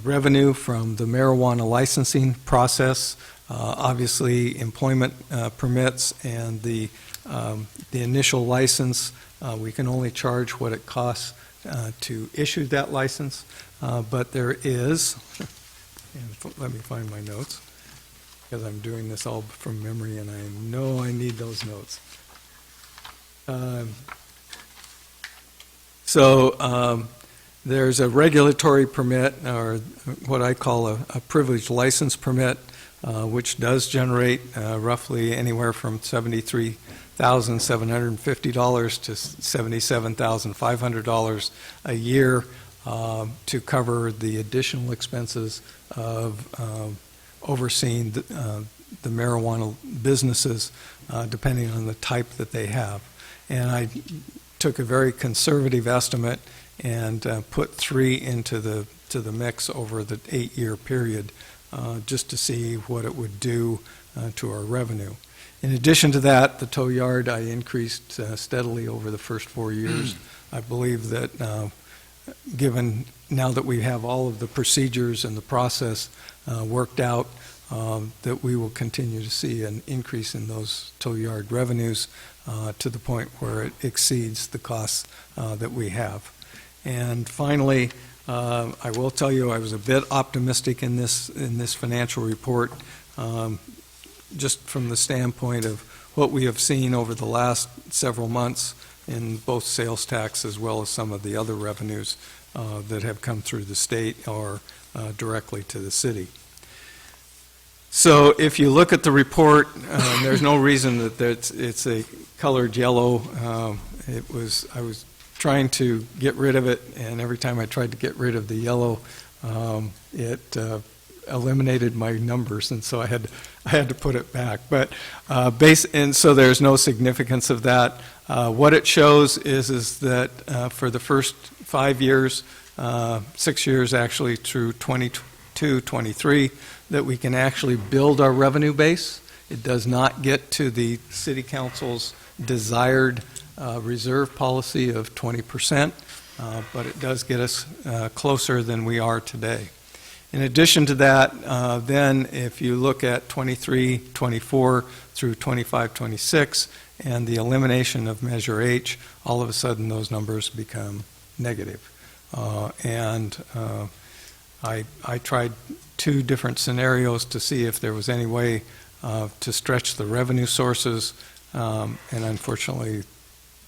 revenue from the marijuana licensing process. Obviously, employment permits and the initial license, we can only charge what it costs to issue that license, but there is, and let me find my notes, because I'm doing this all from memory and I know I need those notes. There's a regulatory permit, or what I call a privileged license permit, which does generate roughly anywhere from $73,750 to $77,500 a year to cover the additional expenses of overseeing the marijuana businesses, depending on the type that they have. And I took a very conservative estimate and put 3 into the mix over the 8-year period, just to see what it would do to our revenue. In addition to that, the tow yard I increased steadily over the first 4 years. I believe that given now that we have all of the procedures and the process worked out, that we will continue to see an increase in those tow yard revenues to the point where it exceeds the costs that we have. And finally, I will tell you I was a bit optimistic in this financial report, just from the standpoint of what we have seen over the last several months in both sales tax as well as some of the other revenues that have come through the state or directly to the city. So if you look at the report, there's no reason that it's a colored yellow. I was trying to get rid of it, and every time I tried to get rid of the yellow, it eliminated my numbers, and so I had to put it back. But and so there's no significance of that. What it shows is that for the first 5 years, 6 years actually through 22, 23, that we can actually build our revenue base. It does not get to the City Council's desired reserve policy of 20%, but it does get us closer than we are today. In addition to that, then if you look at 23, 24 through 25, 26, and the elimination of Measure H, all of a sudden those numbers become negative. I tried 2 different scenarios to see if there was any way to stretch the revenue sources, and unfortunately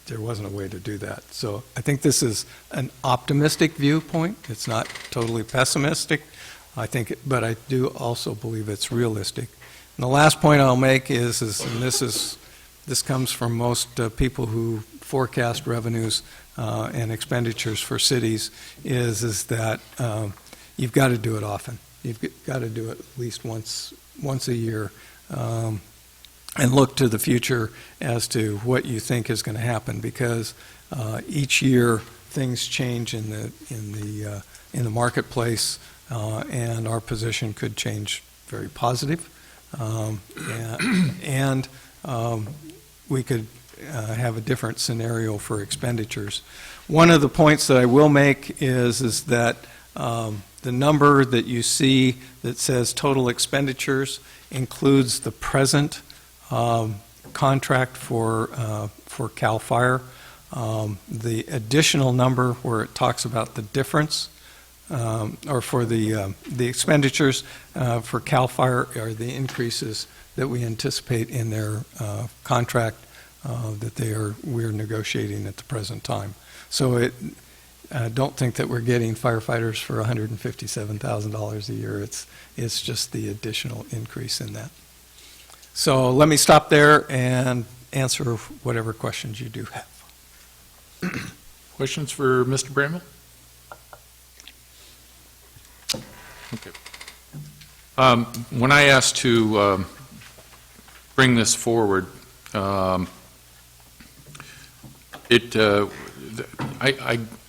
there wasn't a way to do that. So I think this is an optimistic viewpoint. It's not totally pessimistic. But I do also believe it's realistic. And the last point I'll make is and this comes from most people who forecast revenues and expenditures for cities, is that you've got to do it often. You've got to do it at least once a year, and look to the future as to what you think is going to happen, because each year things change in the marketplace, and our position could change very positive, and we could have a different scenario for expenditures. One of the points that I will make is that the number that you see that says total expenditures includes the present contract for CAL FIRE. The additional number where it talks about the difference, or for the expenditures for CAL FIRE, are the increases that we anticipate in their contract that we're negotiating at the present time. So don't think that we're getting firefighters for $157,000 a year. It's just the additional increase in that. So let me stop there and answer whatever questions you do have. Questions for Mr. Bramwell? Okay. When I asked to bring this forward, I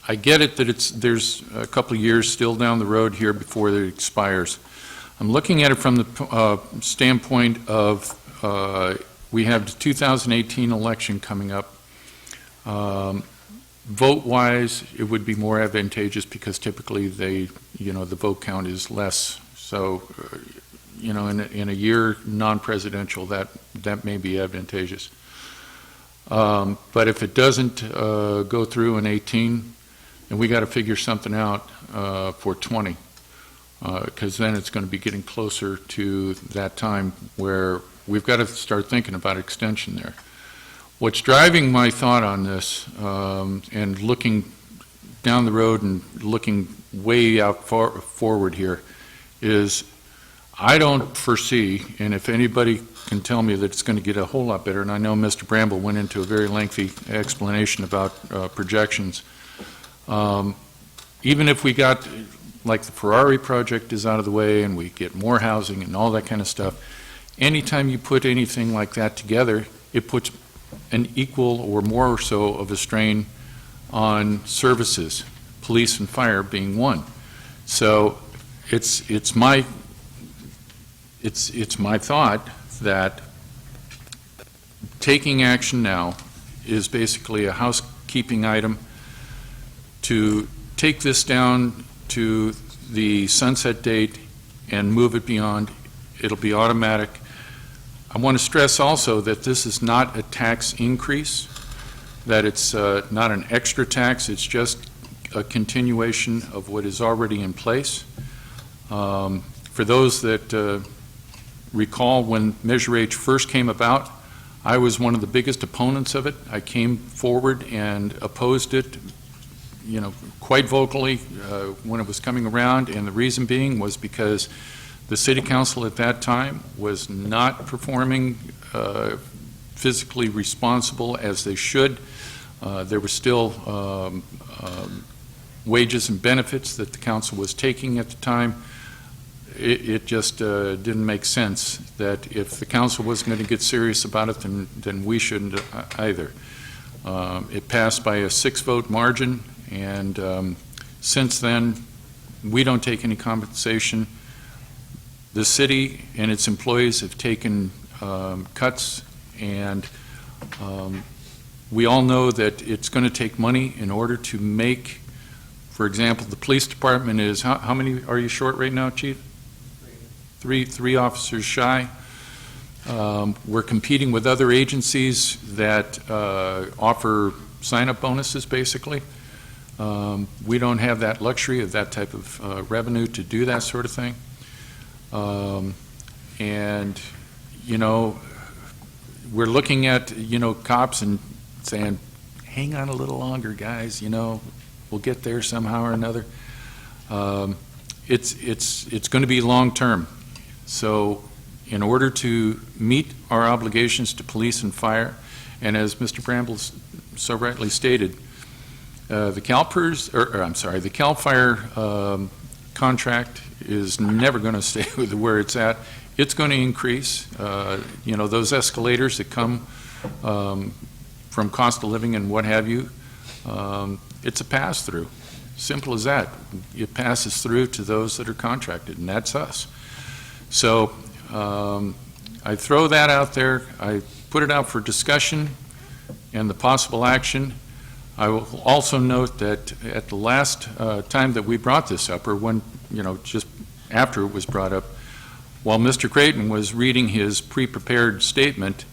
I get it that there's a couple of years still down the road here before it expires. I'm looking at it from the standpoint of we have the 2018 election coming up. Vote-wise, it would be more advantageous because typically the vote count is less. So, in a year non-presidential, that may be advantageous. But if it doesn't go through in 18, then we got to figure something out for 20, because then it's going to be getting closer to that time where we've got to start thinking about extension there. What's driving my thought on this, and looking down the road and looking way out forward here, is I don't foresee, and if anybody can tell me that it's going to get a whole lot better, and I know Mr. Bramble went into a very lengthy explanation about projections. Even if we got, like the Ferrari project is out of the way and we get more housing and all that kind of stuff, anytime you put anything like that together, it puts an equal or more so of a strain on services, police and fire being one. So it's my thought that taking action now is basically a housekeeping item to take this down to the sunset date and move it beyond. It'll be automatic. I want to stress also that this is not a tax increase, that it's not an extra tax, it's just a continuation of what is already in place. For those that recall when Measure H first came about, I was one of the biggest opponents of it. I came forward and opposed it, quite vocally when it was coming around, and the reason being was because the City Council at that time was not performing physically responsible as they should. There were still wages and benefits that the council was taking at the time. It just didn't make sense that if the council wasn't going to get serious about it, then we shouldn't either. It passed by a 6-vote margin, and since then, we don't take any compensation. The city and its employees have taken cuts, and we all know that it's going to take money in order to make, for example, the police department is, how many are you short right now, Chief? Three officers shy. We're competing with other agencies that offer sign-up bonuses, basically. We don't have that luxury of that type of revenue to do that sort of thing. And, we're looking at, cops and saying, hang on a little longer, guys, we'll get there somehow or another. It's going to be long-term. So in order to meet our obligations to police and fire, and as Mr. Bramble so rightly stated, the CAL FIRE contract is never going to stay with where it's at. It's going to increase. Those escalators that come from cost of living and what have you, it's a pass-through. Simple as that. It passes through to those that are contracted, and that's us. So I throw that out there. I put it out for discussion and the possible action. I will also note that at the last time that we brought this up, or when, just after it was brought up, while Mr. Creighton was reading his pre-prepared statement,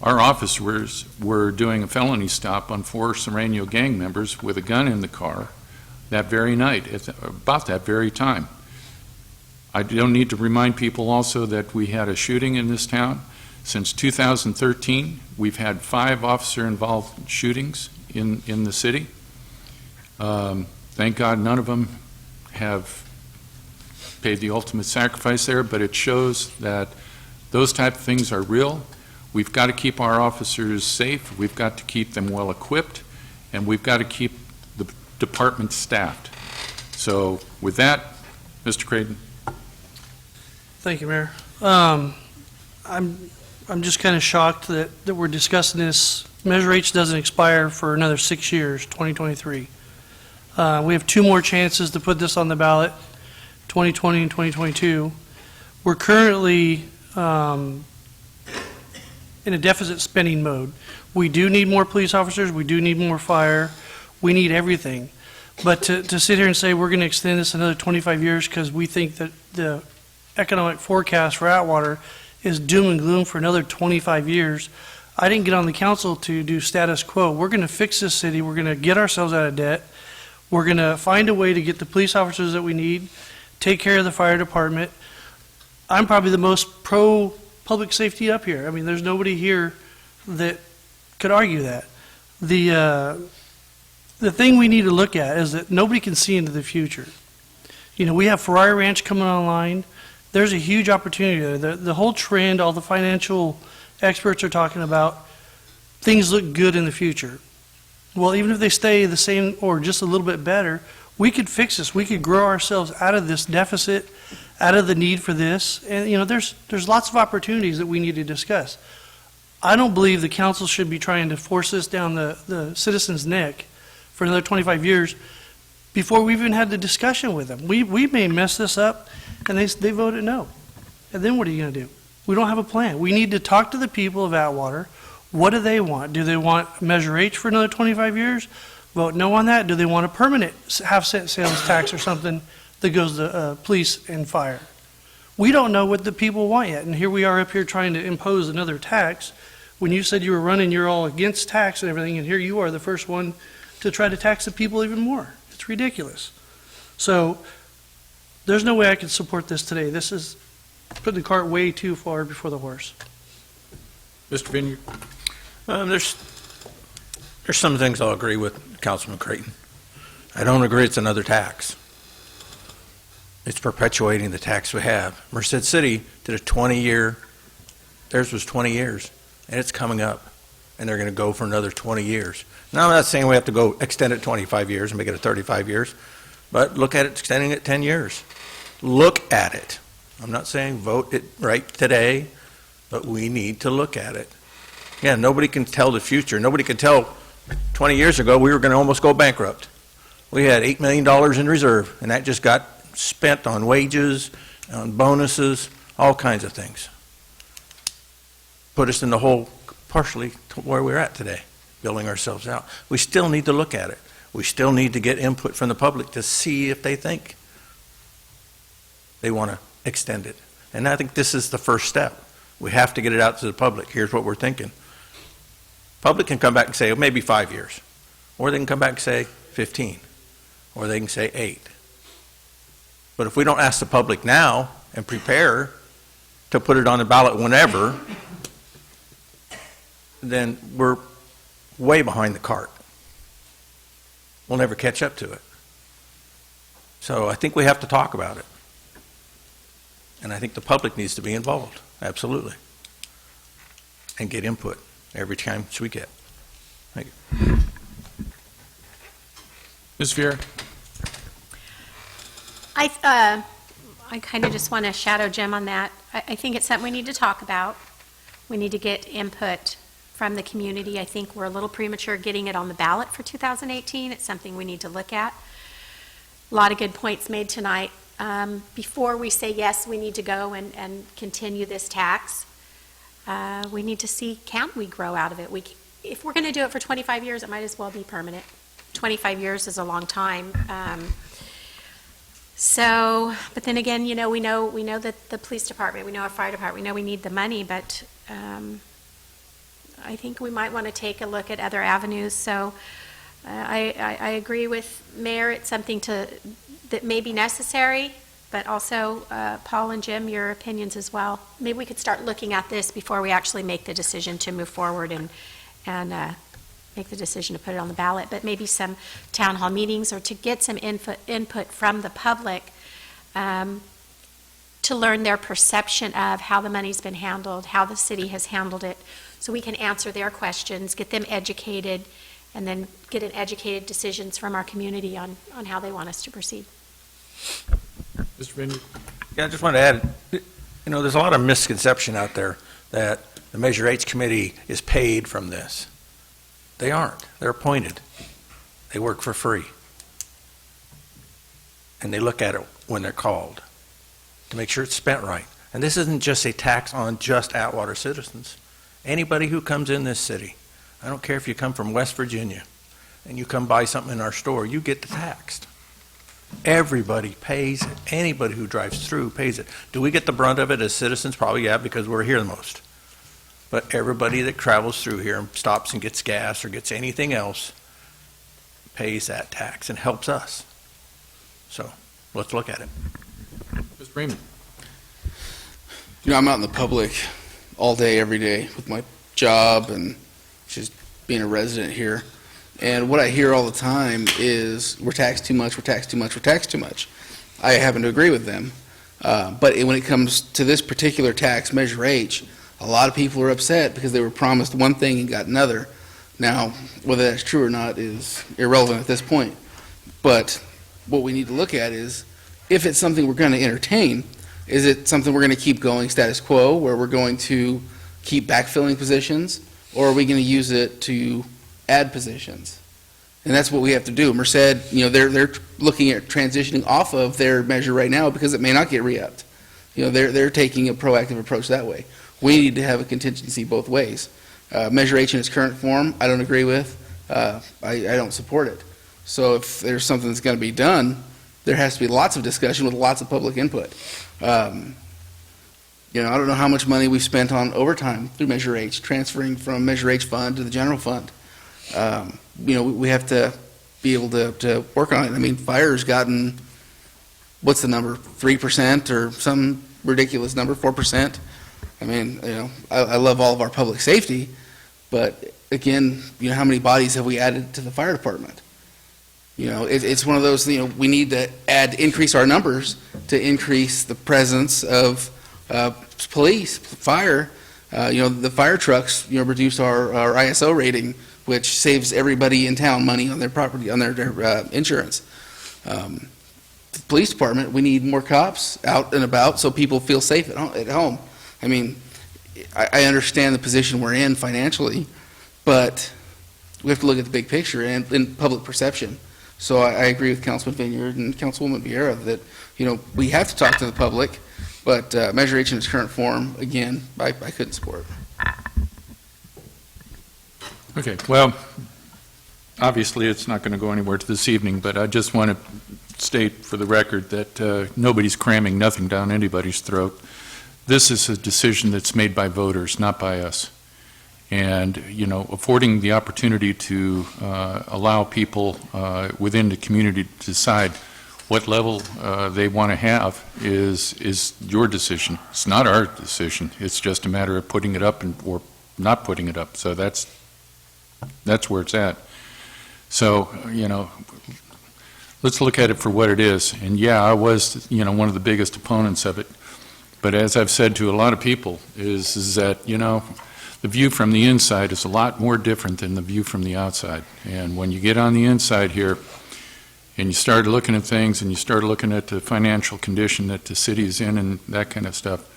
our officers were doing a felony stop on 4 Serrano gang members with a gun in the car that very night, at about that very time. I don't need to remind people also that we had a shooting in this town. Since 2013, we've had 5 officer-involved shootings in the city. Thank God none of them have paid the ultimate sacrifice there, but it shows that those type of things are real. We've got to keep our officers safe. We've got to keep them well equipped, and we've got to keep the department staffed. So with that, Mr. Creighton. Thank you, Mayor. I'm just kind of shocked that we're discussing this. Measure H doesn't expire for another 6 years, 2023. We have 2 more chances to put this on the ballot, 2020 and 2022. We're currently in a deficit spending mode. We do need more police officers, we do need more fire, we need everything. But to sit here and say we're going to extend this another 25 years because we think that the economic forecast for Atwater is doom and gloom for another 25 years, I didn't get on the council to do status quo. We're going to fix this city, we're going to get ourselves out of debt, we're going to find a way to get the police officers that we need, take care of the fire department. I'm probably the most pro-public safety up here. I mean, there's nobody here that could argue that. The thing we need to look at is that nobody can see into the future. You know, we have Ferrari Ranch coming online. There's a huge opportunity there. The whole trend, all the financial experts are talking about, things look good in the future. Well, even if they stay the same or just a little bit better, we could fix this. We could grow ourselves out of this deficit, out of the need for this. And, you know, there's lots of opportunities that we need to discuss. I don't believe the council should be trying to force this down the citizens' neck for another 25 years before we even had the discussion with them. We may mess this up, and they voted no. And then what are you going to do? We don't have a plan. We need to talk to the people of Atwater. What do they want? Do they want Measure H for another 25 years? Vote no on that. Do they want a permanent half-cent sales tax or something that goes to police and fire? We don't know what the people want yet, and here we are up here trying to impose another tax. When you said you were running, you're all against tax and everything, and here you are the first one to try to tax the people even more. It's ridiculous. So there's no way I could support this today. This is putting the cart way too far before the horse. Mr. Vineyard? There's some things I'll agree with Councilman Creighton. I don't agree it's another tax. It's perpetuating the tax we have. Merced City did a 20-year, theirs was 20 years, and it's coming up, and they're going to go for another 20 years. Now, I'm not saying we have to go extend it 25 years and make it 35 years, but look at it extending it 10 years. Look at it. I'm not saying vote it right today, but we need to look at it. Yeah, nobody can tell the future. Nobody can tell 20 years ago we were going to almost go bankrupt. We had $8 million in reserve, and that just got spent on wages, on bonuses, all kinds of things. Put us in the hole partially to where we're at today, building ourselves out. We still need to look at it. We still need to get input from the public to see if they think they want to extend it. And I think this is the first step. We have to get it out to the public. Here's what we're thinking. Public can come back and say, oh, maybe 5 years. Or they can come back and say 15. Or they can say 8. But if we don't ask the public now and prepare to put it on the ballot whenever, then we're way behind the cart. We'll never catch up to it. So I think we have to talk about it. And I think the public needs to be involved, absolutely. And get input every chance we get. Thank you. Ms. Vieira? I kind of just want to shadow Jim on that. I think it's something we need to talk about. We need to get input from the community. I think we're a little premature getting it on the ballot for 2018. It's something we need to look at. A lot of good points made tonight. Before we say yes, we need to go and continue this tax. We need to see, can we grow out of it? If we're going to do it for 25 years, it might as well be permanent. 25 years is a long time. But then again, you know, we know that the police department, we know our fire department, we know we need the money, but I think we might want to take a look at other avenues. So I agree with Mayor. It's something that may be necessary, but also Paul and Jim, your opinions as well. Maybe we could start looking at this before we actually make the decision to move forward and make the decision to put it on the ballot, but maybe some town hall meetings or to get some input from the public to learn their perception of how the money's been handled, how the city has handled it, so we can answer their questions, get them educated, and then get an educated decisions from our community on how they want us to proceed. Mr. Vineyard? Yeah, I just want to add, you know, there's a lot of misconception out there that the Measure H committee is paid from this. They aren't. They're appointed. They work for free. and they look at it when they're called to make sure it's spent right. And this isn't just a tax on just Atwater citizens. Anybody who comes in this city, I don't care if you come from West Virginia and you come buy something in our store, you get taxed. Everybody pays it. Anybody who drives through pays it. Do we get the brunt of it as citizens? Probably, yeah, because we're here the most. But everybody that travels through here and stops and gets gas or gets anything else pays that tax and helps us. So let's look at it. Mr. Freeman. You know, I'm out in the public all day, every day with my job and just being a resident here. And what I hear all the time is we're taxed too much, we're taxed too much, we're taxed too much. I happen to agree with them. But when it comes to this particular tax, Measure H, a lot of people are upset because they were promised one thing and got another. Now, whether that's true or not is irrelevant at this point. But what we need to look at is, if it's something we're going to entertain, is it something we're going to keep going status quo, where we're going to keep backfilling positions, or are we going to use it to add positions? And that's what we have to do. Merced, you know, they're looking at transitioning off of their measure right now because it may not get re-upped. You know, they're taking a proactive approach that way. We need to have a contingency both ways. Measure H in its current form, I don't agree with. I don't support it. So if there's something that's going to be done, there has to be lots of discussion with lots of public input. You know, I don't know how much money we've spent on overtime through Measure H, transferring from Measure H fund to the general fund. You know, we have to be able to work on it. I mean, fire's gotten, what's the number, 3% or some ridiculous number, 4%? I mean, you know, I love all of our public safety, but again, you know, how many bodies have we added to the fire department? You know, it's one of those, you know, we need to increase our numbers to increase the presence of police, fire. You know, the fire trucks, you know, reduce our ISO rating, which saves everybody in town money on their property, on their insurance. The police department, we need more cops out and about so people feel safe at home. I mean, I understand the position we're in financially, but we have to look at the big picture and in public perception. So I agree with Councilman Vineyard and Councilwoman Vieira that, you know, we have to talk to the public, but Measure H in its current form, again, I couldn't support it. Okay, well, obviously it's not going to go anywhere this evening, but I just want to state for the record that nobody's cramming nothing down anybody's throat. This is a decision that's made by voters, not by us. And, you know, affording the opportunity to allow people within the community to decide what level they want to have is your decision. It's not our decision. It's just a matter of putting it up or not putting it up. So that's where it's at. So, you know, let's look at it for what it is. And yeah, I was, you know, one of the biggest opponents of it. But as I've said to a lot of people, is that, you know, the view from the inside is a lot more different than the view from the outside. And when you get on the inside here and you start looking at things and you start looking at the financial condition that the city is in and that kind of stuff,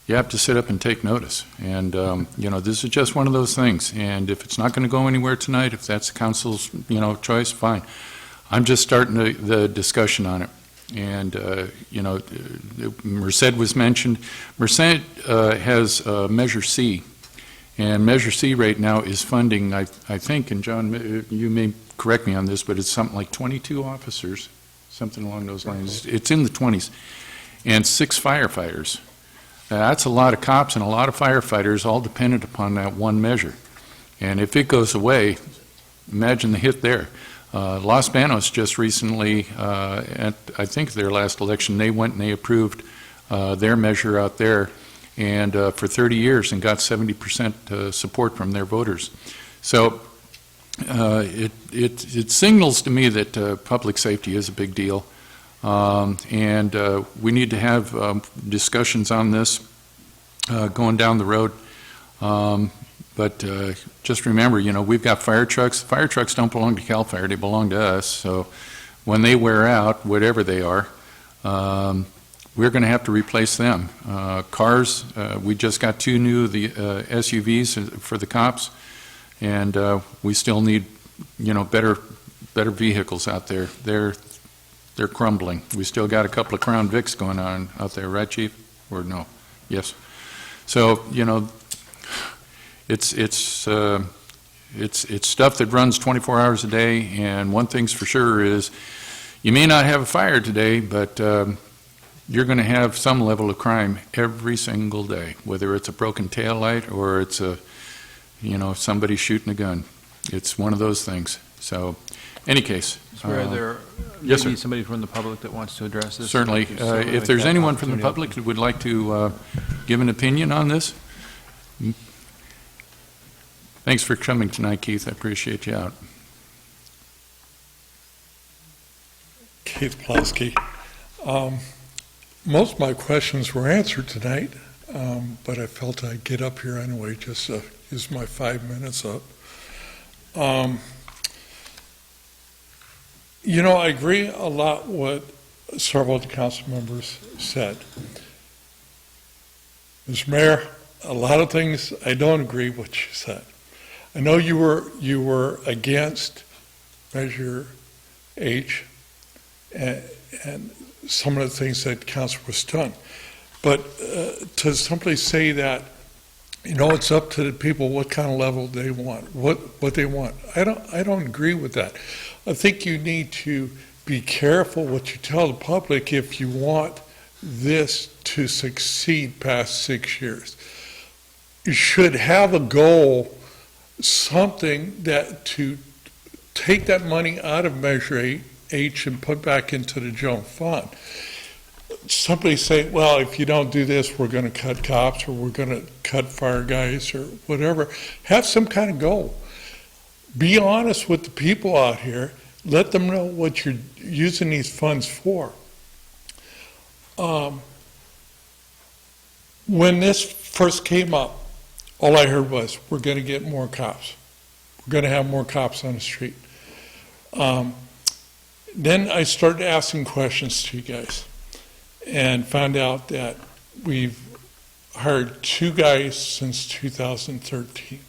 you have to sit up and take notice. And, you know, this is just one of those things. And if it's not going to go anywhere tonight, if that's the council's, you know, choice, fine. I'm just starting the discussion on it. And, you know, Merced was mentioned. Merced has Measure C. And Measure C right now is funding, I think, and John, you may correct me on this, but it's something like 22 officers, something along those lines. It's in the 20s. And 6 firefighters. That's a lot of cops and a lot of firefighters, all dependent upon that one measure. And if it goes away, imagine the hit there. Los Banos just recently, at I think their last election, they went and they approved their measure out there and for 30 years and got 70% support from their voters. So it signals to me that public safety is a big deal. And we need to have discussions on this going down the road. But just remember, you know, we've got fire trucks. Fire trucks don't belong to CAL FIRE, they belong to us. So when they wear out, whatever they are, we're going to have to replace them. Cars, we just got 2 new SUVs for the cops, and we still need, you know, better vehicles out there. They're they're crumbling. We still got a couple of Crown Vics going on out there, right, Chief? Or no? Yes. So, you know, it's stuff that runs 24 hours a day, and one thing's for sure is you may not have a fire today, but you're going to have some level of crime every single day, whether it's a broken taillight or it's somebody shooting a gun. It's one of those things. So, any case. Are there yes, maybe sir. somebody from the public that wants to address this? Certainly. If there's anyone from the public that would like to give an opinion on this, thanks for coming tonight, Keith. I appreciate you out. Keith Plowski. Most of my questions were answered tonight, but I felt I'd get up here anyway, just to use my 5 minutes up. You know, I agree a lot with several of the council members said. Mr. Mayor, a lot of things I don't agree with what you said. I know you were against Measure H and some of the things that council was done, but to simply say that, you know, it's up to the people what kind of level they want, what they want. I don't agree with that. I think you need to be careful what you tell the public if you want this to succeed past 6 years. You should have a goal, something that to take that money out of Measure H and put back into the general fund. Somebody say, well, if you don't do this, we're going to cut cops or we're going to cut fire guys or whatever. Have some kind of goal. Be honest with the people out here. Let them know what you're using these funds for. When this first came up, all I heard was, we're going to get more cops. We're going to have more cops on the street. Then I started asking questions to you guys and found out that we've hired 2 guys since 2013.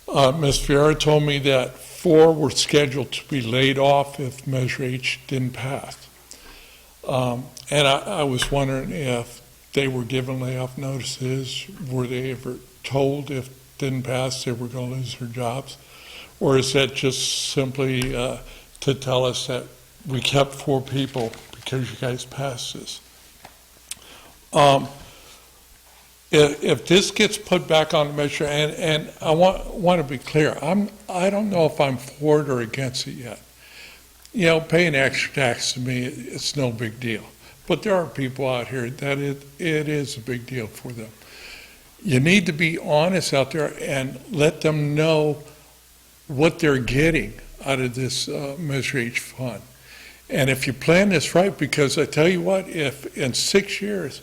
Ms. Vieira told me that 4 were scheduled to be laid off if Measure H didn't pass. And I was wondering if they were given layoff notices. Were they ever told if it didn't pass they were going to lose their jobs? Or is that just simply to tell us that we kept 4 people because you guys passed this? If this gets put back on the measure, and I want to be clear, I don't know if I'm for it or against it yet. You know, paying extra tax to me, it's no big deal. But there are people out here that it is a big deal for them. You need to be honest out there and let them know what they're getting out of this Measure H fund. And if you plan this right, because I tell you what, if in 6 years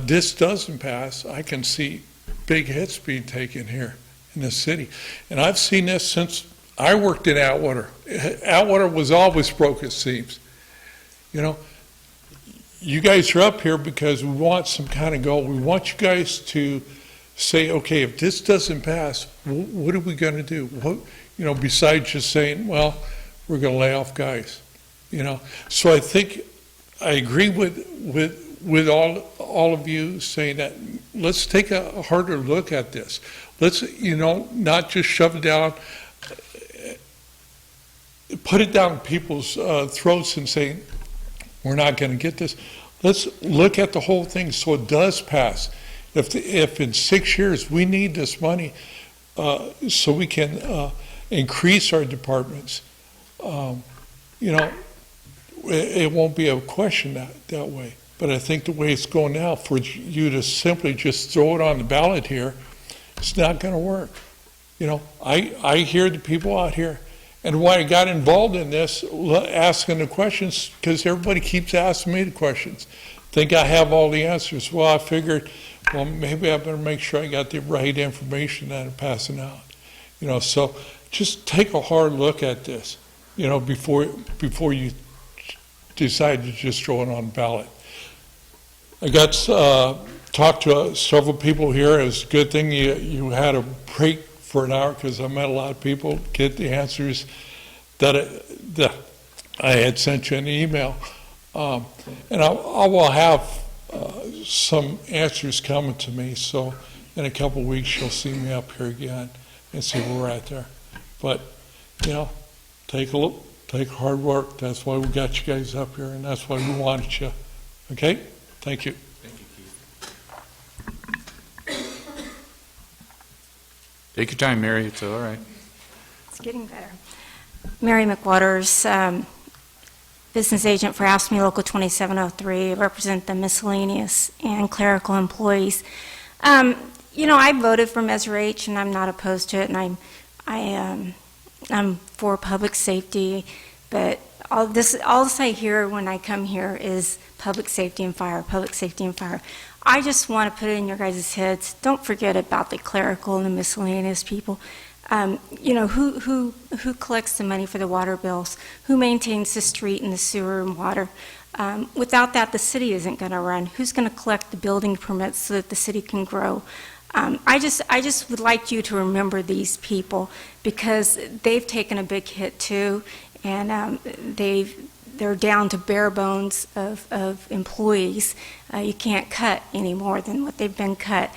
this doesn't pass, I can see big hits being taken here in the city. And I've seen this since I worked in Atwater. Atwater was always broke, it seems. You know, you guys are up here because we want some kind of goal. We want you guys to say, okay, if this doesn't pass, what are we going to do? What, you know, besides just saying, well, we're going to lay off guys. You know, so I think I agree with all of you saying that let's take a harder look at this. Let's, you know, not just shove it down, put it down people's throats and say, we're not going to get this. Let's look at the whole thing so it does pass. If in 6 years we need this money so we can increase our departments, you know, it won't be a question that way. But I think the way it's going now, for you to simply just throw it on the ballot here, it's not going to work. You know, I hear the people out here, and why I got involved in this, asking the questions, because everybody keeps asking me the questions. Think I have all the answers. Well, I figured, well, maybe I better make sure I got the right information that I'm passing out. You know, so just take a hard look at this, you know, before you decide to just throw it on the ballot. I got talked to several people here. It was a good thing you had a break for an hour because I met a lot of people, get the answers that I had sent you an email. And I will have some answers coming to me, so in a couple of weeks, you'll see me up here again and see where we're at there. But, take a look, take hard work. That's why we got you guys up here, and that's why we wanted you. Okay? Thank you. Take your time, Mary, it's all right. It's getting better. Mary McWaters, business agent for Ask Me Local 2703, represent the miscellaneous and clerical employees. I voted for Measure H, and I'm not opposed to it, and I'm for public safety, but all this I hear when I come here is public safety and fire, public safety and fire. I just want to put it in your guys' heads, don't forget about the clerical and the miscellaneous people. Who collects the money for the water bills? Who maintains the street and the sewer and water? Without that, the city isn't going to run. Who's going to collect the building permits so that the city can grow? I just would like you to remember these people because they've taken a big hit too, and they're down to bare bones of employees. You can't cut any more than what they've been cut.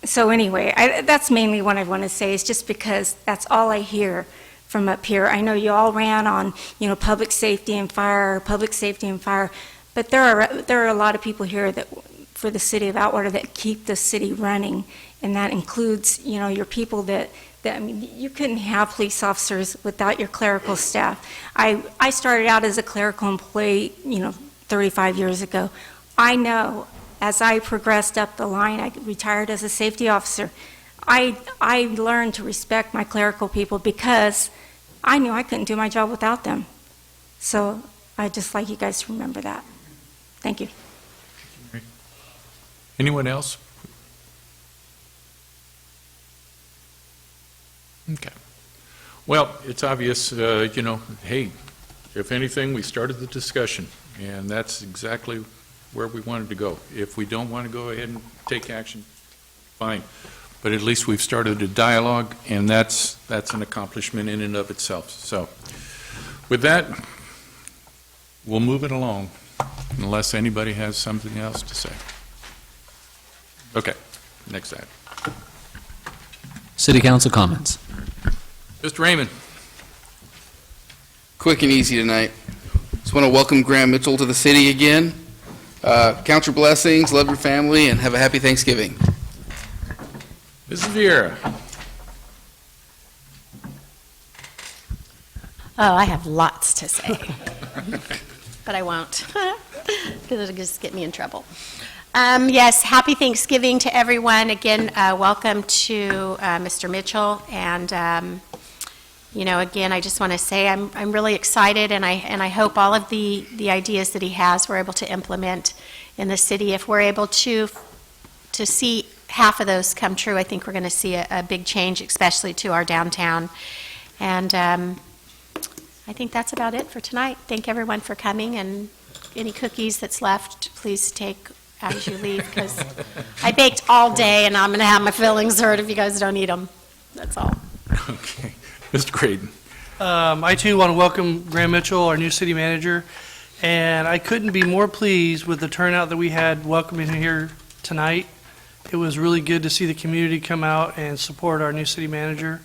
So anyway, that's mainly what I want to say, is just because that's all I hear from up here. I know you all ran on, public safety and fire, but there are a lot of people here that, for the city of Atwater, that keep the city running, and that includes, your people that you couldn't have police officers without your clerical staff. I started out as a clerical employee, 35 years ago. I know as I progressed up the line, I retired as a safety officer. I learned to respect my clerical people because I knew I couldn't do my job without them. So I'd just like you guys to remember that. Thank you. Anyone else? Okay. Well, it's obvious, hey, if anything, we started the discussion, and that's exactly where we wanted to go. If we don't want to go ahead and take action, fine. But at least we've started a dialogue, and that's an accomplishment in and of itself. So with that, we'll move it along, unless anybody has something else to say. Okay, next item. City Council comments. Mr. Raymond. Quick and easy tonight. Just want to welcome Graham Mitchell to the city again. Count your blessings, love your family, and have a happy Thanksgiving. Mrs. Vieira. Oh, I have lots to say, but I won't, because it'll just get me in trouble. Yes, happy Thanksgiving to everyone. Again, welcome to Mr. Mitchell, and again, I just want to say I'm really excited, and I hope all of the ideas that he has we're able to implement in the city. If we're able to see half of those come true, I think we're going to see a big change, especially to our downtown. And I think that's about it for tonight. Thank everyone for coming, and any cookies that's left, please take as you leave, because I baked all day, and I'm going to have my feelings hurt if you guys don't eat them. That's all. Okay. Mr. Creighton. I too want to welcome Graham Mitchell, our new city manager, and I couldn't be more pleased with the turnout that we had welcoming him here tonight. It was really good to see the community come out and support our new city manager.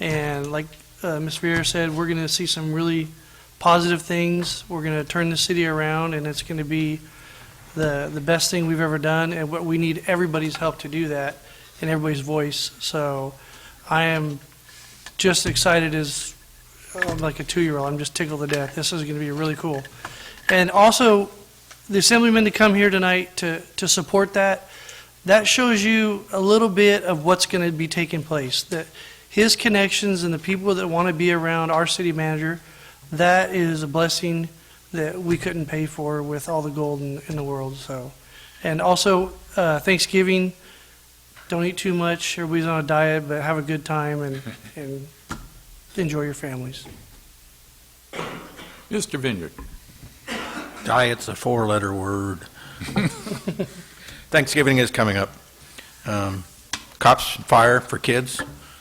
And like Ms. Vieira said, we're going to see some really positive things. We're going to turn the city around, and it's going to be the best thing we've ever done, and we need everybody's help to do that and everybody's voice. So I am just excited as like a 2-year-old. I'm just tickled to death. This is going to be really cool. And also, the assemblyman to come here tonight to support that shows you a little bit of what's going to be taking place. That his connections and the people that want to be around our city manager, that is a blessing that we couldn't pay for with all the gold in the world. So, and also Thanksgiving, don't eat too much. Everybody's on a diet, but have a good time and enjoy your families. Mr. Vineyard. Diet's a 4-letter word. Thanksgiving is coming up. Cops Fire for Kids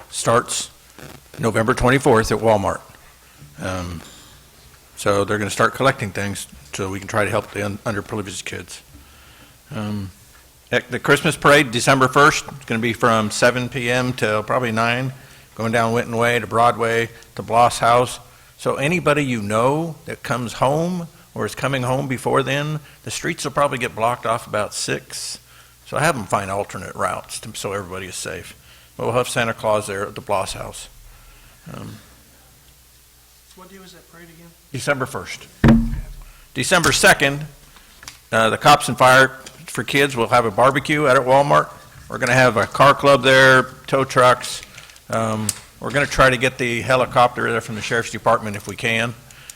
starts November 24th at Walmart. So they're going to start collecting things so we can try to help the underprivileged kids. The Christmas parade, December 1st, it's going to be from 7 p.m. till probably 9, going down Winton Way to Broadway to Bloss House. So anybody you know that comes home or is coming home before then, the streets will probably get blocked off about 6. So have them find alternate routes so everybody is safe. But we'll have Santa Claus there at the Bloss House. What day was that parade again? December 1st. December 2nd, the Cops and Fire for Kids will have a barbecue out at Walmart. We're going to have a car club there, tow trucks. We're going to try to get the helicopter there from the Sheriff's Department if we can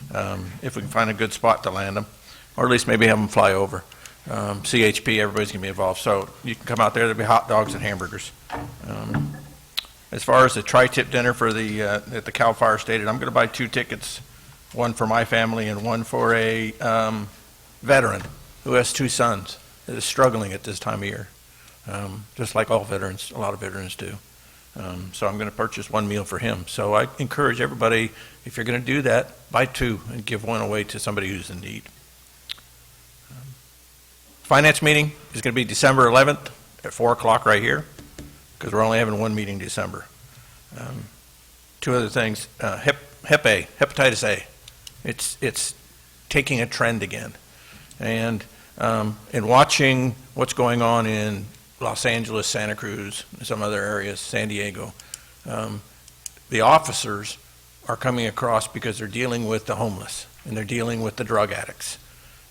find a good spot to land them, or at least maybe have them fly over. CHP, everybody's going to be involved. So you can come out there, there'll be hot dogs and hamburgers. As far as the tri-tip dinner for at the Cal Fire Station, I'm going to buy 2 tickets, one for my family and one for a veteran who has 2 sons that is struggling at this time of year, just like all veterans, a lot of veterans do. So I'm going to purchase 1 meal for him. So I encourage everybody, if you're going to do that, buy 2 and give 1 away to somebody who's in need. Finance meeting is going to be December 11th at 4 o'clock right here, because we're only having 1 meeting in December. 2 other things, Hep A, hepatitis A. It's taking a trend again. And in watching what's going on in Los Angeles, Santa Cruz, and some other areas, San Diego, the officers are coming across because they're dealing with the homeless, and they're dealing with the drug addicts,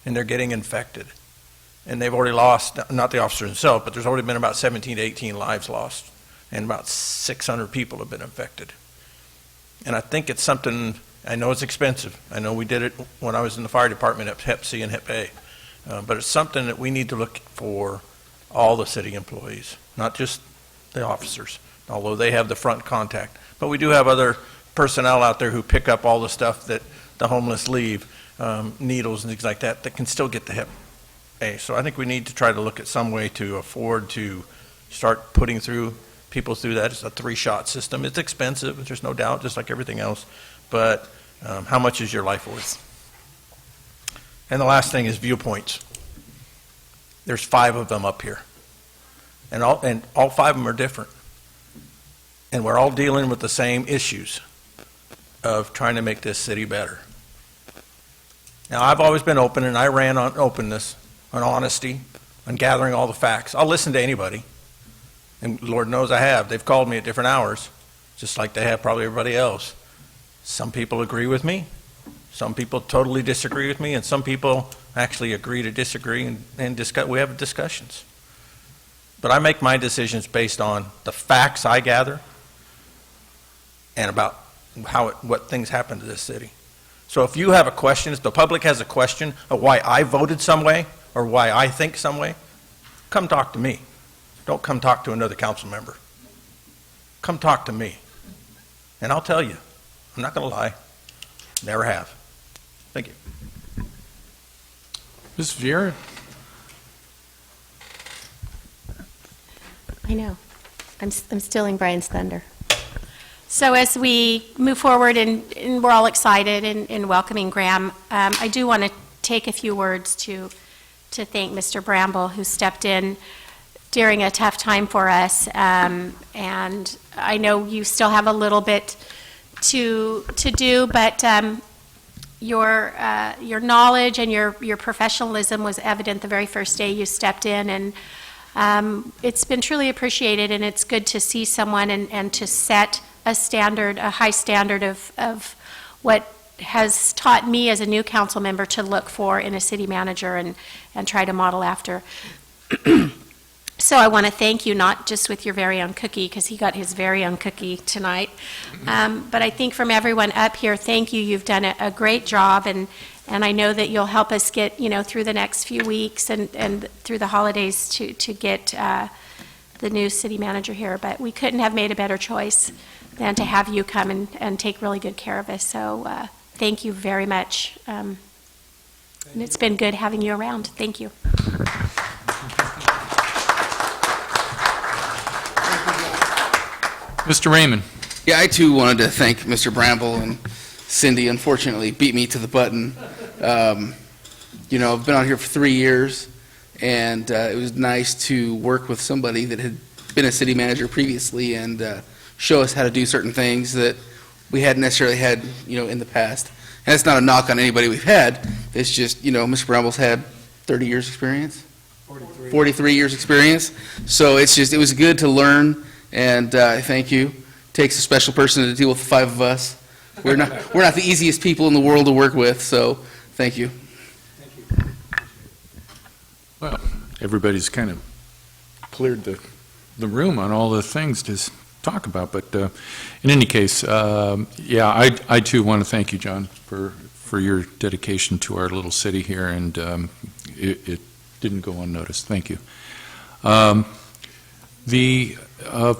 and they're getting infected. And they've already lost, not the officer himself, but there's already been about 17 to 18 lives lost, and about 600 people have been infected. And I think it's something, I know it's expensive. I know we did it when I was in the fire department at Hep C and Hep A. But it's something that we need to look for all the city employees, not just the officers, although they have the front contact. But we do have other personnel out there who pick up all the stuff that the homeless leave, needles and things like that, that can still get the Hep A. So I think we need to try to look at some way to afford to start putting people through that. It's a 3-shot system. It's expensive, there's no doubt, just like everything else. But how much is your life worth? And the last thing is viewpoints. There's 5 of them up here. And all 5 of them are different. And we're all dealing with the same issues of trying to make this city better. Now, I've always been open, and I ran on openness, on honesty, on gathering all the facts. I'll listen to anybody. And Lord knows I have. They've called me at different hours, just like they have probably everybody else. Some people agree with me. Some people totally disagree with me, and some people actually agree to disagree and discuss. We have discussions. But I make my decisions based on the facts I gather and about what things happen to this city. So if you have a question, if the public has a question of why I voted some way or why I think some way, come talk to me. Don't come talk to another council member. Come talk to me, and I'll tell you. I'm not going to lie. Never have. Thank you. Ms. Vieira? I know. I'm stealing Brian's thunder. So as we move forward and we're all excited in welcoming Graham, I do want to take a few words to thank Mr. Bramble, who stepped in during a tough time for us. And I know you still have a little bit to do, but your knowledge and your professionalism was evident the very first day you stepped in, and it's been truly appreciated, and it's good to see someone and to set a standard, a high standard of what has taught me as a new council member to look for in a city manager and try to model after. So I want to thank you, not just with your very own cookie, because he got his very own cookie tonight, but I think from everyone up here, thank you. You've done a great job, and I know that you'll help us get, through the next few weeks and through the holidays to get the new city manager here. But we couldn't have made a better choice than to have you come and take really good care of us. So thank you very much. And it's been good having you around. Thank you. Mr. Raymond. Yeah, I too wanted to thank Mr. Bramble and Cindy unfortunately beat me to the button. I've been out here for 3 years, and it was nice to work with somebody that had been a city manager previously and show us how to do certain things that we hadn't necessarily had, in the past. And it's not a knock on anybody we've had. It's just, Mr. Brambles had 30 years experience? 43 years experience. So it was good to learn, and thank you. Takes a special person to deal with the 5 of us. We're not the easiest people in the world to work with, so thank you. Well, everybody's kind of cleared the room on all the things to talk about, but in any case, I too want to thank you, John, for your dedication to our little city here, and it didn't go unnoticed. Thank you. The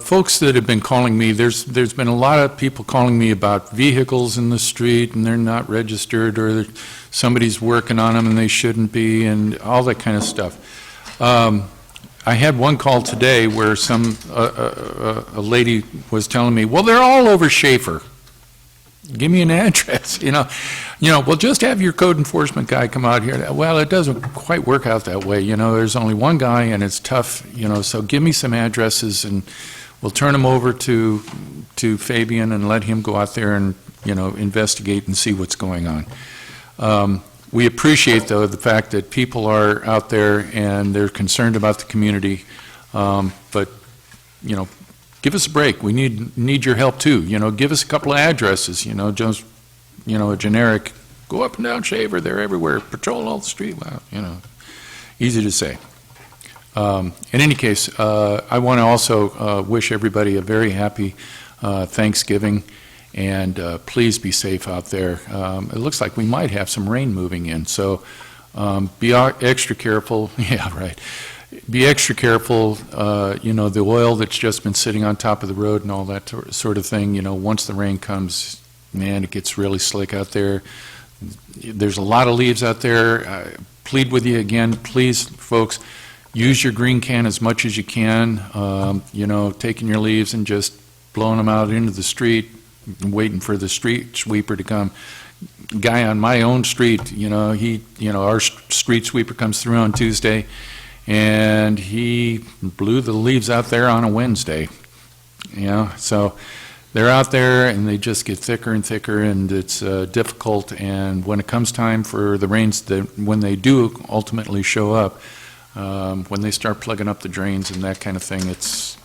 folks that have been calling me, there's been a lot of people calling me about vehicles in the street and they're not registered, or somebody's working on them and they shouldn't be, and all that kind of stuff. I had one call today where a lady was telling me, well, they're all over Schaefer. Give me an address, well, just have your code enforcement guy come out here. Well, it doesn't quite work out that way, there's only one guy and it's tough, so give me some addresses and we'll turn them over to Fabian and let him go out there and, investigate and see what's going on. We appreciate, though, the fact that people are out there and they're concerned about the community, but, give us a break. We need your help too. Give us a couple of addresses. Just a generic. Go up and down Shaver. They're everywhere. Patrol all the street. Well, easy to say. In any case, I want to also wish everybody a very happy Thanksgiving, and please be safe out there. It looks like we might have some rain moving in, so be extra careful. Yeah, right. Be extra careful, the oil that's just been sitting on top of the road and all that sort of thing, once the rain comes, man, it gets really slick out there. There's a lot of leaves out there. I plead with you again, please, folks, use your green can as much as you can, taking your leaves and just blowing them out into the street and waiting for the street sweeper to come. Guy on my own street, our street sweeper comes through on Tuesday, and he blew the leaves out there on a Wednesday. So they're out there and they just get thicker and thicker, and it's difficult. And when it comes time for the rains, when they do ultimately show up, when they start plugging up the drains and that kind of thing, it's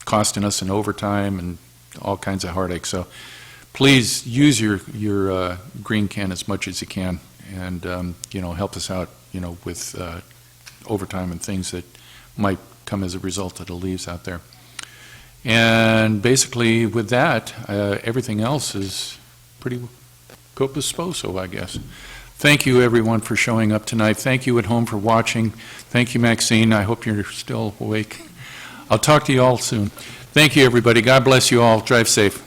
costing us an overtime and all kinds of heartache. So please use your green can as much as you can, and help us out with overtime and things that might come as a result of the leaves out there. And basically with that, everything else is pretty copus sposo, I guess. Thank you, everyone, for showing up tonight. Thank you at home for watching. Thank you, Maxine. I hope you're still awake. I'll talk to you all soon. Thank you, everybody. God bless you all. Drive safe.